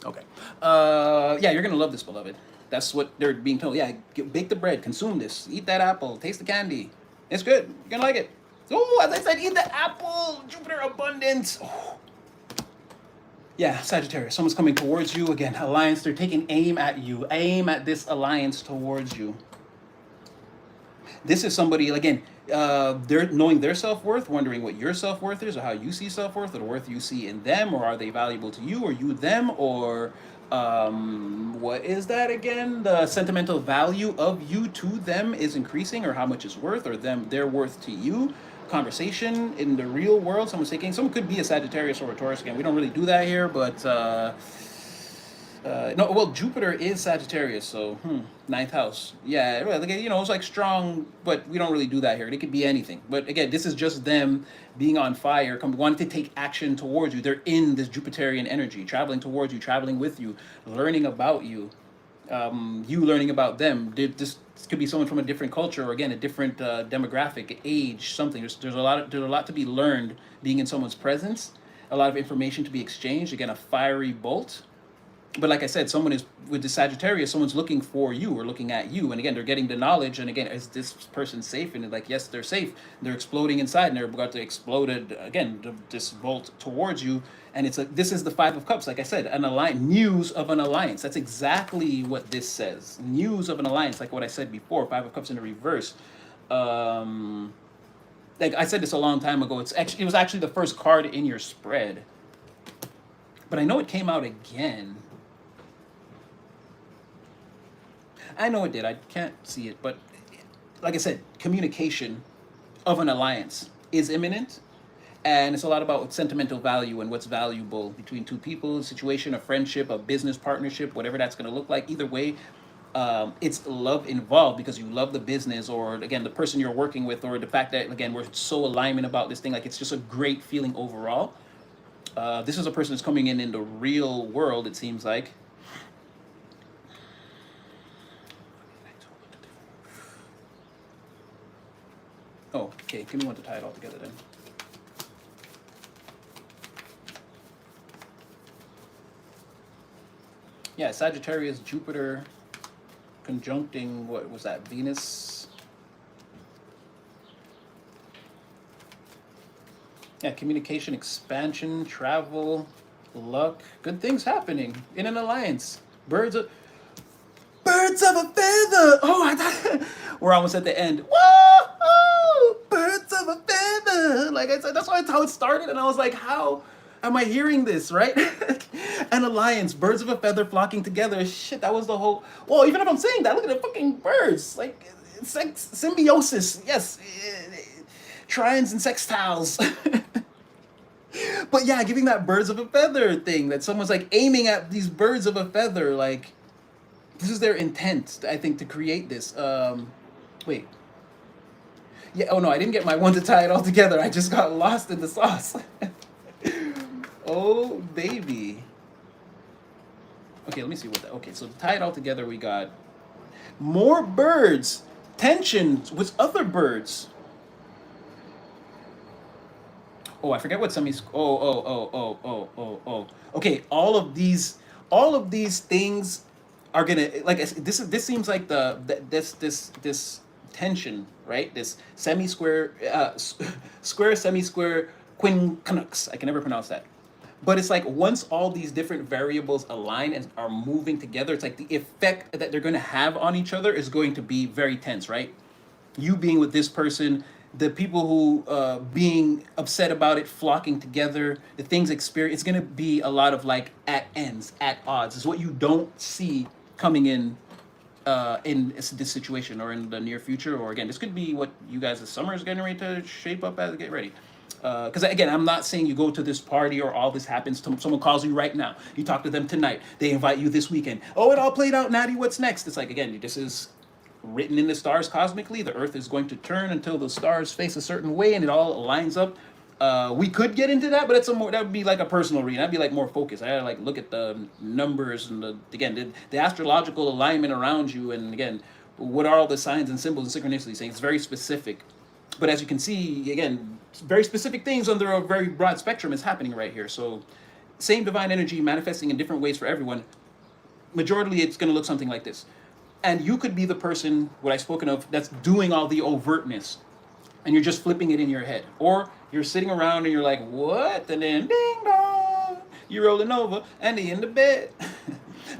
Okay. Yeah, you're gonna love this, beloved. That's what they're being told. Yeah, bake the bread, consume this, eat that apple, taste the candy. It's good. You're gonna like it. Oh, as I said, eat the apple. Jupiter abundance. Oh. Yeah, Sagittarius. Someone's coming towards you again. Alliance. They're taking aim at you. Aim at this alliance towards you. This is somebody again. They're knowing their self-worth, wondering what your self-worth is, or how you see self-worth, or the worth you see in them, or are they valuable to you, or you them, or what is that again? The sentimental value of you to them is increasing, or how much is worth, or them their worth to you. Conversation in the real world. Someone could be a Sagittarius or a Taurus. Again, we don't really do that here, but no, well, Jupiter is Sagittarius, so ninth house. Yeah, well, again, it's like strong, but we don't really do that here. It could be anything. But again, this is just them being on fire, wanting to take action towards you. They're in this Jupiterian energy, traveling towards you, traveling with you, learning about you, you learning about them. This could be someone from a different culture, or again, a different demographic, age, something. There's a lot to be learned being in someone's presence. A lot of information to be exchanged. Again, a fiery bolt. But like I said, someone is with the Sagittarius, someone's looking for you or looking at you, and again, they're getting the knowledge. And again, is this person safe? And like, yes, they're safe. They're exploding inside, and they're about to explode again. This bolt towards you, and it's this is the Five of Cups. Like I said, an alliance, news of an alliance. That's exactly what this says. News of an alliance, like what I said before. Five of Cups in the reverse. Like I said this a long time ago. It was actually the first card in your spread, but I know it came out again. I know it did. I can't see it, but like I said, communication of an alliance is imminent, and it's a lot about sentimental value and what's valuable between two people, a situation, a friendship, a business partnership, whatever that's going to look like. Either way, it's love involved because you love the business, or again, the person you're working with, or the fact that again we're so alignment about this thing. Like it's just a great feeling overall. This is a person that's coming in the real world. It seems like. Oh, okay. Give me one to tie it all together then. Yeah, Sagittarius, Jupiter, conjuncting, what was that, Venus? Yeah, communication, expansion, travel, luck, good things happening in an alliance. Birds of a feather. Oh, I thought we're almost at the end. Whoa, birds of a feather. Like I said, that's how it started, and I was like, how am I hearing this, right? An alliance, birds of a feather flocking together. Shit, that was the whole. Well, even if I'm saying that, look at the fucking birds. Like, symbiosis. Yes, trines and sextiles. But yeah, giving that birds of a feather thing that someone's like aiming at these birds of a feather, like this is their intent, I think, to create this. Wait. Yeah, oh no, I didn't get my one to tie it all together. I just got lost in the sauce. Oh, baby. Okay, let me see what that. Okay, so to tie it all together, we got more birds, tension with other birds. Oh, I forget what semi. Oh. Okay, all of these things are gonna like this seems like this tension, right? This semi square, square semi square quincunx. I can never pronounce that. But it's like once all these different variables align and are moving together, it's like the effect that they're going to have on each other is going to be very tense, right? You being with this person, the people who being upset about it flocking together, the things experience, it's going to be a lot of like at ends, at odds. It's what you don't see coming in this situation or in the near future, or again, this could be what you guys this summer is getting ready to shape up as. Get ready. Because again, I'm not saying you go to this party or all this happens. Someone calls you right now. You talk to them tonight. They invite you this weekend. Oh, it all played out, Natty. What's next? It's like, again, this is written in the stars cosmically. The Earth is going to turn until the stars face a certain way, and it all lines up. We could get into that, but that would be like a personal reading. That'd be like more focused. I gotta like look at the numbers and the astrological alignment around you, and again, what are all the signs and symbols and synchronicities saying? It's very specific. But as you can see, again, very specific things under a very broad spectrum is happening right here. So, same divine energy manifesting in different ways for everyone. Majority, it's going to look something like this. And you could be the person, what I've spoken of, that's doing all the overtness. And you're just flipping it in your head. Or you're sitting around and you're like, what? And then, ding dong, you're rolling over and you're in the bed.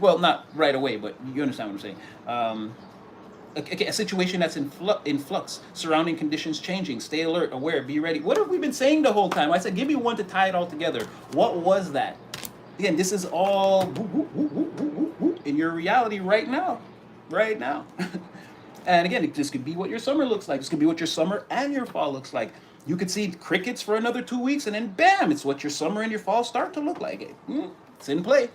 Well, not right away, but you understand what I'm saying. A situation that's in flux, surrounding conditions changing. Stay alert, aware, be ready. What have we been saying the whole time? I said, give me one to tie it all together. What was that? Again, this is all in your reality right now. Right now. And again, this could be what your summer looks like. This could be what your summer and your fall looks like. You could see crickets for another 2 weeks, and then bam, it's what your summer and your fall start to look like. It's in play.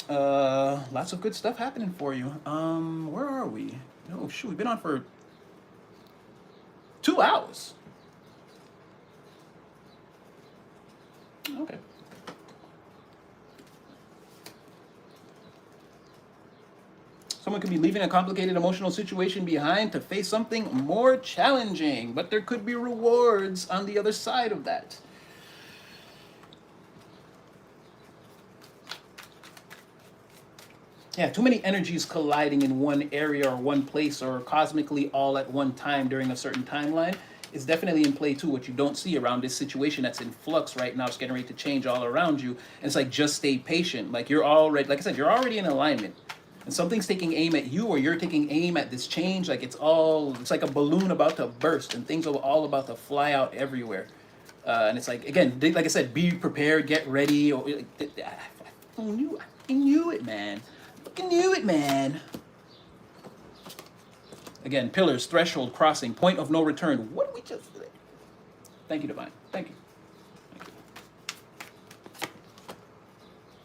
Lots of good stuff happening for you. Where are we? Oh shoot, we've been on for 2 hours. Okay. Someone could be leaving a complicated emotional situation behind to face something more challenging, but there could be rewards on the other side of that. Yeah, too many energies colliding in one area or one place or cosmically all at one time during a certain timeline is definitely in play too. What you don't see around this situation that's in flux right now, it's getting ready to change all around you. And it's like, just stay patient. Like, you're already, like I said, you're already in alignment. And something's taking aim at you, or you're taking aim at this change. Like, it's like a balloon about to burst, and things are all about to fly out everywhere. And it's like, again, like I said, be prepared, get ready. Or I knew it, man. Fucking knew it, man. Again, pillars, threshold, crossing, point of no return. What did we just do? Thank you, Divine. Thank you.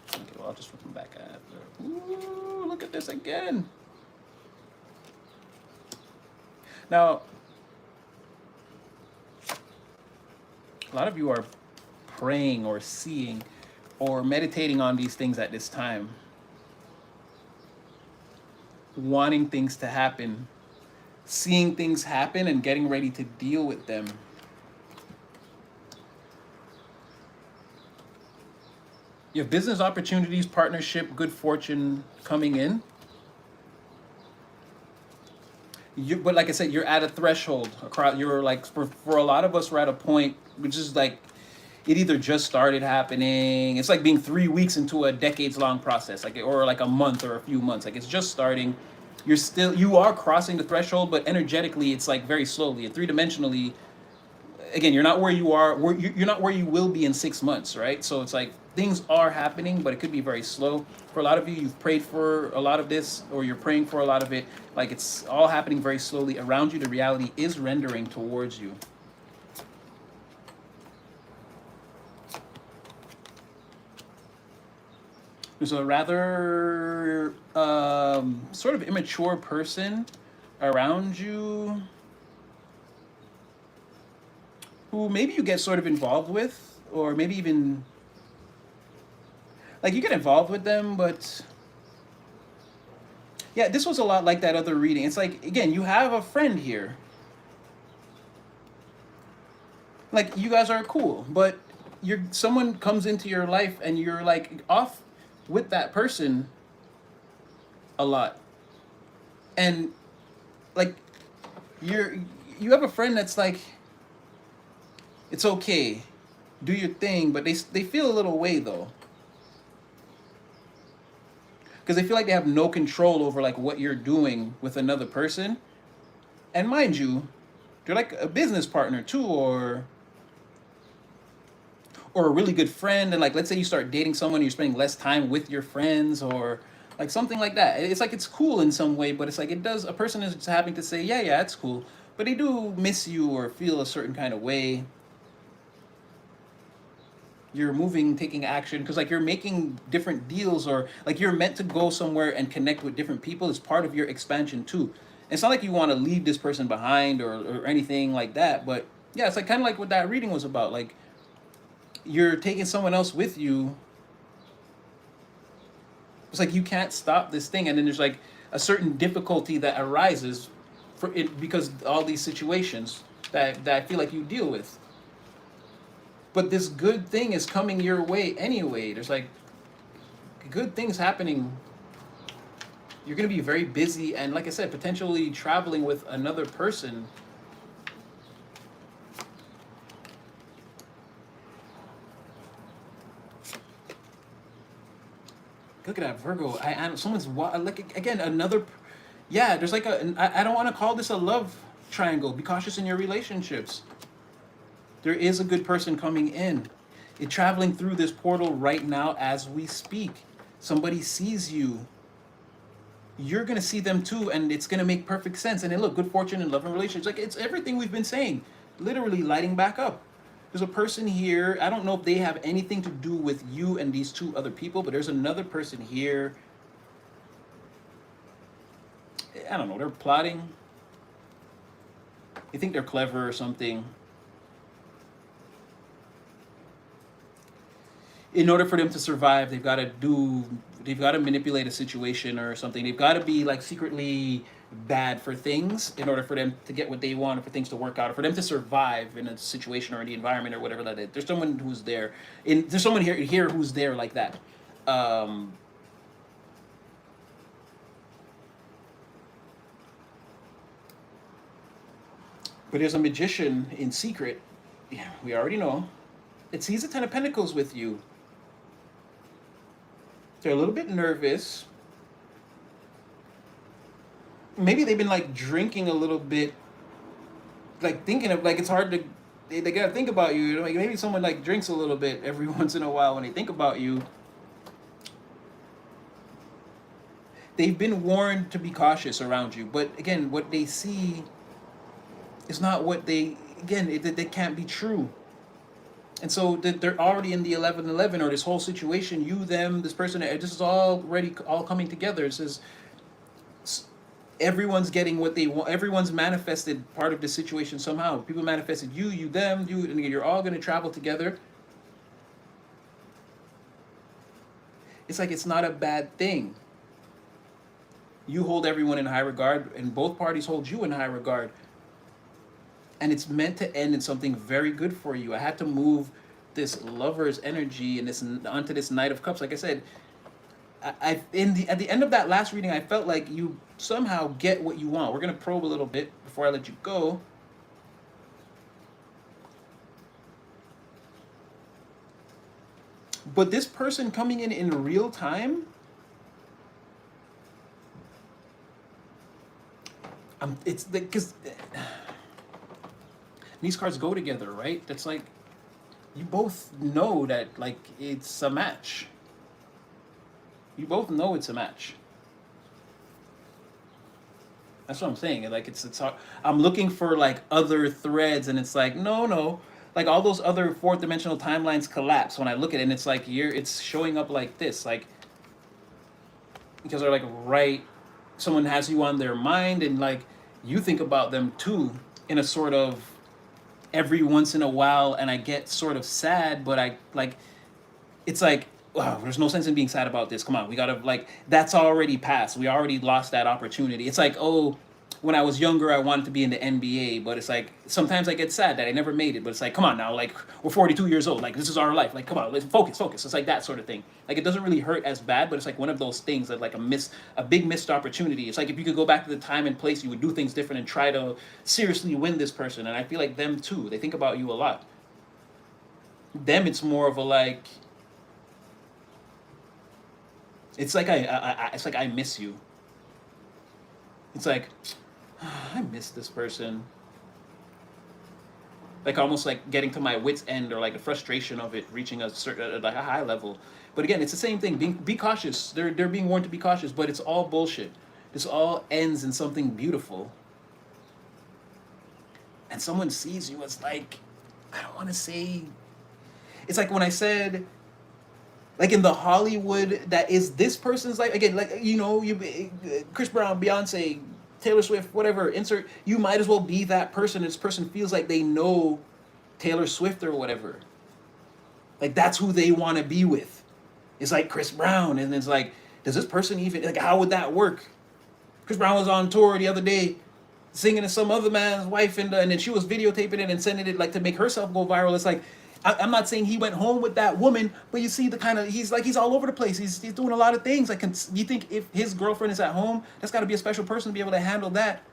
Thank you. Okay, well, I'll just flip them back after. Ooh, look at this again. Now, a lot of you are praying or seeing or meditating on these things at this time, wanting things to happen, seeing things happen and getting ready to deal with them. You have business opportunities, partnership, good fortune coming in. But like I said, you're at a threshold. You're like, for a lot of us, we're at a point which is like, it either just started happening. It's like being 3 weeks into a decades-long process, like, or like a month or a few months. Like, it's just starting. You are crossing the threshold, but energetically, it's like very slowly. And three-dimensionally, again, you're not where you are. You're not where you will be in 6 months, right? So it's like things are happening, but it could be very slow. For a lot of you, you've prayed for a lot of this, or you're praying for a lot of it. Like, it's all happening very slowly around you. The reality is rendering towards you. There's a rather sort of immature person around you who maybe you get sort of involved with, or maybe even like you get involved with them, but yeah, this was a lot like that other reading. It's like, again, you have a friend here. Like, you guys are cool, but someone comes into your life and you're like off with that person a lot. And like, you have a friend that's like, it's okay, do your thing, but they feel a little way though, because they feel like they have no control over like what you're doing with another person. And mind you, they're like a business partner too, or a really good friend. And like, let's say you start dating someone, you're spending less time with your friends, or like something like that. It's like, it's cool in some way, but it's like, a person is just having to say, yeah, it's cool, but they do miss you or feel a certain kind of way. You're moving, taking action, because like you're making different deals, or like you're meant to go somewhere and connect with different people. It's part of your expansion too. It's not like you want to leave this person behind or anything like that, but yeah, it's like kind of like what that reading was about. Like, you're taking someone else with you. It's like you can't stop this thing, and then there's like a certain difficulty that arises for it because all these situations that I feel like you deal with. But this good thing is coming your way anyway. There's like good things happening. You're going to be very busy, and like I said, potentially traveling with another person. Look at that, Virgo. Someone's like, again, another. Yeah, there's like I don't want to call this a love triangle. Be cautious in your relationships. There is a good person coming in. It's traveling through this portal right now as we speak. Somebody sees you. You're going to see them too, and it's going to make perfect sense. And then look, good fortune in love and relationships. Like, it's everything we've been saying, literally lighting back up. There's a person here. I don't know if they have anything to do with you and these two other people, but there's another person here. I don't know. They're plotting. They think they're clever or something. In order for them to survive, they've got to manipulate a situation or something. They've got to be like secretly bad for things in order for them to get what they want, or for things to work out, or for them to survive in a situation or in the environment or whatever that is. There's someone who's there. There's someone here who's there like that. But there's a magician in secret. Yeah, we already know. He's the Ten of Pentacles with you. They're a little bit nervous. Maybe they've been like drinking a little bit, like thinking of like it's hard to. They gotta think about you. Like maybe someone like drinks a little bit every once in a while when they think about you. They've been warned to be cautious around you, but again, what they see is not what they. Again, they can't be true. And so they're already in the 11-11, or this whole situation, you, them, this person, this is already all coming together. It says everyone's getting what they want. Everyone's manifested part of the situation somehow. People manifested you, them, you, and you're all going to travel together. It's like it's not a bad thing. You hold everyone in high regard, and both parties hold you in high regard. And it's meant to end in something very good for you. I had to move this lover's energy and this onto this Knight of Cups. Like I said, at the end of that last reading, I felt like you somehow get what you want. We're gonna probe a little bit before I let you go. But this person coming in real time, it's because these cards go together, right? That's like you both know that like it's a match. You both know it's a match. That's what I'm saying. Like it's hard. I'm looking for like other threads, and it's like no. Like all those other fourth dimensional timelines collapse when I look at it, and it's like it's showing up like this, like because they're like right. Someone has you on their mind, and like you think about them too in a sort of every once in a while, and I get sort of sad, but I like it's like wow, there's no sense in being sad about this. Come on, we gotta like that's already passed. We already lost that opportunity. It's like oh, when I was younger, I wanted to be in the NBA, but it's like sometimes I get sad that I never made it. But it's like come on now, like we're 42 years old. Like this is our life. Like come on, let's focus. It's like that sort of thing. Like it doesn't really hurt as bad, but it's like one of those things that like a big missed opportunity. It's like if you could go back to the time and place, you would do things different and try to seriously win this person. And I feel like them too. They think about you a lot. Them, it's more of a like. It's like it's like I miss you. It's like I miss this person. Like almost like getting to my wit's end, or like the frustration of it reaching a certain like a high level. But again, it's the same thing. Be cautious. They're being warned to be cautious, but it's all bullshit. This all ends in something beautiful. And someone sees you as like I don't want to say. It's like when I said. Like in the Hollywood that is this person's life again, like you Chris Brown, Beyonce, Taylor Swift, whatever. Insert. You might as well be that person. This person feels like they know Taylor Swift or whatever. Like that's who they want to be with. It's like Chris Brown, and it's like, does this person even like how would that work? Chris Brown was on tour the other day, singing to some other man's wife, and then she was videotaping it and sending it like to make herself go viral. It's like. I'm not saying he went home with that woman, but you see the kind of he's all over the place. He's doing a lot of things. Like, you think if his girlfriend is at home, that's got to be a special person to be able to handle that.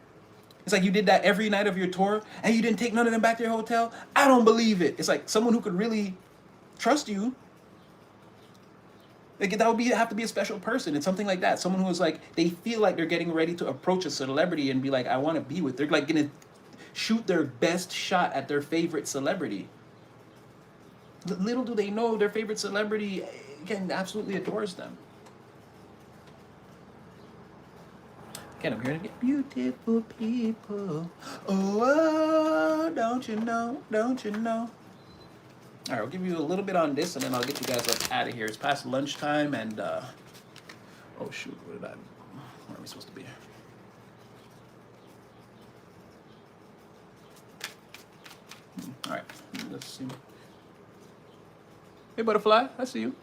It's like you did that every night of your tour, and you didn't take none of them back to your hotel. I don't believe it. It's like someone who could really trust you. Like that would have to be a special person. It's something like that. Someone who is like they feel like they're getting ready to approach a celebrity and be like, I want to be with. They're like gonna shoot their best shot at their favorite celebrity. Little do they know their favorite celebrity again absolutely adores them. Again, I'm here to get beautiful people. Oh, don't you know? Don't you know? All right, I'll give you a little bit on this, and then I'll get you guys up out of here. It's past lunchtime, and oh shoot, where are we supposed to be? All right, let's see. Hey, butterfly, I see you.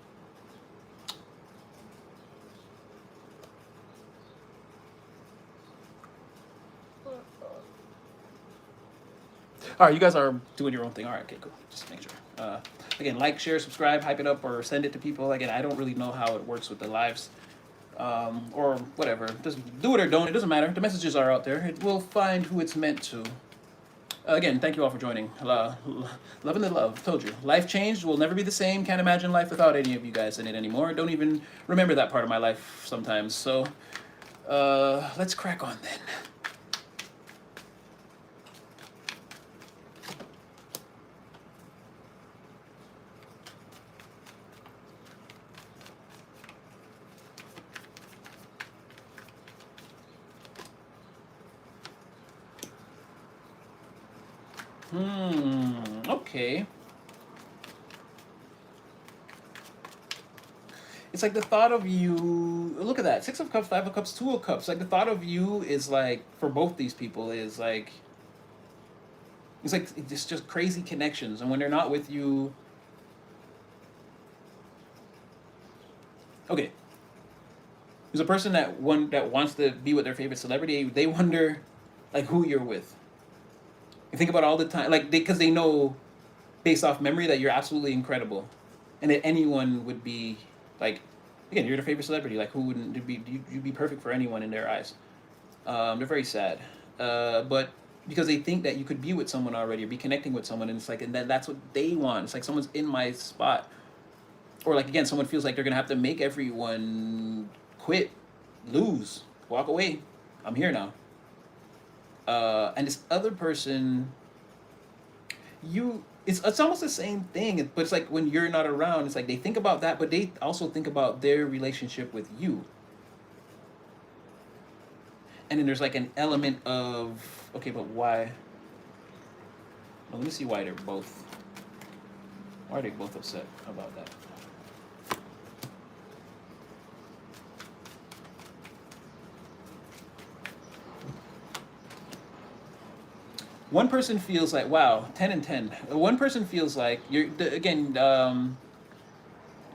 All right, you guys are doing your own thing. All right, okay, cool. Just make sure. Again, like, share, subscribe, hype it up, or send it to people. Again, I don't really know how it works with the lives or whatever. Just do it or don't. It doesn't matter. The messages are out there. It will find who it's meant to. Again, thank you all for joining. Love and the love. Told you. Life changed. Will never be the same. Can't imagine life without any of you guys in it anymore. Don't even remember that part of my life sometimes. So, let's crack on then. Okay. It's like the thought of you. Look at that. Six of Cups, Five of Cups, Two of Cups. Like the thought of you is like for both these people is like it's like it's just crazy connections, and when they're not with you, okay. There's a person that wants to be with their favorite celebrity. They wonder like who you're with. You think about all the time, like because they know based off memory that you're absolutely incredible, and that anyone would be like, again, you're their favorite celebrity. Like who wouldn't be you'd be perfect for anyone in their eyes. They're very sad, but because they think that you could be with someone already or be connecting with someone, and it's like, and that's what they want. It's like someone's in my spot, or like again, someone feels like they're gonna have to make everyone quit, lose, walk away. I'm here now. And this other person, you it's almost the same thing, but it's like when you're not around, it's like they think about that, but they also think about their relationship with you. And then there's like an element of okay, but why? Well, let me see why are they both upset about that. One person feels like wow, 10 and 10. One person feels like again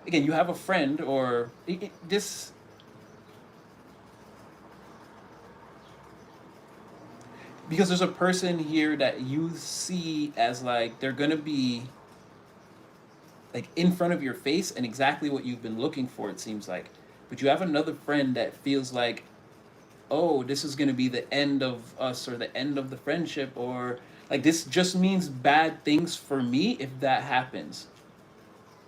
you have a friend or this because there's a person here that you see as like they're gonna be like in front of your face and exactly what you've been looking for, it seems like. But you have another friend that feels like, oh, this is gonna be the end of us or the end of the friendship, or like this just means bad things for me if that happens.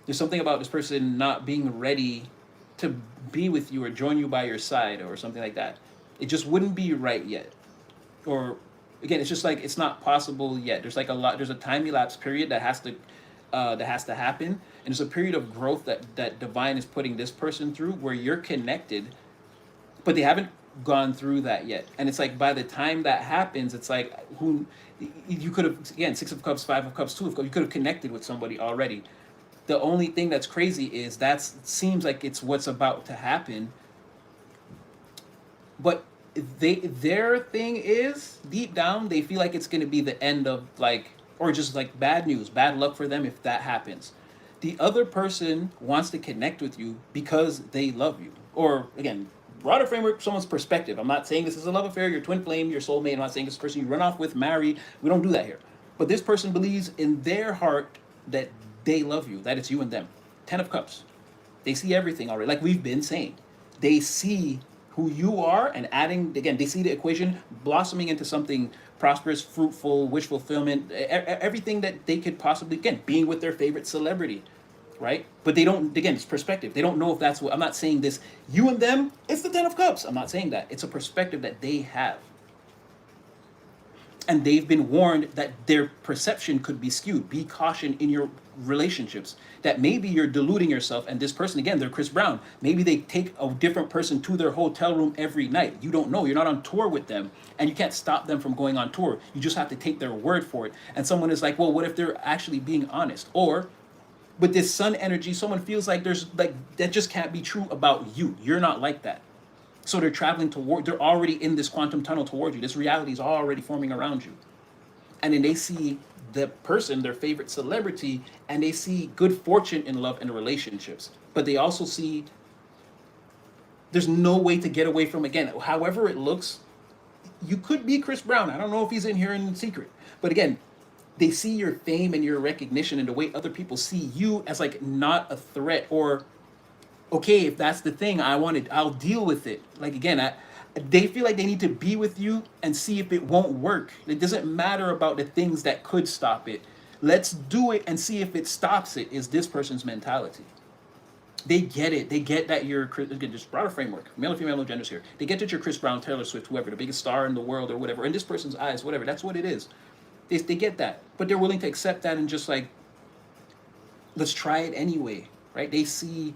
There's something about this person not being ready to be with you or join you by your side or something like that. It just wouldn't be right yet. Or again, it's just like it's not possible yet. There's like a lot. There's a time elapse period that has to happen, and there's a period of growth that divine is putting this person through where you're connected, but they haven't gone through that yet. And it's like by the time that happens, it's like who you could have again Six of Cups, Five of Cups, Two of Cups. You could have connected with somebody already. The only thing that's crazy is that seems like it's what's about to happen, but their thing is deep down they feel like it's going to be the end of like or just like bad news, bad luck for them if that happens. The other person wants to connect with you because they love you, or again, broader framework, someone's perspective. I'm not saying this is a love affair, your twin flame, your soulmate. I'm not saying this person you run off with, marry. We don't do that here. But this person believes in their heart that they love you, that it's you and them. 10 of Cups. They see everything already, like we've been saying. They see who you are and adding, again, they see the equation blossoming into something prosperous, fruitful, wish fulfillment, everything that they could possibly, again, being with their favorite celebrity, right? But they don't, again, it's perspective. They don't know if that's what, I'm not saying this, you and them, it's the 10 of Cups. I'm not saying that. It's a perspective that they have. And they've been warned that their perception could be skewed. Be caution in your relationships. That maybe you're deluding yourself, and this person, again, they're Chris Brown. Maybe they take a different person to their hotel room every night. You don't know. You're not on tour with them, and you can't stop them from going on tour. You just have to take their word for it. And someone is like, well, what if they're actually being honest? Or with this sun energy, someone feels like there's like that just can't be true about you. You're not like that. So they're traveling toward, they're already in this quantum tunnel towards you. This reality is already forming around you. And then they see the person, their favorite celebrity, and they see good fortune in love and relationships. But they also see there's no way to get away from, again, however it looks, you could be Chris Brown. I don't know if he's in here in secret. But again, they see your fame and your recognition and the way other people see you as like not a threat, or okay, if that's the thing I wanted, I'll deal with it. Like again, They feel like they need to be with you and see if it won't work. It doesn't matter about the things that could stop it. Let's do it and see if it stops it, is this person's mentality. They get it. They get that you're, again, just broader framework, male and female, no genders here. They get that you're Chris Brown, Taylor Swift, whoever, the biggest star in the world or whatever, in this person's eyes, whatever. That's what it is. They get that. But they're willing to accept that and just like, let's try it anyway, right? They see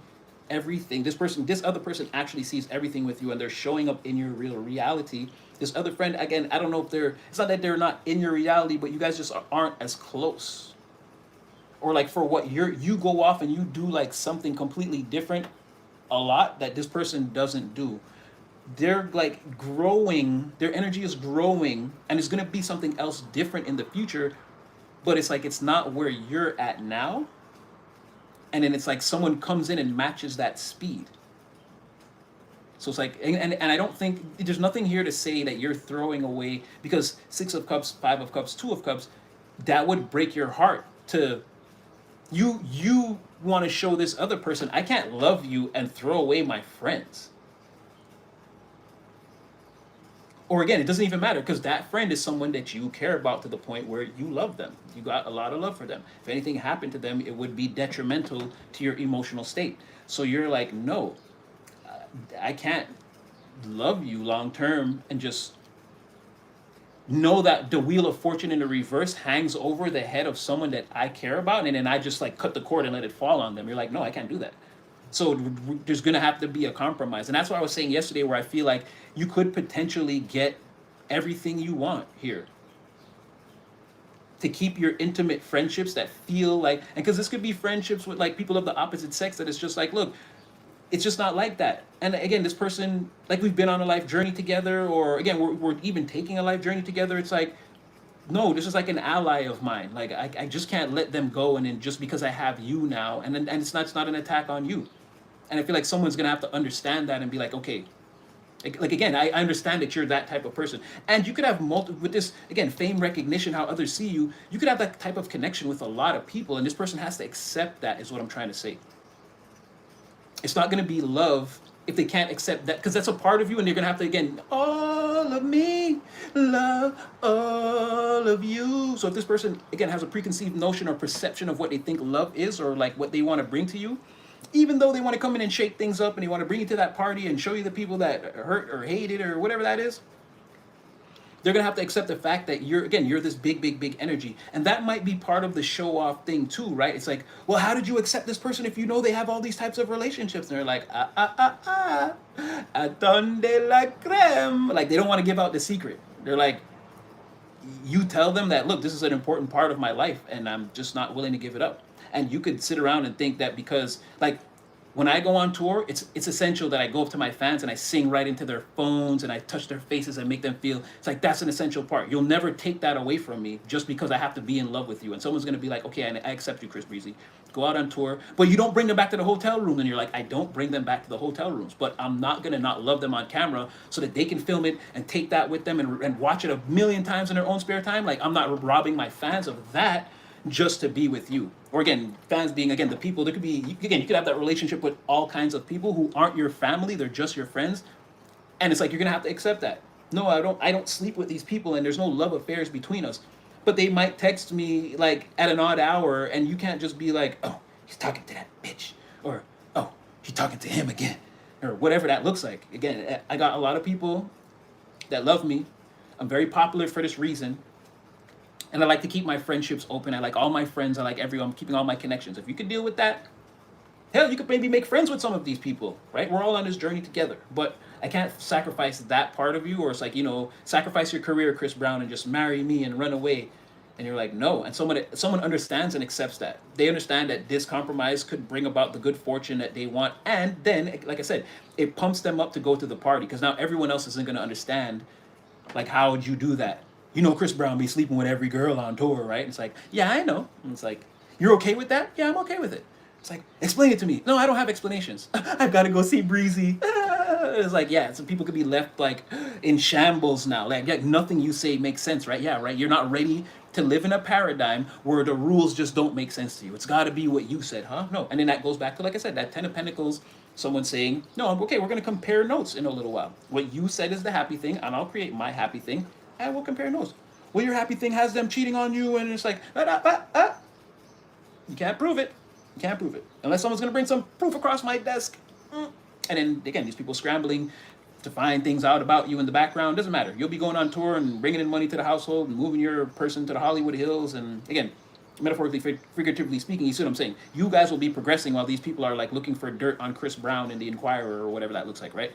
everything. This other person actually sees everything with you, and they're showing up in your real reality. This other friend, again, I don't know if it's not that they're not in your reality, but you guys just aren't as close. Or like for what you go off and you do like something completely different a lot that this person doesn't do. They're like growing, their energy is growing, and it's gonna be something else different in the future, but it's like it's not where you're at now. And then it's like someone comes in and matches that speed. So it's like, and I don't think, there's nothing here to say that you're throwing away, because 6 of Cups, 5 of Cups, 2 of Cups, that would break your heart to, you want to show this other person, I can't love you and throw away my friends. Or again, it doesn't even matter, because that friend is someone that you care about to the point where you love them. You got a lot of love for them. If anything happened to them, it would be detrimental to your emotional state. So you're like, no, I can't love you long term and just know that the wheel of fortune in the reverse hangs over the head of someone that I care about, and then I just like cut the cord and let it fall on them. You're like, no, I can't do that. So there's going to have to be a compromise. And that's what I was saying yesterday, where I feel like you could potentially get everything you want here. To keep your intimate friendships that feel like, and because this could be friendships with like people of the opposite sex, that it's just like, look, it's just not like that. And again, this person, like we've been on a life journey together, or again, we're even taking a life journey together. It's like, no, this is like an ally of mine. Like I just can't let them go, and then just because I have you now, and it's not an attack on you. And I feel like someone's gonna have to understand that and be like, okay, like again, I understand that you're that type of person, and you could have with this again, fame, recognition, how others see you. You could have that type of connection with a lot of people, and this person has to accept that. Is what I'm trying to say. It's not gonna be love if they can't accept that, because that's a part of you, and you're gonna have to again, all of me, love all of you. So if this person again has a preconceived notion or perception of what they think love is, or like what they want to bring to you, even though they want to come in and shake things up and they want to bring you to that party and show you the people that hurt or hate it or whatever that is, they're going to have to accept the fact that you're this big energy. And that might be part of the show off thing too, right? It's like, well, how did you accept this person if you know they have all these types of relationships? And they're like, attendez la crème. Like, they don't want to give out the secret. They're like, you tell them that, look, this is an important part of my life and I'm just not willing to give it up. And you could sit around and think that because, like, when I go on tour, it's essential that I go up to my fans and I sing right into their phones and I touch their faces and make them feel, it's like that's an essential part. You'll never take that away from me just because I have to be in love with you. And someone's going to be like, okay, I accept you, Chris Breezy. Go out on tour, but you don't bring them back to the hotel room. And you're like, I don't bring them back to the hotel rooms, but I'm not going to not love them on camera so that they can film it and take that with them and watch it a million times in their own spare time. Like, I'm not robbing my fans of that just to be with you. Or again, fans being again the people. There could be, again, you could have that relationship with all kinds of people who aren't your family, they're just your friends, and it's like you're gonna have to accept that. No, I don't sleep with these people, and there's no love affairs between us. But they might text me like at an odd hour, and you can't just be like, oh, he's talking to that bitch, or oh, he's talking to him again, or whatever that looks like. Again, I got a lot of people that love me. I'm very popular for this reason. And I like to keep my friendships open. I like all my friends. I like everyone. I'm keeping all my connections. If you can deal with that, hell, you could maybe make friends with some of these people, right? We're all on this journey together. But I can't sacrifice that part of you, or it's like, sacrifice your career, Chris Brown, and just marry me and run away. And you're like, no. And someone understands and accepts that. They understand that this compromise could bring about the good fortune that they want. And then, like I said, it pumps them up to go to the party, because now everyone else isn't going to understand, like, how would you do that? Chris Brown be sleeping with every girl on tour, right? It's like, yeah, I know. And it's like, you're okay with that? Yeah, I'm okay with it. It's like, explain it to me. No, I don't have explanations. I've got to go see Breezy. It's like, yeah, some people could be left like in shambles now. Like nothing you say makes sense, right? Yeah, right. You're not ready to live in a paradigm where the rules just don't make sense to you. It's got to be what you said, huh? No. And then that goes back to, like I said, that 10 of Pentacles, Someone saying, no, okay, we're going to compare notes in a little while. What you said is the happy thing, and I'll create my happy thing, and we'll compare notes. Well, your happy thing has them cheating on you, and it's like, you can't prove it. You can't prove it. Unless someone's going to bring some proof across my desk. And then, again, these people scrambling to find things out about you in the background. Doesn't matter. You'll be going on tour and bringing in money to the household and moving your person to the Hollywood Hills. And again, metaphorically, figuratively speaking, you see what I'm saying? You guys will be progressing while these people are like looking for dirt on Chris Brown in the Inquirer or whatever that looks like, right?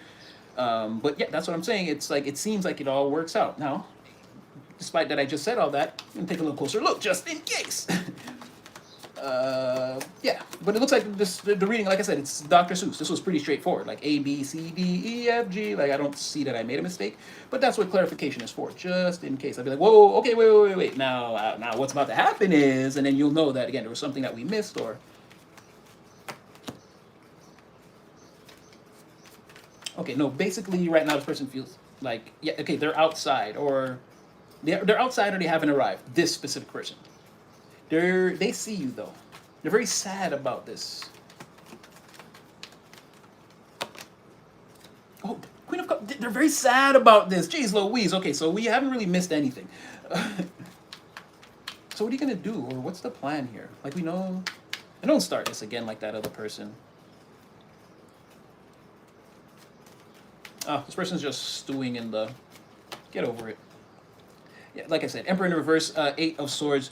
But yeah, that's what I'm saying. It's like, it seems like it all works out. Now, despite that I just said all that, I'm going to take a little closer look just in case. Yeah, but it looks like this, the reading, like I said, it's Dr. Seuss. This was pretty straightforward, like A, B, C, D, E, F, G. Like, I don't see that I made a mistake, but that's what clarification is for, just in case. I'd be like, whoa, okay, wait. Now what's about to happen is, and then you'll know that, again, there was something that we missed, or... Okay, no, basically, right now, this person feels like, yeah, okay, they're outside, or... They're outside or they haven't arrived, this specific person. They see you though. They're very sad about this. Oh, Queen of Cups. They're very sad about this. Jeez Louise. Okay, so we haven't really missed anything. So what are you gonna do, or what's the plan here? Like, we know. And don't start this again like that other person. Oh, this person's just stewing in the. Get over it. Yeah, like I said, Emperor in reverse, 8 of Swords.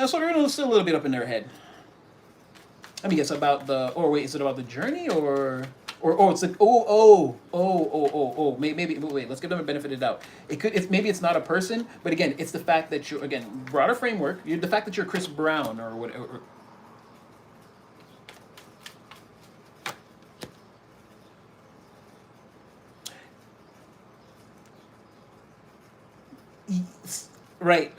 So they're still a little bit up in their head. Let me guess about the. Or wait, is it about the journey or it's like maybe wait. Let's give them a benefit of the doubt. Maybe it's not a person, but again, it's the fact that you're again broader framework. The fact that you're Chris Brown or whatever. Right,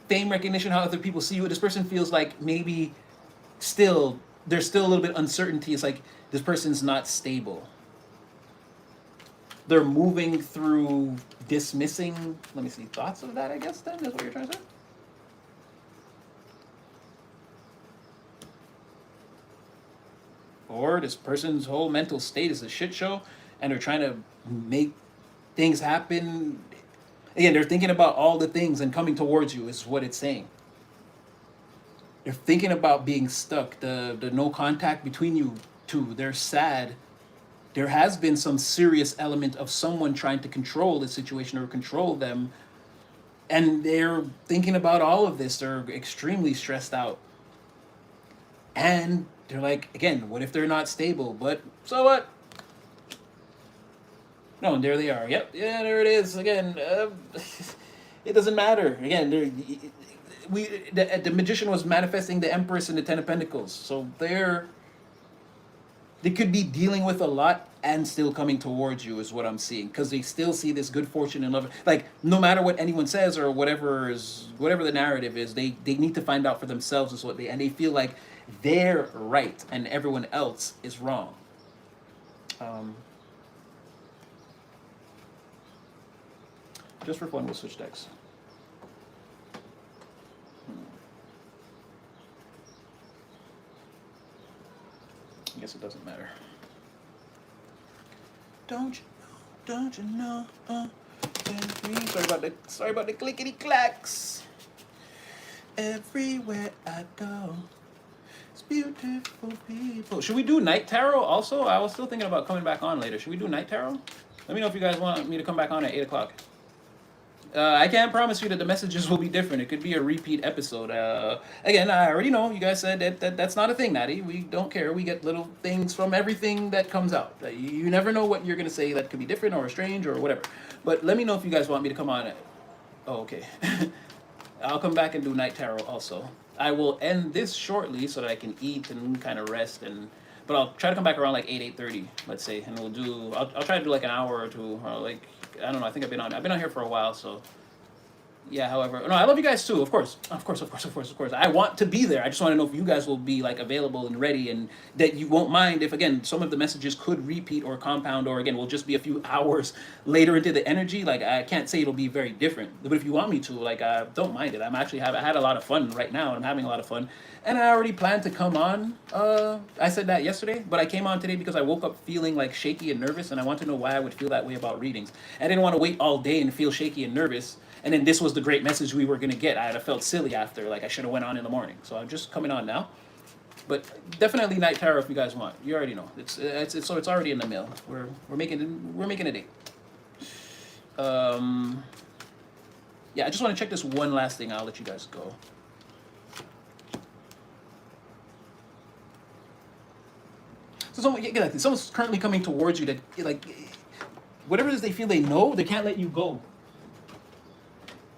fame, recognition, how other people see you. This person feels like maybe still there's still a little bit uncertainty. It's like this person's not stable. They're moving through dismissing. Let me see, thoughts of that. I guess then is what you're trying to say. Or this person's whole mental state is a shit show, and they're trying to make things happen. Again, they're thinking about all the things and coming towards you is what it's saying. They're thinking about being stuck, the no contact between you two. They're sad. There has been some serious element of someone trying to control the situation or control them. And they're thinking about all of this. They're extremely stressed out. And they're like, again, what if they're not stable? But so what? No, and there they are. Yep, yeah, there it is. Again, it doesn't matter. Again, the magician was manifesting the Empress and the Ten of Pentacles. So they could be dealing with a lot and still coming towards you is what I'm seeing, because they still see this good fortune and love. Like, no matter what anyone says or whatever the narrative is, they need to find out for themselves is what they feel like they're right and everyone else is wrong. Just for fun, we'll switch decks. I guess it doesn't matter. Don't you know? Sorry about the clickety clacks. Everywhere I go, it's beautiful people. Should we do Night Tarot also? I was still thinking about coming back on later. Should we do Night Tarot? Let me know if you guys want me to come back on at 8 o'clock. I can't promise you that the messages will be different. It could be a repeat episode. Again, I already know you guys said that's not a thing, Natty. We don't care. We get little things from everything that comes out. You never know what you're going to say that could be different or strange or whatever. But let me know if you guys want me to come on. Oh, okay. I'll come back and do Night Tarot also. I will end this shortly so that I can eat and kind of rest. But I'll try to come back around like 8:30, let's say. And I'll try to do like an hour or two. Or like, I don't know. I think I've been on here for a while, so Yeah, however, no, I love you guys too. Of course, of course, of course, of course, of course. I want to be there. I just want to know if you guys will be like available and ready, and that you won't mind if again some of the messages could repeat or compound, or again will just be a few hours later into the energy. Like I can't say it'll be very different, but if you want me to, like I don't mind it. I'm actually I had a lot of fun right now. I'm having a lot of fun, and I already planned to come on. I said that yesterday, but I came on today because I woke up feeling like shaky and nervous, and I want to know why I would feel that way about readings. I didn't want to wait all day and feel shaky and nervous, and then this was the great message we were gonna get. I'd have felt silly after, like I should have went on in the morning. So I'm just coming on now. But definitely night tarot if you guys want. You already know. It's so it's already in the mail. We're making a date. Um, yeah, I just want to check this one last thing. I'll let you guys go. So someone's currently coming towards you that like whatever it is they feel they know, they can't let you go.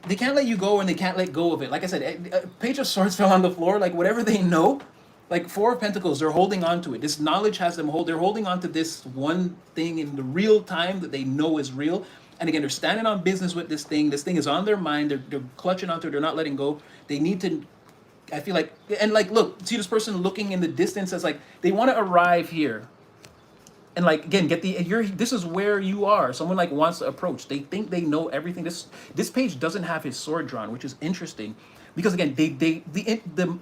They can't let you go and they can't let go of it. Like I said, Page of Swords fell on the floor. Like whatever they know, like Four of Pentacles, they're holding on to it. This knowledge has them they're holding on to this one thing in the real time that they know is real. And again, they're standing on business with this thing. This thing is on their mind. They're clutching onto it. They're not letting go. They need to, I feel like, and like, look, see this person looking in the distance as like, they want to arrive here and like again get the you're this is where you are. Someone like wants to approach, they think they know everything. This page doesn't have his sword drawn, which is interesting because again the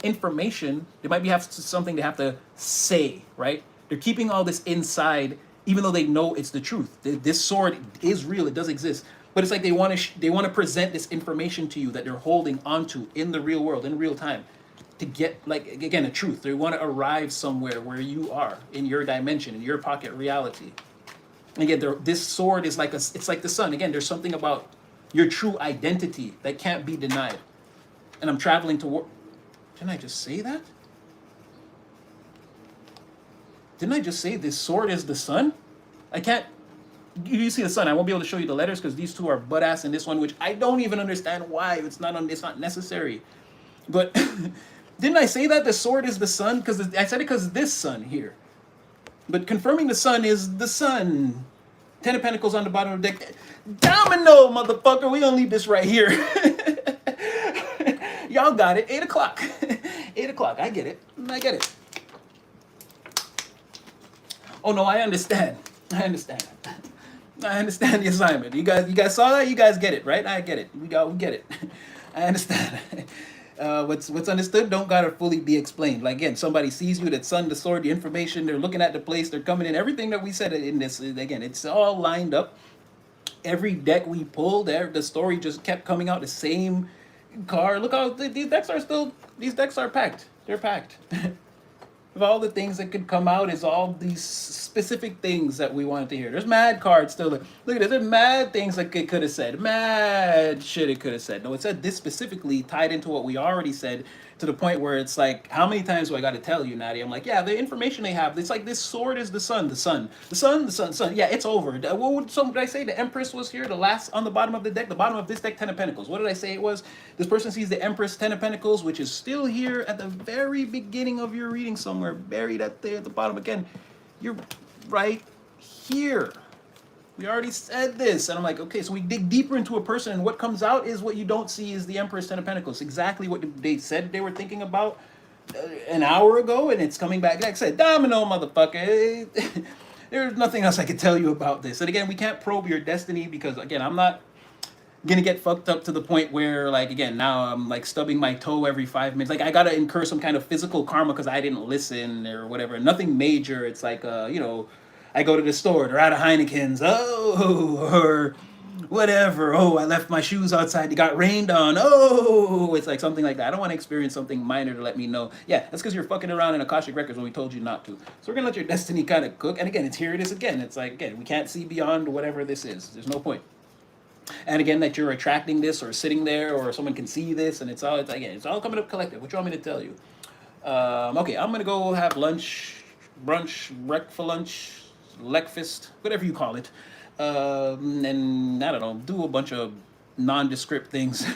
information, they might be have something they have to say, right? They're keeping all this inside even though they know it's the truth. This sword is real, it does exist, but it's like they want to they want to present this information to you that they're holding onto in the real world in real time to get like again a truth. They want to arrive somewhere where you are in your dimension, in your pocket reality. And again, this sword is like it's like the sun. Again, there's something about your true identity that can't be denied. And I'm traveling toward. Didn't I just say that? Didn't I just say this sword is the sun? I can't. You see the sun. I won't be able to show you the letters because these two are butt ass in this one, which I don't even understand why. It's not on. It's not necessary. But didn't I say that the sword is the sun? Because I said it because this sun here. But confirming the sun is the sun. Ten of Pentacles on the bottom of the deck. Domino, motherfucker. We gonna leave this right here. Y'all got it. 8 o'clock. 8 o'clock. I get it. I get it. Oh no, I understand. I understand. I understand the assignment. You guys saw that? You guys get it, right? I get it. We get it. I understand. What's understood don't gotta fully be explained. Like again, somebody sees you, that sun, the sword, the information, they're looking at the place, they're coming in. Everything that we said in this, again, it's all lined up. Every deck we pulled, there the story just kept coming out. The same card. Look how these decks are packed. They're packed. Of all the things that could come out is all these specific things that we wanted to hear. There's mad cards still. Look at this. There's mad things like it could have said. Mad shit it could have said. No, it said this specifically tied into what we already said, to the point where it's like, how many times do I got to tell you, Natty? I'm like, yeah, the information they have, it's like this sword is the sun, the sun, the sun, the sun, sun. Yeah, it's over. What did I say? The Empress was here, the last on the bottom of the deck, the bottom of this deck, Ten of Pentacles. What did I say it was? This person sees the Empress, Ten of Pentacles, which is still here at the very beginning of your reading somewhere, buried at the bottom again. You're right here. We already said this. And I'm like, okay, so we dig deeper into a person, and what comes out is what you don't see is the Empress, Ten of Pentacles. Exactly what they said they were thinking about an hour ago, and it's coming back. Like I said, domino, motherfucker. There's nothing else I could tell you about this. And again, we can't probe your destiny because, again, I'm not gonna get fucked up to the point where, like, again, now I'm like stubbing my toe every 5 minutes. Like I gotta incur some kind of physical karma because I didn't listen or whatever. Nothing major. It's like I go to the store, they're out of Heineken's, or whatever. Oh, I left my shoes outside, they got rained on. Oh, it's like something like that. I don't want to experience something minor to let me know. Yeah, that's because you're fucking around in Akashic Records when we told you not to. So we're gonna let your destiny kind of cook. And again, here it is again. It's like, again, we can't see beyond whatever this is. There's no point. And again, that you're attracting this or sitting there or someone can see this, and it's all coming up collective. What you want me to tell you? Okay, I'm gonna go have lunch, brunch, breakfast for lunch, breakfast, whatever you call it, and I don't know, do a bunch of nondescript things.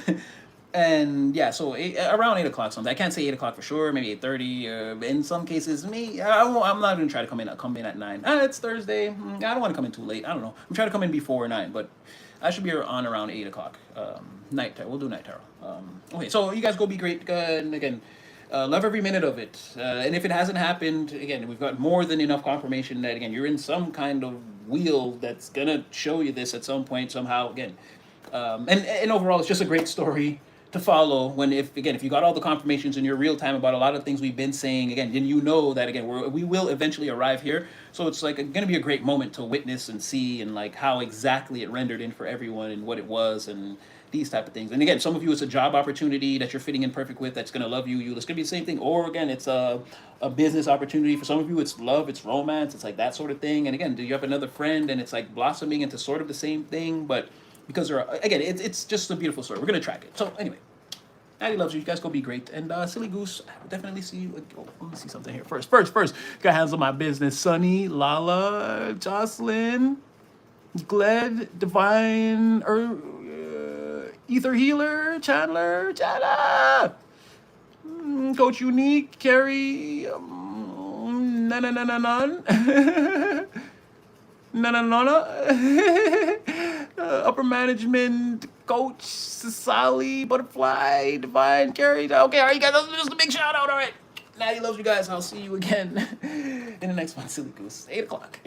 And yeah, so around 8 o'clock something. I can't say 8 o'clock for sure. Maybe 8:30. In some cases, I'm not gonna try to come in at 9. It's Thursday. I don't want to come in too late. I don't know. I'm trying to come in before 9, but I should be on around 8 o'clock. Night tarot. We'll do night tarot. Okay, so you guys go be great. And again, love every minute of it. And if it hasn't happened, again, we've got more than enough confirmation that again you're in some kind of wheel that's gonna show you this at some point somehow. Again, and overall, it's just a great story to follow. When if you got all the confirmations in your real time about a lot of things we've been saying, again, then you know that again we will eventually arrive here. So it's like going to be a great moment to witness and see and like how exactly it rendered in for everyone and what it was and these type of things. And again, some of you it's a job opportunity that you're fitting in perfect with that's going to love you. It's going to be the same thing. Or again, it's a business opportunity. For some of you, it's love, it's romance, it's like that sort of thing. And again, do you have another friend and it's like blossoming into sort of the same thing, but because they're again, it's just a beautiful story. We're gonna track it. So anyway, Addie loves you. You guys go be great. And Silly Goose, I will definitely see you. Oh, let me see something here first. Gotta handle my business. Sunny, Lala, Jocelyn, Gled, Divine, Ether Healer, Chandler, Coach Unique, Carrie, upper management coach Sally Butterfly Divine Carrie. Okay, all right, you guys, that's just a big shout out. All right, Natty loves you guys. I'll see you again in the next one. Silly Goose, 8 o'clock.